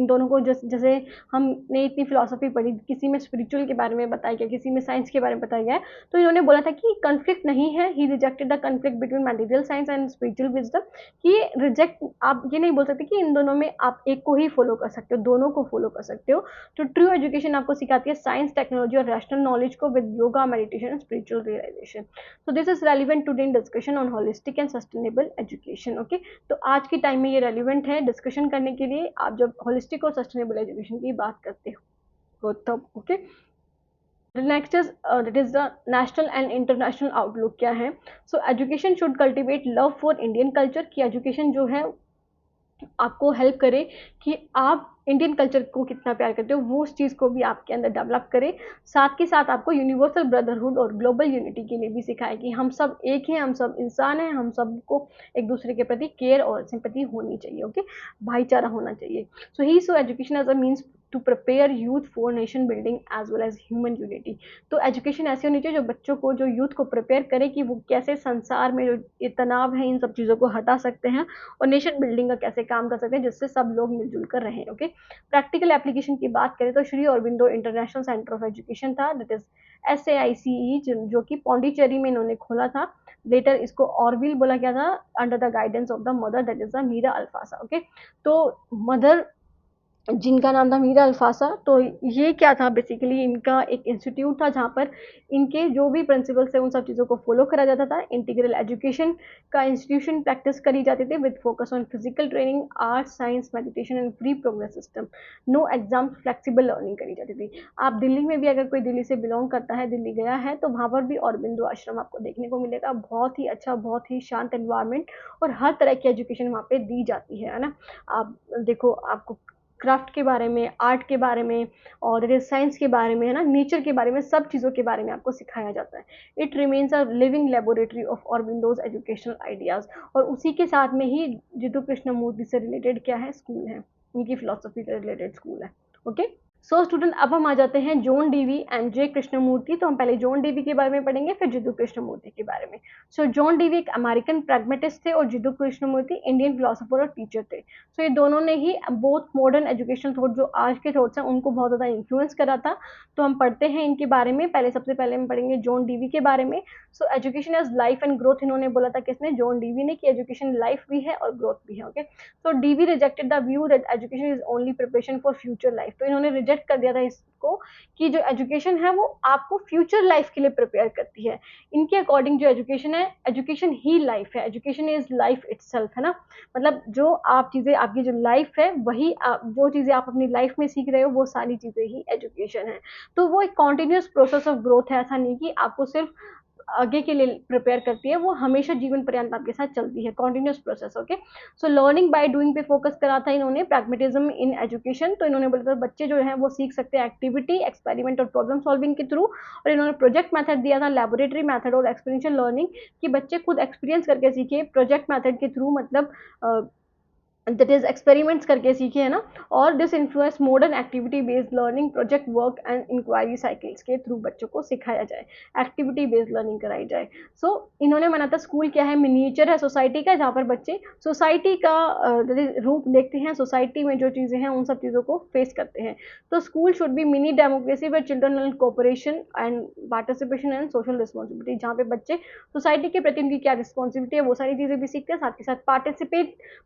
दोनों को जैसे हमने इतनी फिलोसफी पढ़ी, किसी में स्पिरिचुअल के बारे में बताया गया, किसी में साइंस के बारे में बताया गया है, तो इन्होंने बोला था कि कंफ्लिक्ट नहीं है. He rejected the conflict between material science and spiritual wisdom, कि रिजेक्ट, आप ये नहीं बोल सकते कि इन दोनों में आप एक को ही फॉलो कर सकते हो, दोनों को फॉलो कर सकते हो. तो ट्रू एजुकेशन आपको सिखाती है साइंस, टेक्नोलॉजी और रैशनल नॉलेज को with yoga, meditation and spiritual realisation. So this is relevant today in discussion on holistic and sustainable education. Okay, तो आज के टाइम में ये रेलिवेंट है डिस्कशन करने के लिए, आप जब होलिस्टिक और सस्टेनेबल एजुकेशन की बात करते हो तब. Okay, next is that is the national and international outlook क्या है. So education should cultivate love for Indian culture, की एजुकेशन जो है आपको हेल्प करे कि आप इंडियन कल्चर को कितना प्यार करते हो, वो उस चीज़ को भी आपके अंदर डेवलप करे. साथ के साथ आपको यूनिवर्सल ब्रदरहुड और ग्लोबल यूनिटी के लिए भी सिखाए कि हम सब एक हैं, हम सब इंसान हैं, हम सबको एक दूसरे के प्रति केयर और सिंपैथी होनी चाहिए. ओके, भाईचारा होना चाहिए. So he so education as a means to prepare youth for nation building as well as human unity. तो एजुकेशन ऐसी होनी चाहिए जो बच्चों को, जो यूथ को प्रिपेयर करे कि वो कैसे संसार में जो ये तनाव है इन सब चीज़ों को हटा सकते हैं और नेशन बिल्डिंग का कैसे काम कर सकते हैं जिससे सब लोग मिलजुल कर रहें. ओके, प्रैक्टिकल एप्लीकेशन की बात करें तो Shri Aurobindo international centre of education था, दैट इज SAICE, जो कि पौंडीचेरी में इन्होंने खोला था. लेटर इसको ऑरविल बोला गया था, under the guidance of the mother, that is the Mirra Alfassa. Okay, तो मदर जिनका नाम था मीरा अल्फासा, तो ये क्या था, बेसिकली इनका एक इंस्टीट्यूट था जहाँ पर इनके जो भी प्रिंसिपल्स थे उन सब चीज़ों को फॉलो करा जाता था. इंटीग्रल एजुकेशन का इंस्टीट्यूशन प्रैक्टिस करी जाती थी with focus on physical training, art, science, meditation and free progress system. No exam, flexible learning करी जाती थी. आप दिल्ली में भी, अगर कोई दिल्ली से बिलोंग करता है, दिल्ली गया है, तो वहाँ पर भी औरबिंदो आश्रम आपको देखने को मिलेगा. बहुत ही अच्छा, बहुत ही शांत एनवायरनमेंट और हर तरह की एजुकेशन वहाँ पे दी जाती है ना. आप देखो, आपको क्राफ्ट के बारे में, आर्ट के बारे में और साइंस के बारे में, है ना, नेचर के बारे में, सब चीज़ों के बारे में आपको सिखाया जाता है. It remains a living laboratory of Aurobindo's educational ideas. और उसी के साथ में ही जितु कृष्णमूर्ति से रिलेटेड क्या है, स्कूल है, उनकी फिलोसफी से रिलेटेड स्कूल है. ओके, सो स्टूडेंट, अब हम आ जाते हैं John Dewey and J Krishnamurthy. तो हम पहले जॉन डीवी के बारे में पढ़ेंगे, फिर जितु कृष्णमूर्ति के बारे में. सो जॉन डीवी एक अमेरिकन प्रैग्मेटिस्ट थे और जितु कृष्णमूर्ति इंडियन फिलोसोफर और टीचर थे. सो ये दोनों ने ही बहुत मॉडर्न एजुकेशनल थॉट, जो आज के थॉट्स हैं, उनको बहुत ज़्यादा इन्फ्लुएंस करा था. तो हम पढ़ते हैं इनके बारे में. सबसे पहले हम पढ़ेंगे जॉन डीवी के बारे में. So education as life and growth, इन्होंने बोला था, किसने, जॉन डीवी ने, कि एजुकेशन लाइफ भी है और ग्रोथ भी है. Okay, so Dewey rejected the view that education is only preparation for future life. तो इन्होंने रिजेक्ट कर दिया था इसको कि जो एजुकेशन है वो आपको फ्यूचर लाइफ के लिए प्रिपेयर करती है. इनके अकॉर्डिंग जो एजुकेशन है, एजुकेशन ही लाइफ है, एजुकेशन इज लाइफ इटसेल्फ, है ना. मतलब जो आप चीज़ें, आपकी जो लाइफ है, वही जो चीज़ें आप अपनी लाइफ में सीख रहे हो, वो सारी चीज़ें ही एजुकेशन है. तो वो एक कॉन्टिन्यूस प्रोसेस ऑफ ग्रोथ है. ऐसा नहीं कि आपको सिर्फ आगे के लिए प्रिपेयर करती है, वो हमेशा जीवन पर्यंत आपके साथ चलती है, continuous process. Okay, so learning by doing पे फोकस करा था इन्होंने, प्रैग्मेटिज्म इन एजुकेशन. तो इन्होंने बोला था बच्चे जो हैं वो सीख सकते हैं एक्टिविटी, एक्सपेरिमेंट और प्रॉब्लम सॉल्विंग के थ्रू. और इन्होंने प्रोजेक्ट मेथड दिया था, लैबोरेटरी मेथड और एक्सपीरियंशियल लर्निंग, कि बच्चे खुद एक्सपीरियंस करके सीखे. प्रोजेक्ट मेथड के थ्रू, मतलब दैट इज एक्सपेरिमेंट्स करके सीखे, है ना. और this influence modern activity based learning, project work and inquiry cycles के थ्रू बच्चों को सिखाया जाए, एक्टिविटी बेस्ड लर्निंग कराई जाए. सो इन्होंने माना था स्कूल क्या है, मिनिएचर है सोसाइटी का, जहाँ पर बच्चे सोसाइटी का रूप देखते हैं, सोसाइटी में जो चीज़ें हैं उन सब चीज़ों को फेस करते हैं. तो school should be mini democracy where children learn cooperation and participation and social responsibility, जहाँ पे बच्चे सोसाइटी के प्रति उनकी क्या रिस्पॉन्सिबिलिटी है वो सारी चीज़ें भी सीखते हैं. साथ के साथ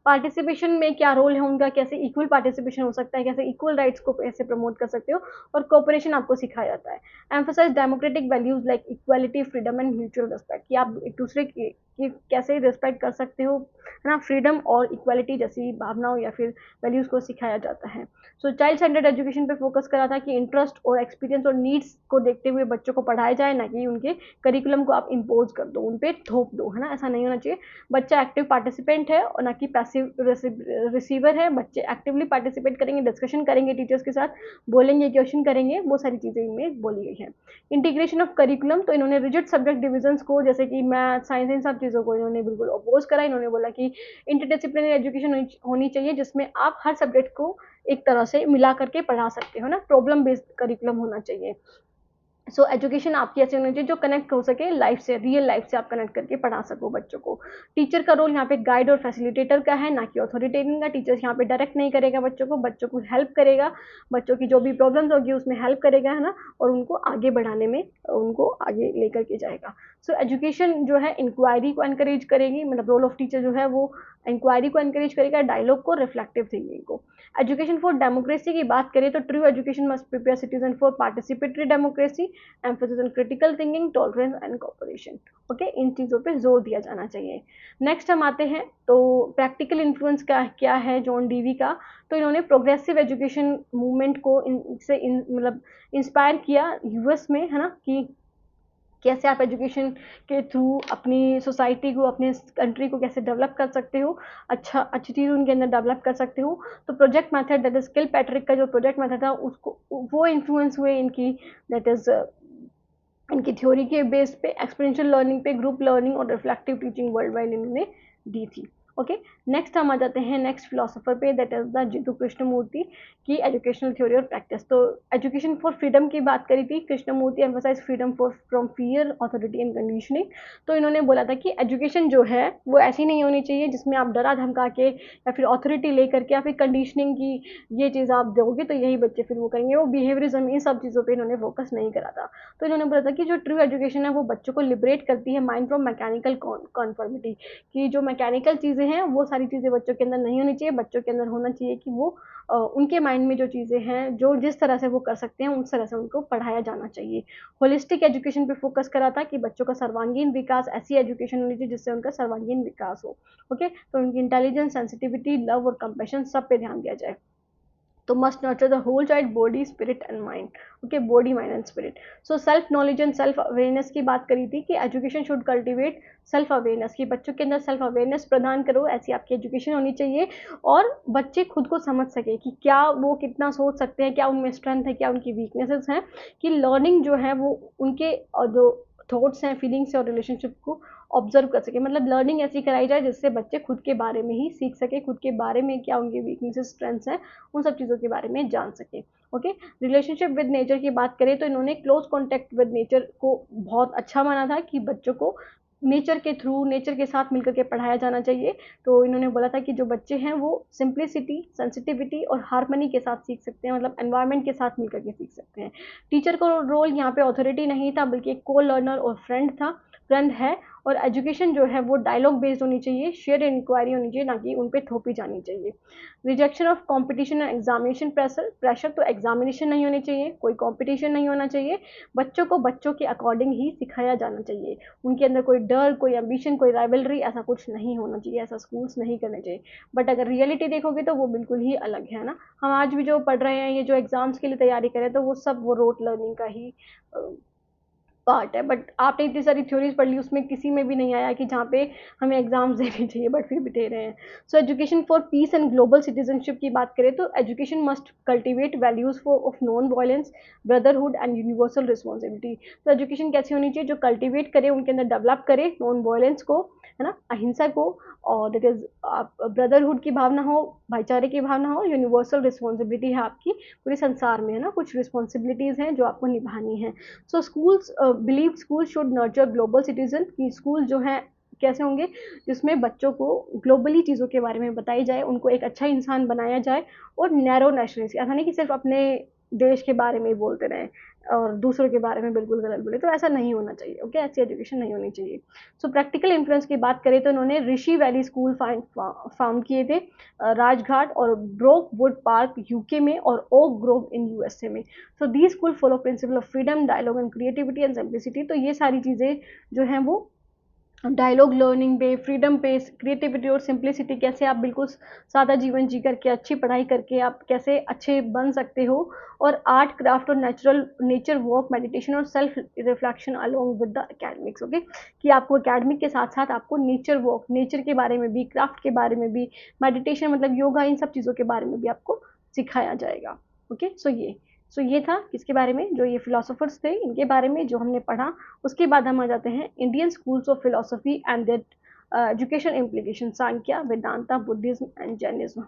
पार्टिसिपेशन में क्या रोल है उनका, कैसे इक्वल पार्टिसिपेशन हो सकता है, कैसे इक्वल राइट्स को कैसे प्रमोट कर सकते हो, और कोऑपरेशन आपको सिखाया जाता है. Emphasise democratic values like equality, freedom and mutual respect, कि आप एक दूसरे की कि कैसे रिस्पेक्ट कर सकते हो, है ना, फ्रीडम और इक्वालिटी जैसी भावनाओं या फिर वैल्यूज़ को सिखाया जाता है। सो चाइल्ड सेंटर्ड एजुकेशन पे फोकस करा था कि इंटरेस्ट और एक्सपीरियंस और नीड्स को देखते हुए बच्चों को पढ़ाया जाए, ना कि उनके करिकुलम को आप इम्पोज कर दो, उन पे थोप दो, है ना, ऐसा नहीं होना चाहिए। बच्चा एक्टिव पार्टिसिपेंट है और ना कि पैसिव रिसीवर है। बच्चे एक्टिवली पार्टिसिपेट करेंगे, डिस्कशन करेंगे टीचर्स के साथ, बोलेंगे, क्वेश्चन करेंगे, वो सारी चीज़ें इनमें बोली गई हैं। इंटीग्रेशन ऑफ करिकुलम, तो इन्होंने रिजिड सब्जेक्ट डिविजन्स को, जैसे कि मैथ, साइंस, इन सब चीज़ों को इन्होंने बिल्कुल अपोज करा। इन्होंने बोला कि इंटरडिसिप्लिनरी एजुकेशन होनी चाहिए, जिसमें आप हर सब्जेक्ट को एक तरह से मिला करके पढ़ा सकते हो ना, प्रॉब्लम बेस्ड करिकुलम होना चाहिए। सो एजुकेशन आपकी ऐसी होनी चाहिए जो कनेक्ट हो सके लाइफ से, रियल लाइफ से आप कनेक्ट करके पढ़ा सको बच्चों को। टीचर का रोल यहाँ पे गाइड और फैसिलिटेटर का है, ना कि अथॉरिटेरियन का। टीचर यहाँ पे डायरेक्ट नहीं करेगा बच्चों को हेल्प करेगा, बच्चों की जो भी प्रॉब्लम्स होगी उसमें हेल्प करेगा, है ना, और उनको आगे बढ़ाने में उनको आगे लेकर के जाएगा। सो एजुकेशन जो है इंक्वायरी को एनकरेज करेगी, मतलब रोल ऑफ टीचर जो है वो इंक्वायरी को एनकरेज करेगा, डायलॉग को, रिफ्लेक्टिव थिंकिंग को। एजुकेशन फॉर डेमोक्रेसी की बात करें तो true education must prepare citizen for participatory democracy, emphasis on critical thinking, tolerance and cooperation. Okay, इन चीज़ों पे जोर दिया जाना चाहिए। नेक्स्ट हम आते हैं तो प्रैक्टिकल इन्फ्लुएंस का क्या है जॉन डीवी का। तो इन्होंने प्रोग्रेसिव एजुकेशन मूवमेंट को मतलब इंस्पायर किया यूएस में, है ना, कि कैसे आप एजुकेशन के थ्रू अपनी सोसाइटी को, अपने कंट्री को कैसे डेवलप कर सकते हो, अच्छी चीज़ उनके अंदर डेवलप कर सकते हो। तो project method, that is kill Patrick का जो प्रोजेक्ट मेथड था, उसको वो इन्फ्लुएंस हुए इनकी, दैट इज इनकी थ्योरी के बेस पे, एक्सपेरिंशियल लर्निंग पे, ग्रुप लर्निंग और रिफ्लेक्टिव टीचिंग वर्ल्ड वाइड इन्होंने दी थी। ओके, नेक्स्ट हम आ जाते हैं नेक्स्ट फिलोसोफर पे, that is the Jiddu Krishnamurti की एजुकेशनल थ्योरी और प्रैक्टिस। तो एजुकेशन फॉर फ्रीडम की बात करी थी, Krishnamurti emphasise freedom for from fear, authority and conditioning. तो इन्होंने बोला था कि एजुकेशन जो है वो ऐसी नहीं होनी चाहिए जिसमें आप डरा धमका के या फिर अथॉरिटी लेकर के या फिर कंडीशनिंग की ये चीज़ आप दोगे तो यही बच्चे फिर वो करेंगे, वो बिहेवियरिज्म, इन सब चीज़ों पर इन्होंने फोकस नहीं करा था। तो इन्होंने बोला था कि जो ट्रू एजुकेशन है वो बच्चों को लिबरेट करती है माइंड फ्रॉम मैकेनिकल कॉन्फर्मिटी, कि जो मैकेनिकल चीज़ें हैं वो सारी चीज़ें बच्चों के अंदर नहीं होनी चाहिए। बच्चों के अंदर होना चाहिए कि वो उनके माइंड में जो चीज़ें हैं, जो जिस तरह से वो कर सकते हैं उस तरह से उनको पढ़ाया जाना चाहिए। होलिस्टिक एजुकेशन पे फोकस करा था कि बच्चों का सर्वांगीण विकास, ऐसी एजुकेशन होनी चाहिए जिससे उनका सर्वांगीण विकास हो। ओके, तो उनकी इंटेलिजेंस, सेंसिटिविटी, लव और कंपैशन सब पे ध्यान दिया जाए। तो must nurture the whole child, body, spirit and mind. Okay, body, mind and spirit. So self knowledge and self awareness की बात करी थी कि education should cultivate self awareness, की बच्चों के अंदर सेल्फ अवेयरनेस प्रदान करो, ऐसी आपकी एजुकेशन होनी चाहिए। और बच्चे खुद को समझ सके कि क्या वो कितना सोच सकते हैं, क्या उनमें स्ट्रेंथ है, क्या उनकी वीकनेसेस हैं, कि लर्निंग जो है वो उनके जो थॉट्स हैं, फीलिंग्स हैं और रिलेशनशिप को ऑब्जर्व कर सके। मतलब लर्निंग ऐसी कराई जाए जिससे बच्चे खुद के बारे में ही सीख सके, खुद के बारे में क्या उनके वीकनेसेस, स्ट्रेंथ्स हैं, उन सब चीज़ों के बारे में जान सके। ओके, रिलेशनशिप विद नेचर की बात करें तो इन्होंने क्लोज कॉन्टैक्ट विद नेचर को बहुत अच्छा माना था कि बच्चों को नेचर के थ्रू, नेचर के साथ मिलकर के पढ़ाया जाना चाहिए। तो इन्होंने बोला था कि जो बच्चे हैं वो सिंप्लिसिटी, सेंसिटिविटी और हार्मनी के साथ सीख सकते हैं, मतलब एनवायरनमेंट के साथ मिलकर के सीख सकते हैं। टीचर का रोल यहाँ पे अथॉरिटी नहीं था, बल्कि एक को लर्नर और फ्रेंड है। और एजुकेशन जो है वो डायलॉग बेस्ड होनी चाहिए, शेयर इंक्वायरी होनी चाहिए, ना कि उन पे थोपी जानी चाहिए। Rejection of competition and examination pressure, तो एग्जामिनेशन नहीं होनी चाहिए, कोई कंपटीशन नहीं होना चाहिए। बच्चों को बच्चों के अकॉर्डिंग ही सिखाया जाना चाहिए, उनके अंदर कोई डर, कोई एम्बिशन, कोई राइवलरी, ऐसा कुछ नहीं होना चाहिए, ऐसा स्कूल्स नहीं करने चाहिए। बट अगर रियलिटी देखोगे तो वो बिल्कुल ही अलग है ना। हम आज भी जो पढ़ रहे हैं, ये जो एग्जाम्स के लिए तैयारी करें, तो वो सब वो रोट लर्निंग का ही पार्ट है। बट आपने इतनी सारी थ्योरीज पढ़ ली, उसमें किसी में भी नहीं आया कि जहाँ पे हमें एग्जाम्स देने चाहिए, बट फिर भी दे रहे हैं। सो education for piece and global citizenship की बात करें तो education must cultivate values for of non violence, brotherhood and universal responsibility. तो एजुकेशन कैसी होनी चाहिए, जो कल्टिवेट करे, उनके अंदर डेवलप करे नॉन वायलेंस को, है ना, अहिंसा को, और दैट इज ब्रदरहुड की भावना हो, भाईचारे की भावना हो, यूनिवर्सल रिस्पॉन्सिबिलिटी है आपकी पूरे संसार में, है ना, कुछ रिस्पॉन्सिबिलिटीज हैं जो आपको निभानी है। So schools believe school should nurture global citizen, की स्कूल जो है कैसे होंगे, जिसमें बच्चों को ग्लोबली चीज़ों के बारे में बताई जाए, उनको एक अच्छा इंसान बनाया जाए, और नैरो नेशनलिस्ट, ऐसा नहीं कि सिर्फ अपने देश के बारे में ही बोलते रहें और दूसरों के बारे में बिल्कुल गलत बोले, तो ऐसा नहीं होना चाहिए। ओके, ऐसी एजुकेशन नहीं होनी चाहिए। सो प्रैक्टिकल इन्फ्लुएंस की बात करें तो इन्होंने ऋषि वैली स्कूल फाउंड किए थे, राजघाट और ब्रोक वुड पार्क यूके में, और ओक ग्रोव इन यूएसए में। So the school follow principle of freedom, dialogue and creativity and simplicity. तो ये सारी चीज़ें जो हैं वो डायलॉग लर्निंग पे, फ्रीडम पे, क्रिएटिविटी और सिंप्लिसिटी, कैसे आप बिल्कुल सादा जीवन जी करके, अच्छी पढ़ाई करके आप कैसे अच्छे बन सकते हो, और आर्ट, क्राफ्ट और नेचर वॉक, मेडिटेशन और self reflection along with the academics. Okay, कि आपको एकेडमिक के साथ साथ आपको नेचर वॉक, नेचर के बारे में भी, क्राफ्ट के बारे में भी, मेडिटेशन मतलब योगा, इन सब चीज़ों के बारे में भी आपको सिखाया जाएगा। ओके, सो ये था किसके बारे में, जो ये फिलोसोफर्स थे इनके बारे में जो हमने पढ़ा। उसके बाद हम आ जाते हैं Indian schools of philosophy and that education implication, Samkhya, Vedanta, Buddhism and Jainism.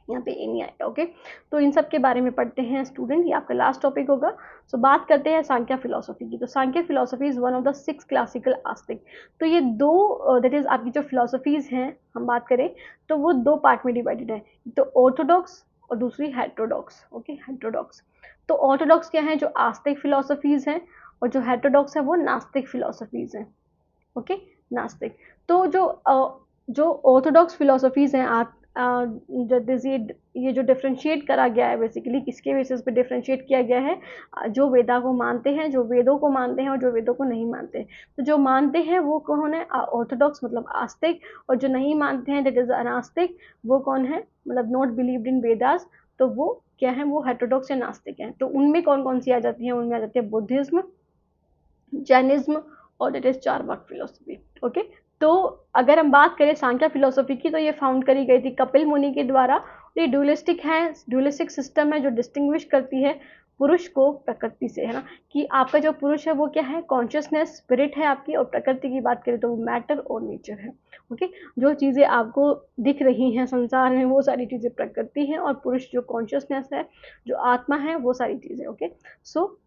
यहाँ पे ए नहीं आएगा। ओके, तो इन सब के बारे में पढ़ते हैं स्टूडेंट, ये आपका लास्ट टॉपिक होगा। सो बात करते हैं सांख्या फिलोसफी की। तो Samkhya philosophy is one of the 6 classical आस्तिक। तो ये दो दैट इज आपकी जो फिलोसफीज हैं, हम बात करें तो वो दो पार्ट में डिवाइडेड है, तो ऑर्थोडॉक्स और दूसरी हेटेरोडॉक्स। Okay, heterodox. तो ऑर्थोडॉक्स क्या है, जो आस्तिक फिलोसफीज हैं, और जो हेटेरोडॉक्स है वो नास्तिक फिलोसफीज हैं। ओके, नास्तिक। तो जो ऑर्थोडॉक्स फिलोसफीज हैं, ये जो डिफ्रेंशिएट करा गया है, बेसिकली किसके बेसिस पे डिफ्रेंशिएट किया गया है, जो वेदा को मानते हैं, जो वेदों को मानते हैं, और जो वेदों को नहीं मानते। तो जो मानते हैं वो कौन है, ऑर्थोडॉक्स मतलब आस्तिक, और जो नहीं मानते हैं दैट इज अनास्तिक, वो कौन है, मतलब नॉट बिलीव्ड इन वेदास, तो वो क्या है, वो हेटेरोडॉक्स या नास्तिक हैं। तो उनमें कौन कौन सी आ जाती है, उनमें आ जाती है बुद्धिज्म, जैनिज्म और that is Charvaka philosophy. Okay, तो अगर हम बात करें सांख्या फिलोसफी की, तो ये फाउंड करी गई थी कपिल मुनि के द्वारा। ये ड्यूलिस्टिक है, ड्यूलिस्टिक सिस्टम है जो डिस्टिंग्विश करती है पुरुष को प्रकृति से, है ना, कि आपका जो पुरुष है वो क्या है, कॉन्शियसनेस, स्पिरिट है आपकी, और प्रकृति की बात करें तो वो मैटर और नेचर है। ओके, जो चीज़ें आपको दिख रही हैं संसार में वो सारी चीज़ें प्रकृति हैं, और पुरुष जो कॉन्शियसनेस है, जो आत्मा है, वो सारी चीज़ें। Okay, so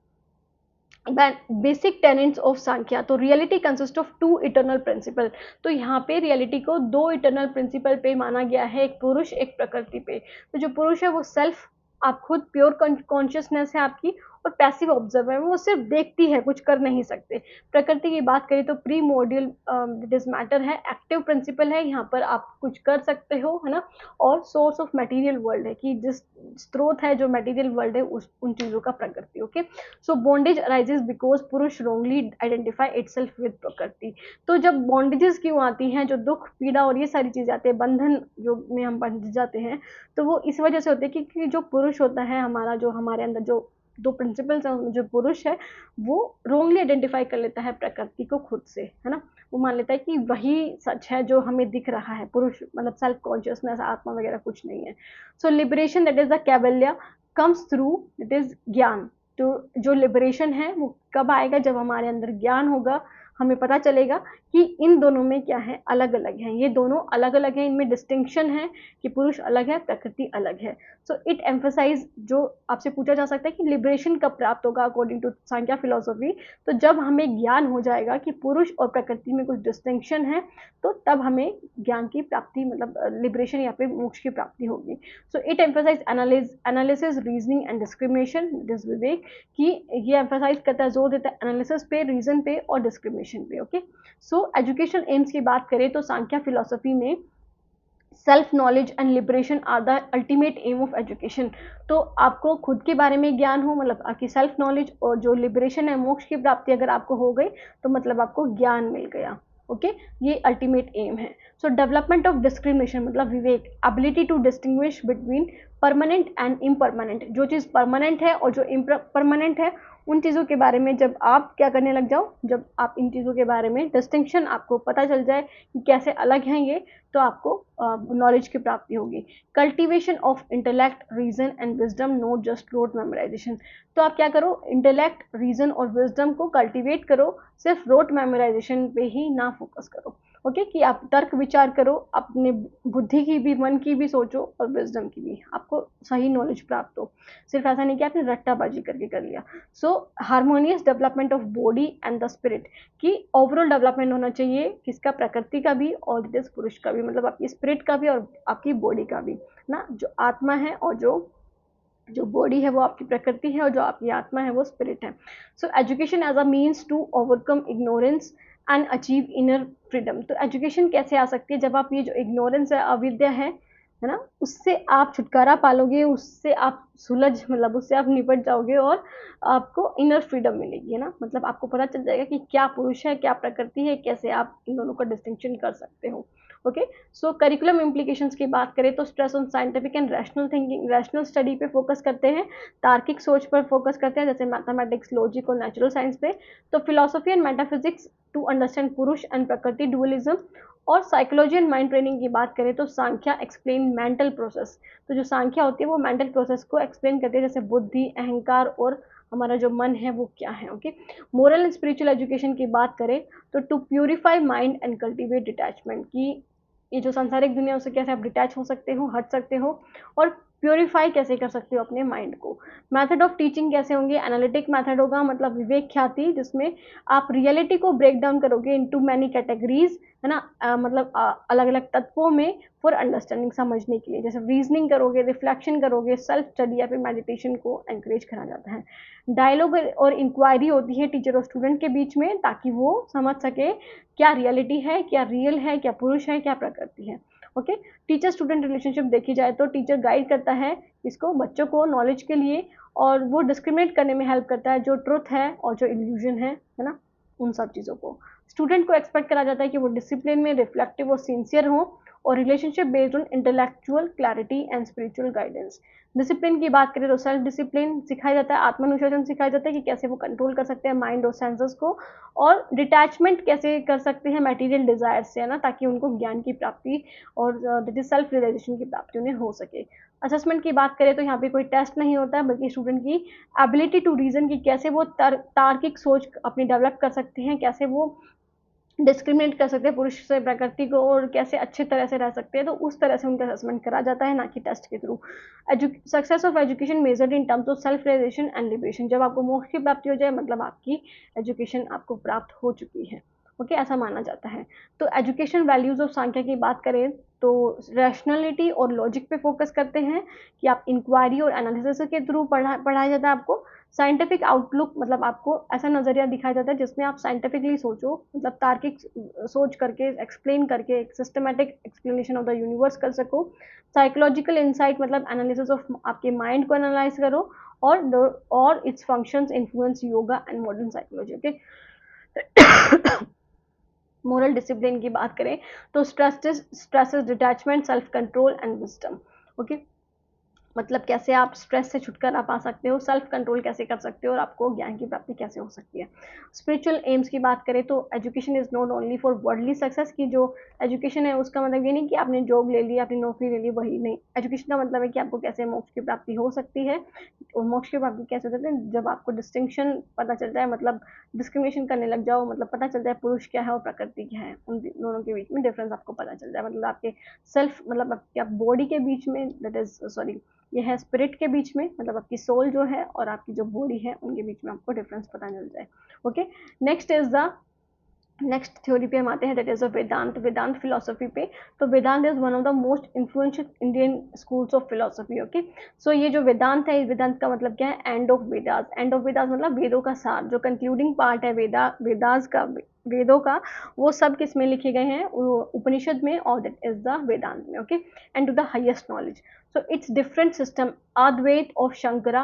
basic tenets of Sankhya. तो reality consist of 2 eternal principle. तो यहाँ पे रियलिटी को 2 इटर्नल प्रिंसिपल पे माना गया है, एक पुरुष, एक प्रकृति पे। तो जो पुरुष है वो सेल्फ, आप खुद प्योर कॉन्शियसनेस है आपकी, और पैसिव ऑब्जर्वर है, वो सिर्फ देखती है, कुछ कर नहीं सकते। प्रकृति की बात करें तो प्रीमोर्डियल दिस मैटर है, एक्टिव प्रिंसिपल है, यहाँ पर आप कुछ कर सकते हो, है ना, और सोर्स ऑफ मटेरियल वर्ल्ड है, कि जिस स्रोत है जो मटेरियल वर्ल्ड है उन चीज़ों का प्रकृति। Okay, so bondage arises because पुरुष रोंगली आइडेंटिफाई इटसेल्फ विद प्रकृति। तो जब बॉन्डेजेस क्यों आती हैं, जो दुख, पीड़ा और ये सारी चीज़ें आती है, बंधन जो में हम बंध जाते हैं, तो वो इस वजह से होते हैं क्योंकि जो पुरुष होता है हमारा, जो हमारे अंदर जो 2 प्रिंसिपल्स हैं, जो पुरुष है वो रोंगली आइडेंटिफाई कर लेता है प्रकृति को खुद से, है ना, वो मान लेता है कि वही सच है जो हमें दिख रहा है। पुरुष मतलब सेल्फ कॉन्शियसनेस, आत्मा वगैरह कुछ नहीं है। सो liberation that is the Kaivalya comes through it is ज्ञान। तो जो लिबरेशन है वो कब आएगा, जब हमारे अंदर ज्ञान होगा, हमें पता चलेगा कि इन दोनों में क्या है, अलग अलग हैं, ये दोनों अलग अलग हैं, इनमें डिस्टिंक्शन है कि पुरुष अलग है, प्रकृति अलग है। सो इट एम्फसाइज, जो आपसे पूछा जा सकता है कि लिबरेशन कब प्राप्त होगा अकॉर्डिंग टू सांख्या फिलोसफी, तो जब हमें ज्ञान हो जाएगा कि पुरुष और प्रकृति में कुछ डिस्टिंक्शन है, तो तब हमें ज्ञान की प्राप्ति, मतलब लिबरेशन या फिर मोक्ष की प्राप्ति होगी। So it emphasise analysis, reasoning and discrimination, this विवेक, कि ये एम्फसाइज करता है, जोर देता है एनालिसिस पे, रीजन पे और डिस्क्रिमिनेशन पे। ओके, सो एजुकेशन एम्स की बात करें तो सांख्या फिलोसफी में self knowledge and liberation are the ultimate aim of education. तो आपको खुद के बारे में ज्ञान हो, मतलब आपकी सेल्फ नॉलेज, और जो लिबरेशन है, मोक्ष की प्राप्ति अगर आपको हो गई, तो मतलब आपको ज्ञान मिल गया। ओके, ये अल्टीमेट एम है। सो डेवलपमेंट ऑफ डिस्क्रिमिनेशन मतलब विवेक, ability to distinguish between permanent and impermanent, जो चीज़ परमानेंट है और जो इम्परमानेंट है, उन चीज़ों के बारे में जब आप क्या करने लग जाओ, जब आप इन चीज़ों के बारे में डिस्टिंक्शन आपको पता चल जाए कि कैसे अलग हैं ये, तो आपको नॉलेज की प्राप्ति होगी। Cultivation of intellect, reason and wisdom, not just rote memorization. तो आप क्या करो, इंटेलेक्ट, रीजन और विजडम को कल्टिवेट करो, सिर्फ रोट मेमोराइजेशन पे ही ना फोकस करो। ओके, कि आप तर्क विचार करो, अपने बुद्धि की भी, मन की भी सोचो, और विजडम की भी, आपको सही नॉलेज प्राप्त हो। सिर्फ ऐसा नहीं कि आपने रट्टाबाजी करके कर लिया। So harmonious development of body and the spirit, कि ओवरऑल डेवलपमेंट होना चाहिए किसका, प्रकृति का भी और दिस पुरुष का भी, मतलब आपकी स्पिरिट का भी और आपकी बॉडी का भी ना, जो आत्मा है और जो बॉडी है वो आपकी प्रकृति है, और जो आपकी आत्मा है वो स्पिरिट है। So education as a means to overcome ignorance and achieve inner freedom. तो एजुकेशन कैसे आ सकती है, जब आप ये जो इग्नोरेंस है, अविद्या है है ना, उससे आप छुटकारा पालोगे, उससे आप सुलझ मतलब उससे आप निपट जाओगे और आपको इनर फ्रीडम मिलेगी, है ना, मतलब आपको पता चल जाएगा कि क्या पुरुष है क्या प्रकृति है, कैसे आप इन दोनों का डिस्टिंक्शन कर सकते हो। ओके, सो करिकुलम इम्प्लीकेशंस की बात करें तो stress on scientific and rational thinking, rational study पे फोकस करते हैं, तार्किक सोच पर फोकस करते हैं जैसे मैथमेटिक्स, लॉजिक और नेचुरल साइंस पे। तो philosophy and metaphysics to understand Purusha and Prakriti dualism. और साइकोलॉजी एंड माइंड ट्रेनिंग की बात करें तो सांख्या एक्सप्लेन मेंटल प्रोसेस, तो जो सांख्या होती है वो मेंटल प्रोसेस को एक्सप्लेन करती है, जैसे बुद्धि, अहंकार और हमारा जो मन है वो क्या है। Okay, moral and spiritual education की बात करें तो to purify mind and cultivate detachment, की ये जो सांसारिक दुनिया उससे कैसे आप डिटैच हो सकते हो, हट सकते हो, और प्योरीफाई कैसे कर सकते हो अपने माइंड को। मेथड ऑफ टीचिंग कैसे होंगे, एनालिटिक मेथड होगा, मतलब विवेक ख्याति, जिसमें आप रियलिटी को ब्रेक डाउन करोगे इनटू मैनी कैटेगरीज, है ना, मतलब अलग अलग तत्वों में फॉर अंडरस्टैंडिंग, समझने के लिए, जैसे रीजनिंग करोगे, रिफ्लेक्शन करोगे, सेल्फ स्टडी या फिर मेडिटेशन को एनकरेज करा जाता है। डायलॉग और इंक्वायरी होती है टीचर और स्टूडेंट के बीच में, ताकि वो समझ सके क्या रियलिटी है, क्या रियल है, क्या पुरुष है, क्या प्रकृति है। ओके, टीचर स्टूडेंट रिलेशनशिप देखी जाए तो टीचर गाइड करता है इसको, बच्चों को नॉलेज के लिए, और वो डिस्क्रिमिनेट करने में हेल्प करता है जो ट्रुथ है और जो इल्यूजन है ना, उन सब चीज़ों को। स्टूडेंट को एक्सपेक्ट करा जाता है कि वो डिसिप्लिन में, रिफ्लेक्टिव और सिंसियर हो, और relationship based on intellectual clarity and spiritual guidance. Discipline की बात करें तो सेल्फ डिसिप्लिन सिखाया जाता है, आत्मानुशासन सिखाया जाता है कि कैसे वो कंट्रोल कर सकते हैं माइंड और सेंसेस को, और डिटैचमेंट कैसे कर सकते हैं मटेरियल डिजायर से, है ना, ताकि उनको ज्ञान की प्राप्ति और दैट इज सेल्फ रियलाइजेशन की प्राप्ति उन्हें हो सके। असेसमेंट की बात करें तो यहाँ पे कोई टेस्ट नहीं होता है, बल्कि स्टूडेंट की एबिलिटी टू रीजन की, कैसे वो तार्किक सोच अपनी डेवलप कर सकते हैं, कैसे वो डिस्क्रिमिनेट कर सकते हैं पुरुष से प्रकृति को, और कैसे अच्छे तरह से रह सकते हैं, तो उस तरह से उनका असेसमेंट करा जाता है, ना कि टेस्ट के through. Success of education measured in terms of self realisation and liberation, जब आपको मोक्ष की प्राप्ति हो जाए मतलब आपकी एजुकेशन आपको प्राप्त हो चुकी है। ओके, ऐसा माना जाता है। तो एजुकेशन वैल्यूज ऑफ सांख्या की बात करें तो रैशनैलिटी और लॉजिक पे फोकस करते हैं, कि आप इंक्वायरी और एनालिसिस के थ्रू पढ़ाया जाता है आपको। साइंटिफिक आउटलुक, मतलब आपको ऐसा नज़रिया दिखाया जाता है जिसमें आप साइंटिफिकली सोचो, मतलब तार्किक सोच करके, एक्सप्लेन करके, एक systematic explanation of the universe कर सको। साइकोलॉजिकल इंसाइट, मतलब एनालिसिस ऑफ आपके माइंड को एनालाइज करो, और it's functions influence yoga and modern psychology. Okay, moral discipline की बात करें तो stress detachment, self control and wisdom. Okay, मतलब कैसे आप स्ट्रेस से छुटकारा पा सकते हो, सेल्फ कंट्रोल कैसे कर सकते हो, और आपको ज्ञान की प्राप्ति कैसे हो सकती है। स्पिरिचुअल एम्स की बात करें तो education is not only for worldly success, की जो एजुकेशन है उसका मतलब ये नहीं कि आपने जॉब ले ली, आपने नौकरी ले ली, वही नहीं। एजुकेशन का मतलब है कि आपको कैसे मोक्ष की प्राप्ति हो सकती है, और मोक्ष की प्राप्ति कैसे हो सकती है, जब आपको डिस्टिंक्शन पता चल जाए, मतलब डिस्क्रिमिनेशन करने लग जाओ, मतलब पता चल जाए पुरुष क्या है और प्रकृति क्या है, उन दोनों के बीच में डिफरेंस आपको पता चल जाए, मतलब आपके सेल्फ, मतलब आपके बॉडी के बीच में, दैट इज सॉरी, ये है स्पिरिट के बीच में, मतलब आपकी सोल जो है और आपकी जो बॉडी है उनके बीच में आपको डिफरेंस पता चल जाए। ओके, नेक्स्ट थ्योरी पे हम आते हैं, that is Vedanta. Vedanta philosophy पे, तो Vedanta is one of the most influential Indian schools of philosophy. Okay, so ये जो वेदांत है, वेदांत का मतलब क्या है, end of Vedas. End of Vedas मतलब वेदों का सार, जो कंक्लूडिंग पार्ट है वेदास का, वेदों का, वो सब किस में लिखे गए हैं, उपनिषद में, और दैट इज द वेदांत में। Okay, and to the highest knowledge, so it's different system, advait of shankara,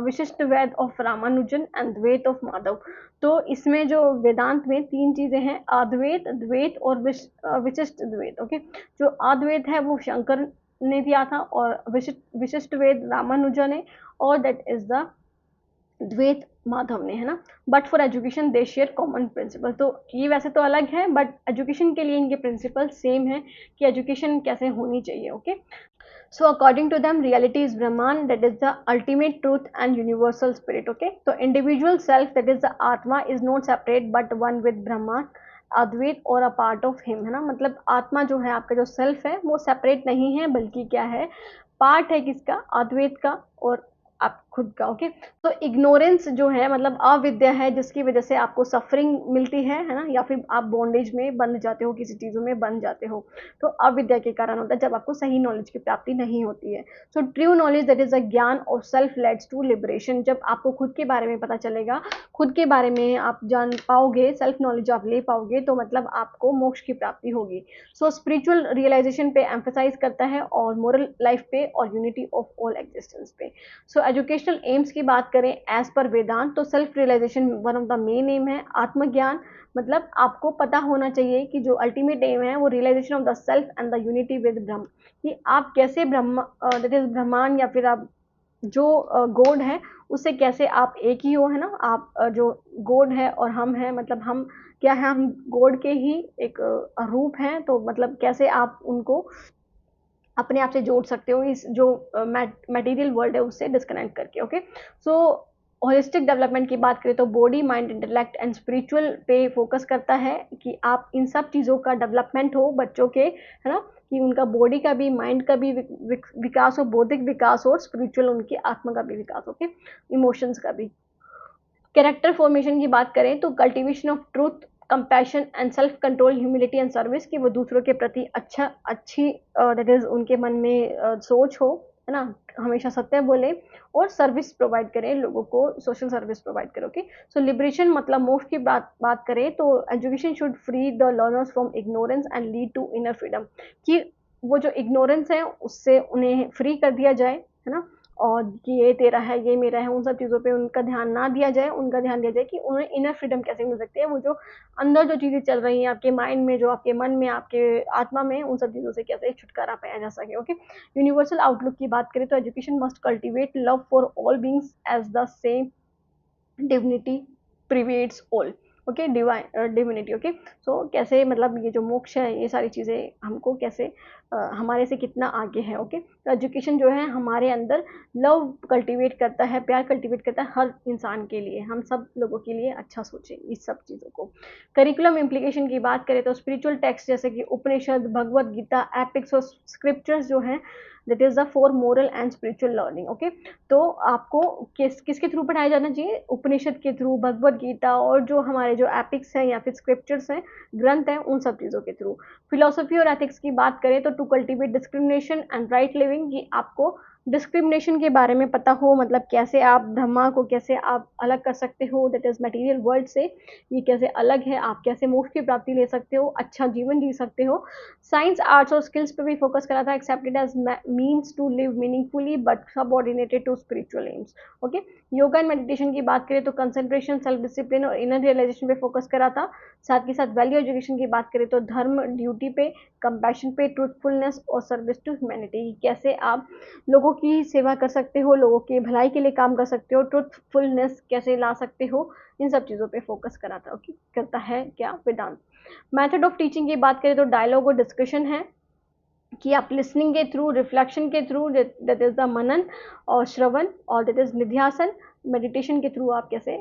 Vishishta वेद of Ramanujan and Dvaita of Madhav. तो इसमें जो वेदांत में तीन चीजें हैं, अद्वैत, द्वैत और विशिष्ट द्वैत। ओके, जो अद्वैत है वो शंकर ने दिया था, और विशिष्ट वेद रामानुजा ने, और दैट इज द द्वैत माधव ने, है ना। But for education they share common principle, तो ये वैसे तो अलग है, बट एजुकेशन के लिए इनके प्रिंसिपल सेम है कि एजुकेशन कैसे होनी चाहिए। Okay, so according to them reality is Brahman, that is the ultimate truth and universal spirit. Okay, so individual self, that is the atma, is not separate but one with Brahman, अद्वैत और a part of him, है ना। मतलब आत्मा जो है, आपका जो self है, वो सेपरेट नहीं है, बल्कि क्या है, पार्ट है किसका, अद्वैत का, और आप खुद का। ओके, तो इग्नोरेंस जो है मतलब अविद्या है, जिसकी वजह से आपको सफरिंग मिलती है ना, या फिर आप बॉन्डेज में बंध जाते हो, किसी चीज़ों में बंध जाते हो, तो अविद्या के कारण होता है, जब आपको सही नॉलेज की प्राप्ति नहीं होती है। So true knowledge that is अ ज्ञान और सेल्फ लेड्स टू लिबरेशन। जब आपको खुद के बारे में पता चलेगा, खुद के बारे में आप जान पाओगे, सेल्फ नॉलेज आप ले पाओगे, तो मतलब आपको मोक्ष की प्राप्ति होगी। सो स्पिरिचुअल रियलाइजेशन पे एम्फेसाइज करता है, और मोरल लाइफ पे, और यूनिटी ऑफ ऑल एग्जिस्टेंस पे। सो एजुकेशनल एम्स की बात करें एज पर वेदांत, तो self realization one of the main aim है। आत्मज्ञान मतलब आपको पता होना चाहिए कि जो अल्टीमेट एम है वो realization of the self and the unity with Brahman, कि आप कैसे ब्रह्म दैट इज ब्रह्मांड, या फिर आप जो गॉड है उससे कैसे आप एक ही हो, है ना। आप जो गॉड है और हम हैं, मतलब हम क्या है, हम गॉड के ही एक रूप हैं, तो मतलब कैसे आप उनको अपने आप से जोड़ सकते हो, इस जो मटेरियल वर्ल्ड है उससे डिस्कनेक्ट करके। ओके, सो होलिस्टिक डेवलपमेंट की बात करें तो body, mind, intellect and spiritual पे फोकस करता है, कि आप इन सब चीज़ों का डेवलपमेंट हो बच्चों के, है ना, कि उनका बॉडी का भी, माइंड का भी विकास हो, बौद्धिक विकास हो, स्पिरिचुअल उनकी आत्मा का भी विकास हो, ओके, इमोशंस का भी। कैरेक्टर फॉर्मेशन की बात करें तो cultivation of truth, compassion and self control, humility and service, की वो दूसरों के प्रति अच्छी दैट इज उनके मन में सोच हो, है ना, हमेशा सत्य बोले, और सर्विस प्रोवाइड करें लोगों को, सोशल सर्विस प्रोवाइड करें। ओके, सो लिबरेशन मतलब मोक्ष की बात करें तो education should free the learners from ignorance and lead to inner freedom, कि वो जो इग्नोरेंस है उससे उन्हें फ्री कर दिया जाए, है ना, और कि ये तेरा है, ये मेरा है, उन सब चीज़ों पे उनका ध्यान ना दिया जाए, उनका ध्यान दिया जाए कि उन्हें इनर फ्रीडम कैसे मिल सकती है, वो जो अंदर जो चीज़ें चल रही हैं आपके माइंड में, जो आपके मन में, आपके आत्मा में, उन सब चीज़ों से कैसे छुटकारा पाया जा सके। ओके, यूनिवर्सल आउटलुक की बात करें तो education must cultivate love for all beings as the same divinity pervades all. Okay, divine divinity. Okay, so कैसे मतलब ये जो मोक्ष है, ये सारी चीज़ें हमको कैसे हमारे से कितना आगे है। ओके, तो एजुकेशन जो है हमारे अंदर लव कल्टीवेट करता है, प्यार कल्टीवेट करता है हर इंसान के लिए, हम सब लोगों के लिए अच्छा सोचें इस सब चीज़ों को। करिकुलम इम्प्लीकेशन की बात करें तो स्पिरिचुअल टेक्स्ट जैसे कि उपनिषद, भगवद गीता, एपिक्स और स्क्रिप्चर्स जो हैं that is the for moral and spiritual learning. Okay, तो आपको किसके थ्रू पढ़ाया जाना चाहिए, उपनिषद के थ्रू, भगवद गीता, और जो हमारे जो एपिक्स हैं या फिर स्क्रिप्चर्स हैं, ग्रंथ हैं, उन सब चीज़ों के थ्रू। फिलोसफी और एथिक्स की बात करें तो to cultivate discrimination and right living, कि आपको डिस्क्रिमिनेशन के बारे में पता हो, मतलब कैसे आप ब्रह्मा को कैसे आप अलग कर सकते हो दैट इज मटेरियल वर्ल्ड से, ये कैसे अलग है, आप कैसे मोक्ष की प्राप्ति ले सकते हो, अच्छा जीवन जी सकते हो। साइंस, आर्ट्स और स्किल्स पे भी फोकस करा था, accepted as means to live meaningfully but subordinated to spiritual aims. Okay, yoga and meditation की बात करें तो कंसंट्रेशन, सेल्फ डिसिप्लिन और इनर रियलाइजेशन पे फोकस करा था। साथ ही साथ वैल्यू एजुकेशन की बात करें तो धर्म, ड्यूटी पे, कंपैशन पे, ट्रूथफुलनेस और सर्विस टू ह्यूमैनिटी, कैसे आप लोगों की सेवा कर सकते हो, लोगों की भलाई के लिए काम कर सकते हो, ट्रूथफुलनेस कैसे ला सकते हो, इन सब चीज़ों पे फोकस करा था। ओके, करता है क्या वेदांत। मेथड ऑफ टीचिंग की बात करें तो डायलॉग और डिस्कशन है, कि आप लिसनिंग के थ्रू, रिफ्लेक्शन के थ्रू, दैट इज द मनन और श्रवण, और दैट इज निध्यासन, मेडिटेशन के थ्रू आप कैसे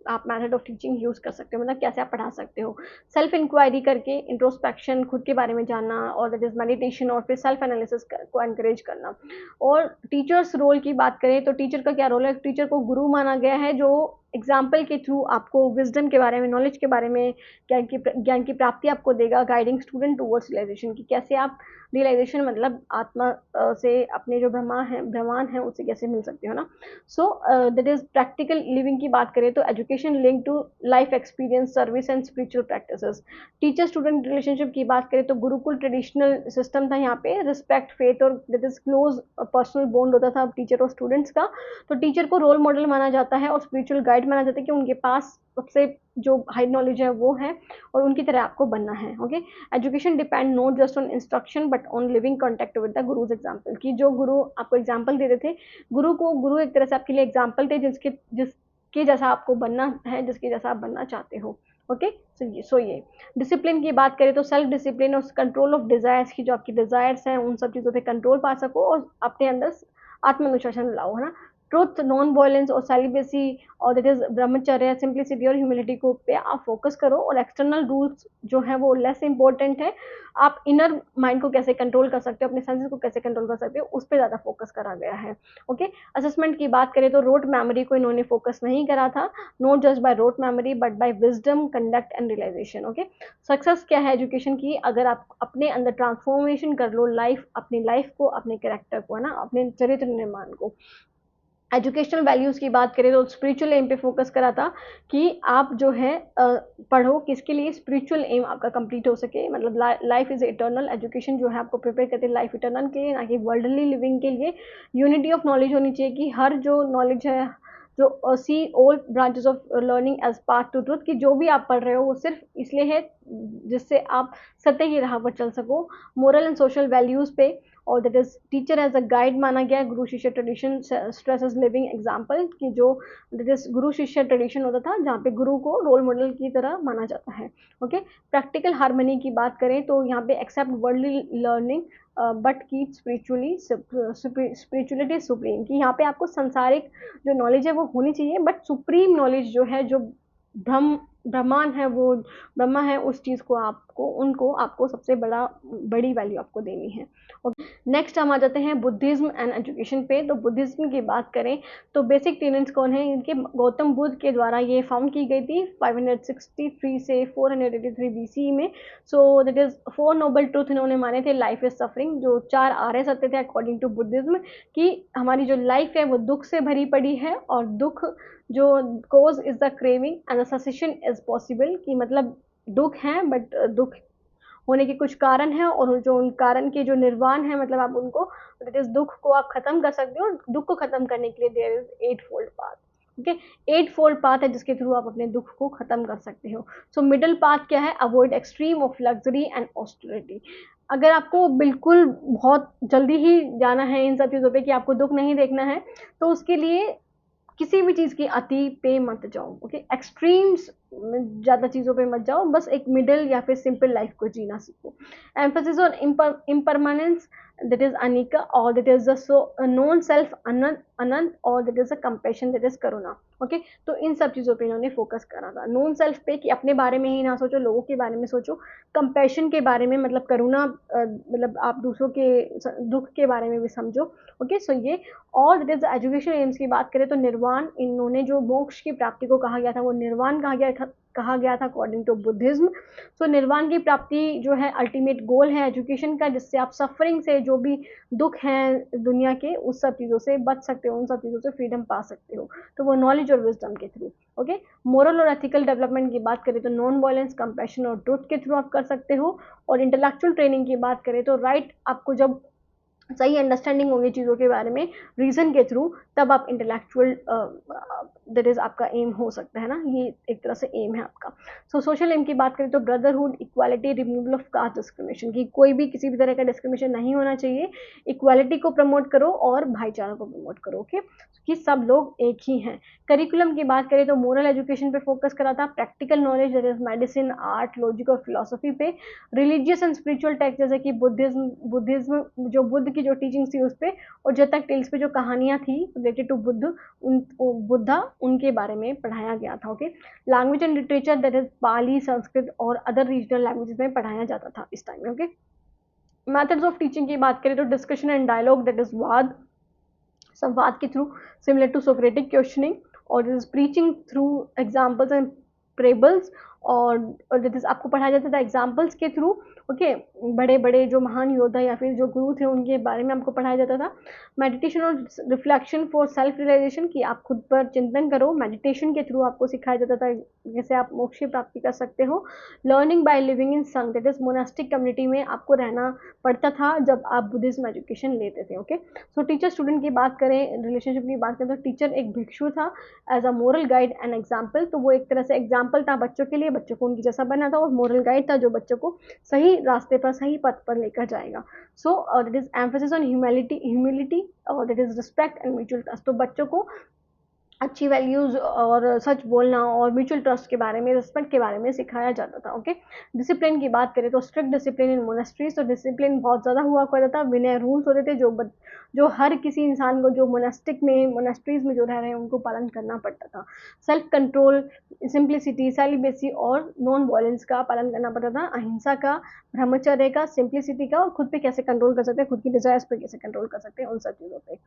आप मेथड ऑफ टीचिंग यूज़ कर सकते हो, मतलब कैसे आप पढ़ा सकते हो। सेल्फ इंक्वायरी करके इंट्रोस्पेक्शन, खुद के बारे में जानना, और दैट इज मेडिटेशन, और फिर सेल्फ एनालिसिस को एनकरेज करना। और टीचर्स रोल की बात करें तो टीचर का क्या रोल है, टीचर को गुरु माना गया है, जो एग्जाम्पल के थ्रू आपको विजडम के बारे में, नॉलेज के बारे में, ज्ञान की प्राप्ति आपको देगा, गाइडिंग स्टूडेंट टूवर्ड्स रियलाइजेशन, की कैसे आप रियलाइजेशन मतलब आत्मा से अपने जो ब्रह्मान है उससे कैसे मिल सकते हो ना। So that is practical living की बात करें तो education link to life experience, service and spiritual practices. Teacher student relationship की बात करें तो गुरुकुल ट्रेडिशनल सिस्टम था, यहाँ पे रिस्पेक्ट, फेथ और that is close personal bond होता था टीचर और स्टूडेंट्स का। तो टीचर को रोल मॉडल माना जाता है और स्पिरिचुअल गाइड माना जाता है, कि उनके पास सबसे जो हाई नॉलेज है वो है, और उनकी तरह आपको बनना है। Okay, education depend not just on instruction but on living contact with the guru's example, कि जो गुरु आपको एग्जाम्पल दे रहे थे, गुरु एक तरह से आपके लिए एग्जाम्पल थे, जिसके जैसा आपको बनना है, जिसके जैसा आप बनना चाहते हो। ओके, सो ये डिसिप्लिन की बात करें तो सेल्फ डिसिप्लिन और कंट्रोल ऑफ डिजायर्स, की जो आपकी डिजायर्स हैं उन सब चीज़ों पे कंट्रोल पा सको और अपने अंदर आत्मानुशासन लाओ, है ना। ट्रुथ, नॉन वायलेंस और सेलिबेसी और दैट इज ब्रह्मचर्य, सिंप्लिसिटी और ह्यूमिलिटी को पे आप फोकस करो, और एक्सटर्नल रूल्स जो है वो लेस इंपॉर्टेंट है। आप इनर माइंड को कैसे कंट्रोल कर सकते हो, अपने सेंसेस को कैसे कंट्रोल कर सकते हो, उस पर ज़्यादा फोकस करा गया है। ओके, असेसमेंट की बात करें तो रोट मेमोरी को इन्होंने फोकस नहीं करा था, not just by rote memory but by wisdom, conduct and realization. Okay, success क्या है एजुकेशन की, अगर आप अपने अंदर ट्रांसफॉर्मेशन कर लो, लाइफ, अपनी लाइफ को, अपने कैरेक्टर को, है ना, अपने चरित्र निर्माण को। एजुकेशनल वैल्यूज़ की बात करें तो स्पिरिचुअल एम पे फोकस करा था कि आप जो है पढ़ो किसके लिए, स्पिरिचुअल एम आपका कंप्लीट हो सके, मतलब लाइफ इज इटर्नल, एजुकेशन जो है आपको प्रिपेयर करते हैं लाइफ इटर्नल के लिए, ना कि वर्ल्डली लिविंग के लिए। यूनिटी ऑफ नॉलेज होनी चाहिए कि हर जो नॉलेज है, जो see all branches of learning as part to truth, कि जो भी आप पढ़ रहे हो वो सिर्फ इसलिए है जिससे आप सत्य की राह पर चल सको। मोरल एंड सोशल वैल्यूज़ पे, और that is teacher as a guide माना गया है, guru shishya tradition stress as living example, कि जो that is Guru shishya tradition होता था जहाँ पे गुरु को रोल मॉडल की तरह माना जाता है। ओके, प्रैक्टिकल हार्मनी की बात करें तो यहाँ पे accept worldly learning but keep spirituality supreme, कि यहाँ पे आपको सांसारिक जो नॉलेज है वो होनी चाहिए, बट सुप्रीम नॉलेज जो है, जो ब्रह्मांड है, वो ब्रह्मा है, उस चीज़ को आपको, उनको आपको सबसे बड़ी वैल्यू आपको देनी है। नेक्स्ट हम आ जाते हैं बुद्धिज्म एंड एजुकेशन पे। तो बुद्धिज्म की बात करें तो बेसिक टेनेंट्स कौन है इनके, गौतम बुद्ध के द्वारा ये फाउंड की गई थी 563 से 483 बीसी में। सो दैट इज 4 नोबल ट्रूथ इन्होंने माने थे, लाइफ इज सफरिंग, जो 4 आर्य सत्य थे अकॉर्डिंग टू बुद्धिज्म, कि हमारी जो लाइफ है वो दुख से भरी पड़ी है, और दुख जो cause is the craving and the cessation is possible, कि मतलब दुख है बट दुख होने के कुछ कारण है, और जो उन कारण के जो निर्वाण है, मतलब आप उनको, दैट इज दुख को आप खत्म कर सकते हो, और दुख को खत्म करने के लिए there is 8 fold path. Okay, 8 fold path है जिसके थ्रू आप अपने दुख को खत्म कर सकते हो। सो मिडिल पाथ क्या है, avoid extreme of luxury and austerity. अगर आपको बिल्कुल बहुत जल्दी ही जाना है इन सब चीज़ों पे, कि आपको दुख नहीं देखना है, तो उसके लिए किसी भी चीज़ की अति पे मत जाओ। ओके, एक्सट्रीम्स ज़्यादा चीज़ों पे मत जाओ, बस एक मिडिल या फिर सिंपल लाइफ को जीना सीखो। Emphasis on impermanence, that is anicca, और that is the non self anant, और that is a compassion, that is karuna. Okay, तो इन सब चीज़ों पे इन्होंने फोकस करा था। नॉन सेल्फ पे, कि अपने बारे में ही ना सोचो, लोगों के बारे में सोचो। कंपैशन के बारे में, मतलब करुणा, मतलब आप दूसरों के दुख के बारे में भी समझो। ओके, सो ये, और दैट इज एजुकेशन एम्स की बात करें तो निर्वाण, इन्होंने जो मोक्ष की प्राप्ति को कहा गया था वो निर्वाण कहा गया था अकॉर्डिंग टू बुद्धिज्म। सो निर्वाण की प्राप्ति जो है अल्टीमेट गोल है एजुकेशन का, जिससे आप सफरिंग से, जो भी दुख हैं दुनिया के, उस सब चीज़ों से बच सकते हो, उन सब चीज़ों से फ्रीडम पा सकते हो, तो वो नॉलेज और विजडम के थ्रू। ओके, मोरल और एथिकल डेवलपमेंट की बात करें तो नॉन वायलेंस, कंपैशन और ट्रुथ के थ्रू आप कर सकते हो। और इंटेलेक्चुअल ट्रेनिंग की बात करें तो राइट, आपको जब सही अंडरस्टैंडिंग होगी चीज़ों के बारे में रीजन के थ्रू, तब आप इंटेलेक्चुअल, दैट इज आपका एम हो सकता है ना, ये एक तरह से एम है आपका। सो सोशल एम की बात करें तो brotherhood, equality, removal of caste discrimination, की कोई भी किसी भी तरह का डिस्क्रिमिनेशन नहीं होना चाहिए, इक्वालिटी को प्रमोट करो और भाईचारा को प्रमोट करो। ओके, कि सब लोग एक ही हैं। करिकुलम की बात करें तो मोरल एजुकेशन पे फोकस करा था, practical knowledge, that is medicine, art, logic और फिलोसफी पे, रिलीजियस एंड स्पिरिचुअल टेक्स्ट जैसे कि बुद्धिज्म जो बुद्ध की जो टीचिंग्स थी उस पे, और जब तक टेल्स पे जो कहानियाँ थी रिलेटेड टू बुद्धा, उनके बारे में पढ़ाया गया था। Okay, language and literature, that is Pali, Sanskrit और अदर रीजनल लैंग्वेजेस में पढ़ाया जाता था इस टाइम में। ओके, मेथड्स ऑफ टीचिंग की बात करें तो discussion and dialogue, that is samvad के through, similar to Socratic questioning, और this preaching through examples and parables, और दैट इज आपको पढ़ाया जाता था एग्जाम्पल्स के थ्रू। ओके, बड़े बड़े जो महान योद्धा या फिर जो गुरु थे उनके बारे में आपको पढ़ाया जाता था। मेडिटेशन और रिफ्लेक्शन फॉर सेल्फ रियलाइजेशन, कि आप खुद पर चिंतन करो, मेडिटेशन के थ्रू आपको सिखाया जाता था जैसे आप मोक्ष की प्राप्ति कर सकते हो। लर्निंग बाय लिविंग इन संघ, दैट इज मोनास्टिक कम्युनिटी में आपको रहना पड़ता था जब आप बुद्धिज्म एजुकेशन लेते थे। ओके, सो टीचर स्टूडेंट की बात करें, रिलेशनशिप की बात करें तो टीचर एक भिक्षु था as a moral guide and example, तो वो एक तरह से एग्जाम्पल था बच्चों के लिए, बच्चों को उनकी जैसा बना था, और मोरल गाइड था जो बच्चों को सही रास्ते पर, सही पथ पर लेकर जाएगा। So that is emphasis on humility, और that is respect and mutual trust, तो बच्चों को अच्छी वैल्यूज़ और सच बोलना और म्यूचुअल ट्रस्ट के बारे में, रिस्पेक्ट के बारे में सिखाया जाता था। ओके, डिसिप्लिन की बात करें तो स्ट्रिक्ट डिसिप्लिन इन मोनेस्ट्रीज, तो डिसिप्लिन बहुत ज़्यादा हुआ करता था। विनय रूल्स होते थे जो हर किसी इंसान को, जो मोनेस्टिक में, मोनेस्ट्रीज में जो रह रहे हैं, उनको पालन करना पड़ता था। सेल्फ कंट्रोल, सिंप्लिसिटी, सेलिबेसी और नॉन वायलेंस का पालन करना पड़ता था। अहिंसा का, ब्रह्मचर्य का, सिंप्लिसिटी का, और खुद पे कैसे कंट्रोल कर सकते हैं, खुद की डिजायर्स पे कैसे कंट्रोल कर सकते हैं, उन सब चीज़ों पे।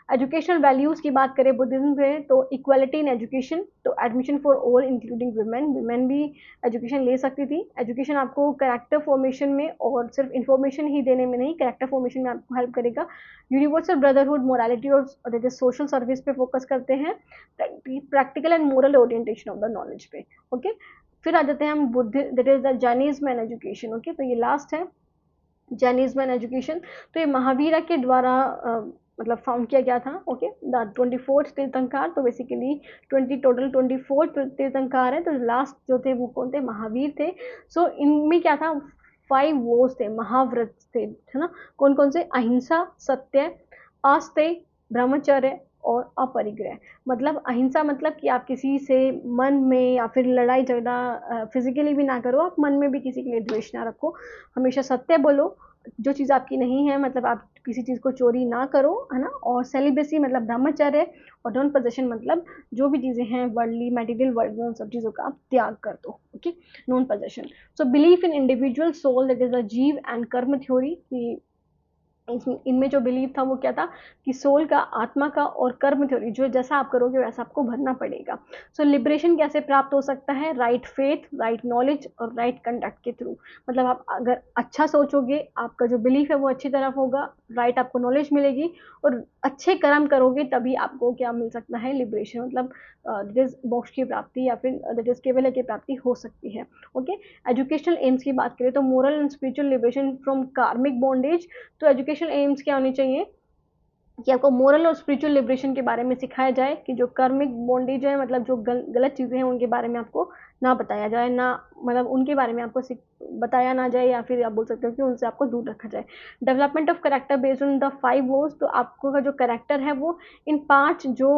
एजुकेशनल वैल्यूज़ की बात करें बुद्धिज्म में तो इक्वालिटी इन एजुकेशन, तो admission for all including women भी एजुकेशन ले सकती थी। एजुकेशन आपको कैरेक्टर फॉर्मेशन में और सिर्फ इंफॉर्मेशन ही देने में नहीं, कैरेक्टर फॉर्मेशन में आपको हेल्प करेगा। यूनिवर्सल ब्रदरहुड, मोरालिटी और दैट इज सोशल सर्विस पे फोकस करते हैं। Practical and moral orientation of the knowledge पे। ओके, फिर आ जाते हैं हम Buddha, that is the Jainism and education. Okay, तो ये लास्ट है जैनिज्म एंड एजुकेशन। तो ये महावीरा के द्वारा मतलब फाउंड किया गया था। ओके, द 24th तीर्थंकार, तो बेसिकली 24 तीर्थंकार है, तो लास्ट जो थे वो कौन थे, महावीर थे। सो इनमें क्या था, 5 वोज थे, महाव्रत थे, है ना। कौन कौन से, अहिंसा, सत्य, आस्ते, ब्रह्मचर्य और अपरिग्रह। मतलब अहिंसा मतलब कि आप किसी से मन में या फिर लड़ाई झगड़ा फिजिकली भी ना करो, आप मन में भी किसी के लिए द्वेष ना रखो, हमेशा सत्य बोलो, जो चीज़ आपकी नहीं है, मतलब आप किसी चीज़ को चोरी ना करो, है ना। और सेलिब्रेसी मतलब ब्रह्मचर्य, और नॉन पोजेशन मतलब जो भी चीज़ें हैं वर्ल्डली, मटेरियल वर्ल्ड में, उन सब चीज़ों का आप त्याग कर दो। Okay, non possession. So belief in individual soul, that is a jiva and कर्म थ्योरी, कि इनमें जो बिलीव था वो क्या था कि सोल का, आत्मा का और कर्म थ्योरी, जो जैसा आप करोगे वैसा आपको भरना पड़ेगा। सो लिबरेशन कैसे प्राप्त हो सकता है, राइट फेथ, राइट नॉलेज और राइट कंडक्ट के थ्रू। मतलब आप अगर अच्छा सोचोगे, आपका जो बिलीफ है वो अच्छी तरफ होगा, राइट आपको नॉलेज मिलेगी, और अच्छे कर्म करोगे तभी आपको क्या मिल सकता है, लिबरेशन, मतलब दैट इज मोक्ष की प्राप्ति या फिर दैट इज केवल की प्राप्ति हो सकती है। ओके, एजुकेशनल एम्स की बात करें तो moral and spiritual liberation from karmic bondage. तो एजुकेशनल एम्स क्या होनी चाहिए कि आपको मोरल और स्पिरिचुअल लिबरेशन के बारे में सिखाया जाए, कि जो कर्मिक बॉन्डेज है, मतलब जो गलत चीज़ें हैं उनके बारे में आपको ना बताया जाए, ना मतलब उनके बारे में आपको बताया ना जाए, या फिर आप बोल सकते हो कि उनसे आपको दूर रखा जाए। Development of character based on the 5 was, तो आपको का जो करेक्टर है वो इन 5 जो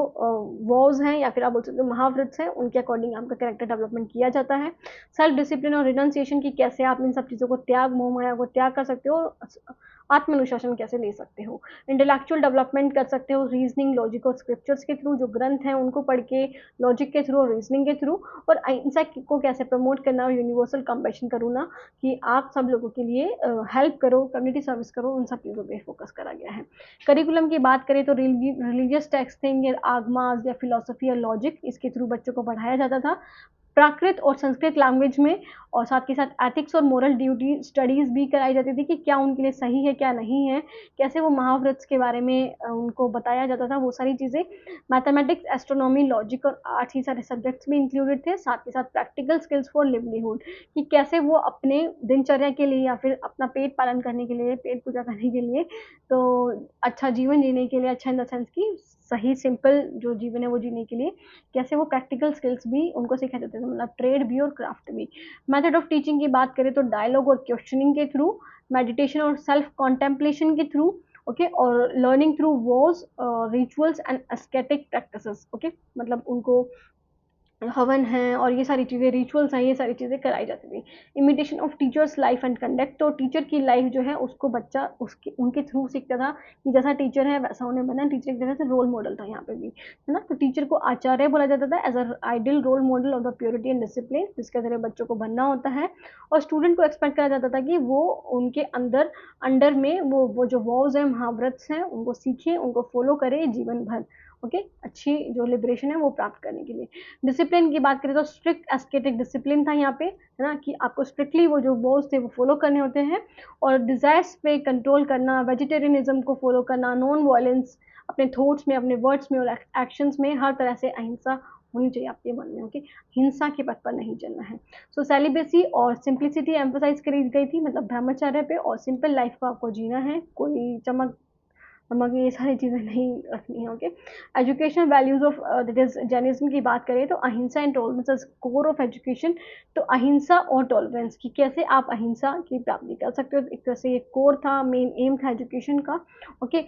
वॉज हैं, या फिर आप बोल सकते हो महाव्रत हैं, उनके अकॉर्डिंग आपका करेक्टर डेवलपमेंट किया जाता है। सेल्फ डिसिप्लिन और रिनंसिएशन की कैसे आप इन सब चीज़ों को त्याग, मोह माया को त्याग कर सकते हो, आत्मानुशासन कैसे ले सकते हो। इंटेलेक्चुअल डेवलपमेंट कर सकते हो रीजनिंग, लॉजिक और स्क्रिप्चर्स के थ्रू, जो ग्रंथ हैं उनको पढ़ के, लॉजिक के थ्रू और रीजनिंग के थ्रू। और अहिंसा को कैसे प्रमोट करना और यूनिवर्सल कंपैशन करूँ, कि आप सब लोगों के लिए हेल्प करो, कम्युनिटी सर्विस करो, उन सब चीज़ों पे फोकस करा गया है। करिकुलम की बात करें तो रिलीजियस टेक्स्ट थे, आगमास या फिलोसफी या लॉजिक, इसके थ्रू बच्चों को पढ़ाया जाता था प्राकृत और संस्कृत लैंग्वेज में, और साथ के साथ एथिक्स और मोरल ड्यूटी स्टडीज़ भी कराई जाती थी, कि क्या उनके लिए सही है, क्या नहीं है, कैसे वो महाव्रत के बारे में उनको बताया जाता था, वो सारी चीज़ें। मैथमेटिक्स, एस्ट्रोनॉमी, लॉजिक और आर्ट्स, ये सारे सब्जेक्ट्स भी इंक्लूडेड थे। साथ के साथ प्रैक्टिकल स्किल्स फॉर लिवलीहुड, कि कैसे वो अपने दिनचर्या के लिए या फिर अपना पेट पालन करने के लिए, पेट पूजा करने के लिए, तो अच्छा जीवन जीने के लिए, अच्छा इन द सेंस की सही सिंपल जो जीवन है वो जीने के लिए, कैसे वो प्रैक्टिकल स्किल्स भी उनको सिखाए जाते थे, मतलब ट्रेड भी और क्राफ्ट भी। मेथड ऑफ टीचिंग की बात करें तो डायलॉग और क्वेश्चनिंग के थ्रू, मेडिटेशन और सेल्फ कॉन्टेम्पलेशन के थ्रू, ओके, और learning through was, rituals and ascetic practices. Okay, मतलब उनको हवन है और ये सारी चीज़ें, रिचुअल्स हैं, ये सारी चीज़ें कराई जाती थी। Imitation of teachers life and conduct, तो टीचर की लाइफ जो है उसको बच्चा उसके उनके थ्रू सीखता था, कि जैसा टीचर है वैसा उन्हें बनना। टीचर एक तरह से रोल मॉडल था यहाँ पे भी, है ना। तो टीचर को आचार्य बोला जाता था, as a ideal role model of the purity and discipline, जिसके तरह बच्चों को बनना होता है। और स्टूडेंट को एक्सपेक्ट करा जाता था कि वो उनके अंडर में वो जो वॉज है, महाव्रत हैं, उनको सीखे, उनको फॉलो करे जीवन भर। ओके, अच्छी जो लिबरेशन है वो प्राप्त करने के लिए। डिसिप्लिन की बात करें तो स्ट्रिक्ट एस्केटिक डिसिप्लिन था यहाँ पे, है ना, कि आपको स्ट्रिक्टली वो जो वॉल्स थे वो फॉलो करने होते हैं। और डिजायर्स पे कंट्रोल करना, वेजिटेरियनिज्म को फॉलो करना, नॉन वायलेंस, अपने थॉट्स में, अपने वर्ड्स में और एक्शंस में हर तरह से अहिंसा होनी चाहिए आपके मन में। ओके, हिंसा के पथ पर नहीं चलना है। सो सेलिब्रेसी और सिंप्लिसिटी एम्फोसाइज करी गई थी, मतलब ब्रह्मचर्य पे, और सिंपल लाइफ को आपको जीना है, कोई चमक हमें ये सारी चीज़ें नहीं रखनी है। Okay, education values of that is Jainism की बात करें तो अहिंसा and tolerance is core of education. तो अहिंसा और टॉलरेंस की कैसे आप अहिंसा की प्राप्ति कर सकते हो, एक तरह से ये कोर था, मेन एम था एजुकेशन का। Okay,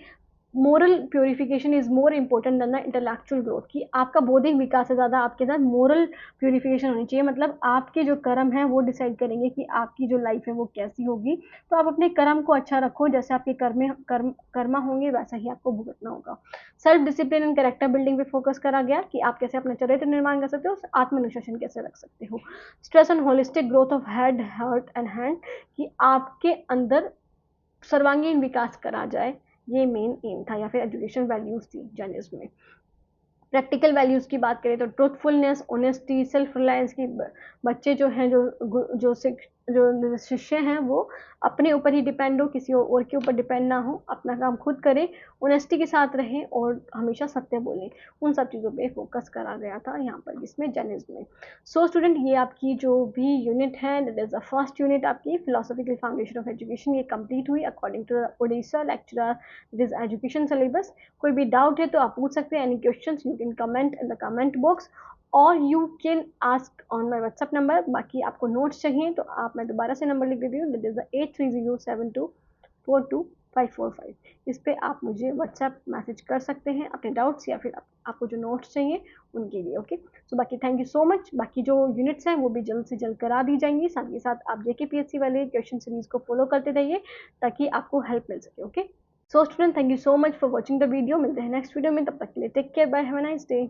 moral purification is more important then the intellectual growth, कि आपका बौद्धिक विकास से ज़्यादा आपके साथ मोरल प्योरिफिकेशन होनी चाहिए। मतलब आपके जो कर्म हैं वो डिसाइड करेंगे कि आपकी जो लाइफ है वो कैसी होगी। तो आप अपने कर्म को अच्छा रखो, जैसे आपके कर्मा होंगे वैसा ही आपको भुगतना होगा। Self discipline and character building पे फोकस करा गया कि आप कैसे अपना चरित्र निर्माण कर सकते हो, आत्मनुशासन कैसे रख सकते हो। Stress and holistic growth of head, heart and hand, कि आपके अंदर सर्वांगीण विकास करा जाए, ये मेन एम था, या फिर एजुकेशन वैल्यूज थी जर्नलिज्म में। प्रैक्टिकल वैल्यूज़ की बात करें तो ट्रूथफुलनेस, ऑनेस्टी, सेल्फ रिलायंस, की बच्चे जो हैं, जो शिष्य हैं वो अपने ऊपर ही डिपेंड हो, किसी और के ऊपर डिपेंड ना हो, अपना काम खुद करें, ऑनेस्टी के साथ रहें और हमेशा सत्य बोलें। उन सब चीज़ों पे फोकस करा गया था यहाँ पर इसमें जर्नलिज्म में। सो स्टूडेंट, ये आपकी जो भी यूनिट है, that is the first unit आपकी फिलोसॉफिकल फाउंडेशन ऑफ एजुकेशन, ये कंप्लीट हुई according to the Odisha lecturer, that is education syllabus. कोई भी डाउट है तो आप पूछ सकते हैं, any questions you can comment in the comment box, और you can ask on my WhatsApp number. बाकी आपको नोट्स चाहिए तो आप, मैं दोबारा से नंबर लिख देती हूँ, दैट इज द 8307242545। इस पे आप मुझे व्हाट्सएप मैसेज कर सकते हैं अपने डाउट्स या फिर आपको जो नोट्स चाहिए उनके लिए। ओके, सो बाकी थैंक यू सो मच। बाकी जो यूनिट्स हैं वो भी जल्द से जल्द करा दी जाएंगी, साथ ही साथ आप JKPSC वाले क्वेश्चन सीरीज को फॉलो करते रहिए ताकि आपको हेल्प मिल सके। Okay, so student, thank you so much for watching the video. मिलते हैं नेक्स्ट वीडियो में, तब तक के लिए take care, bye, have a nice day.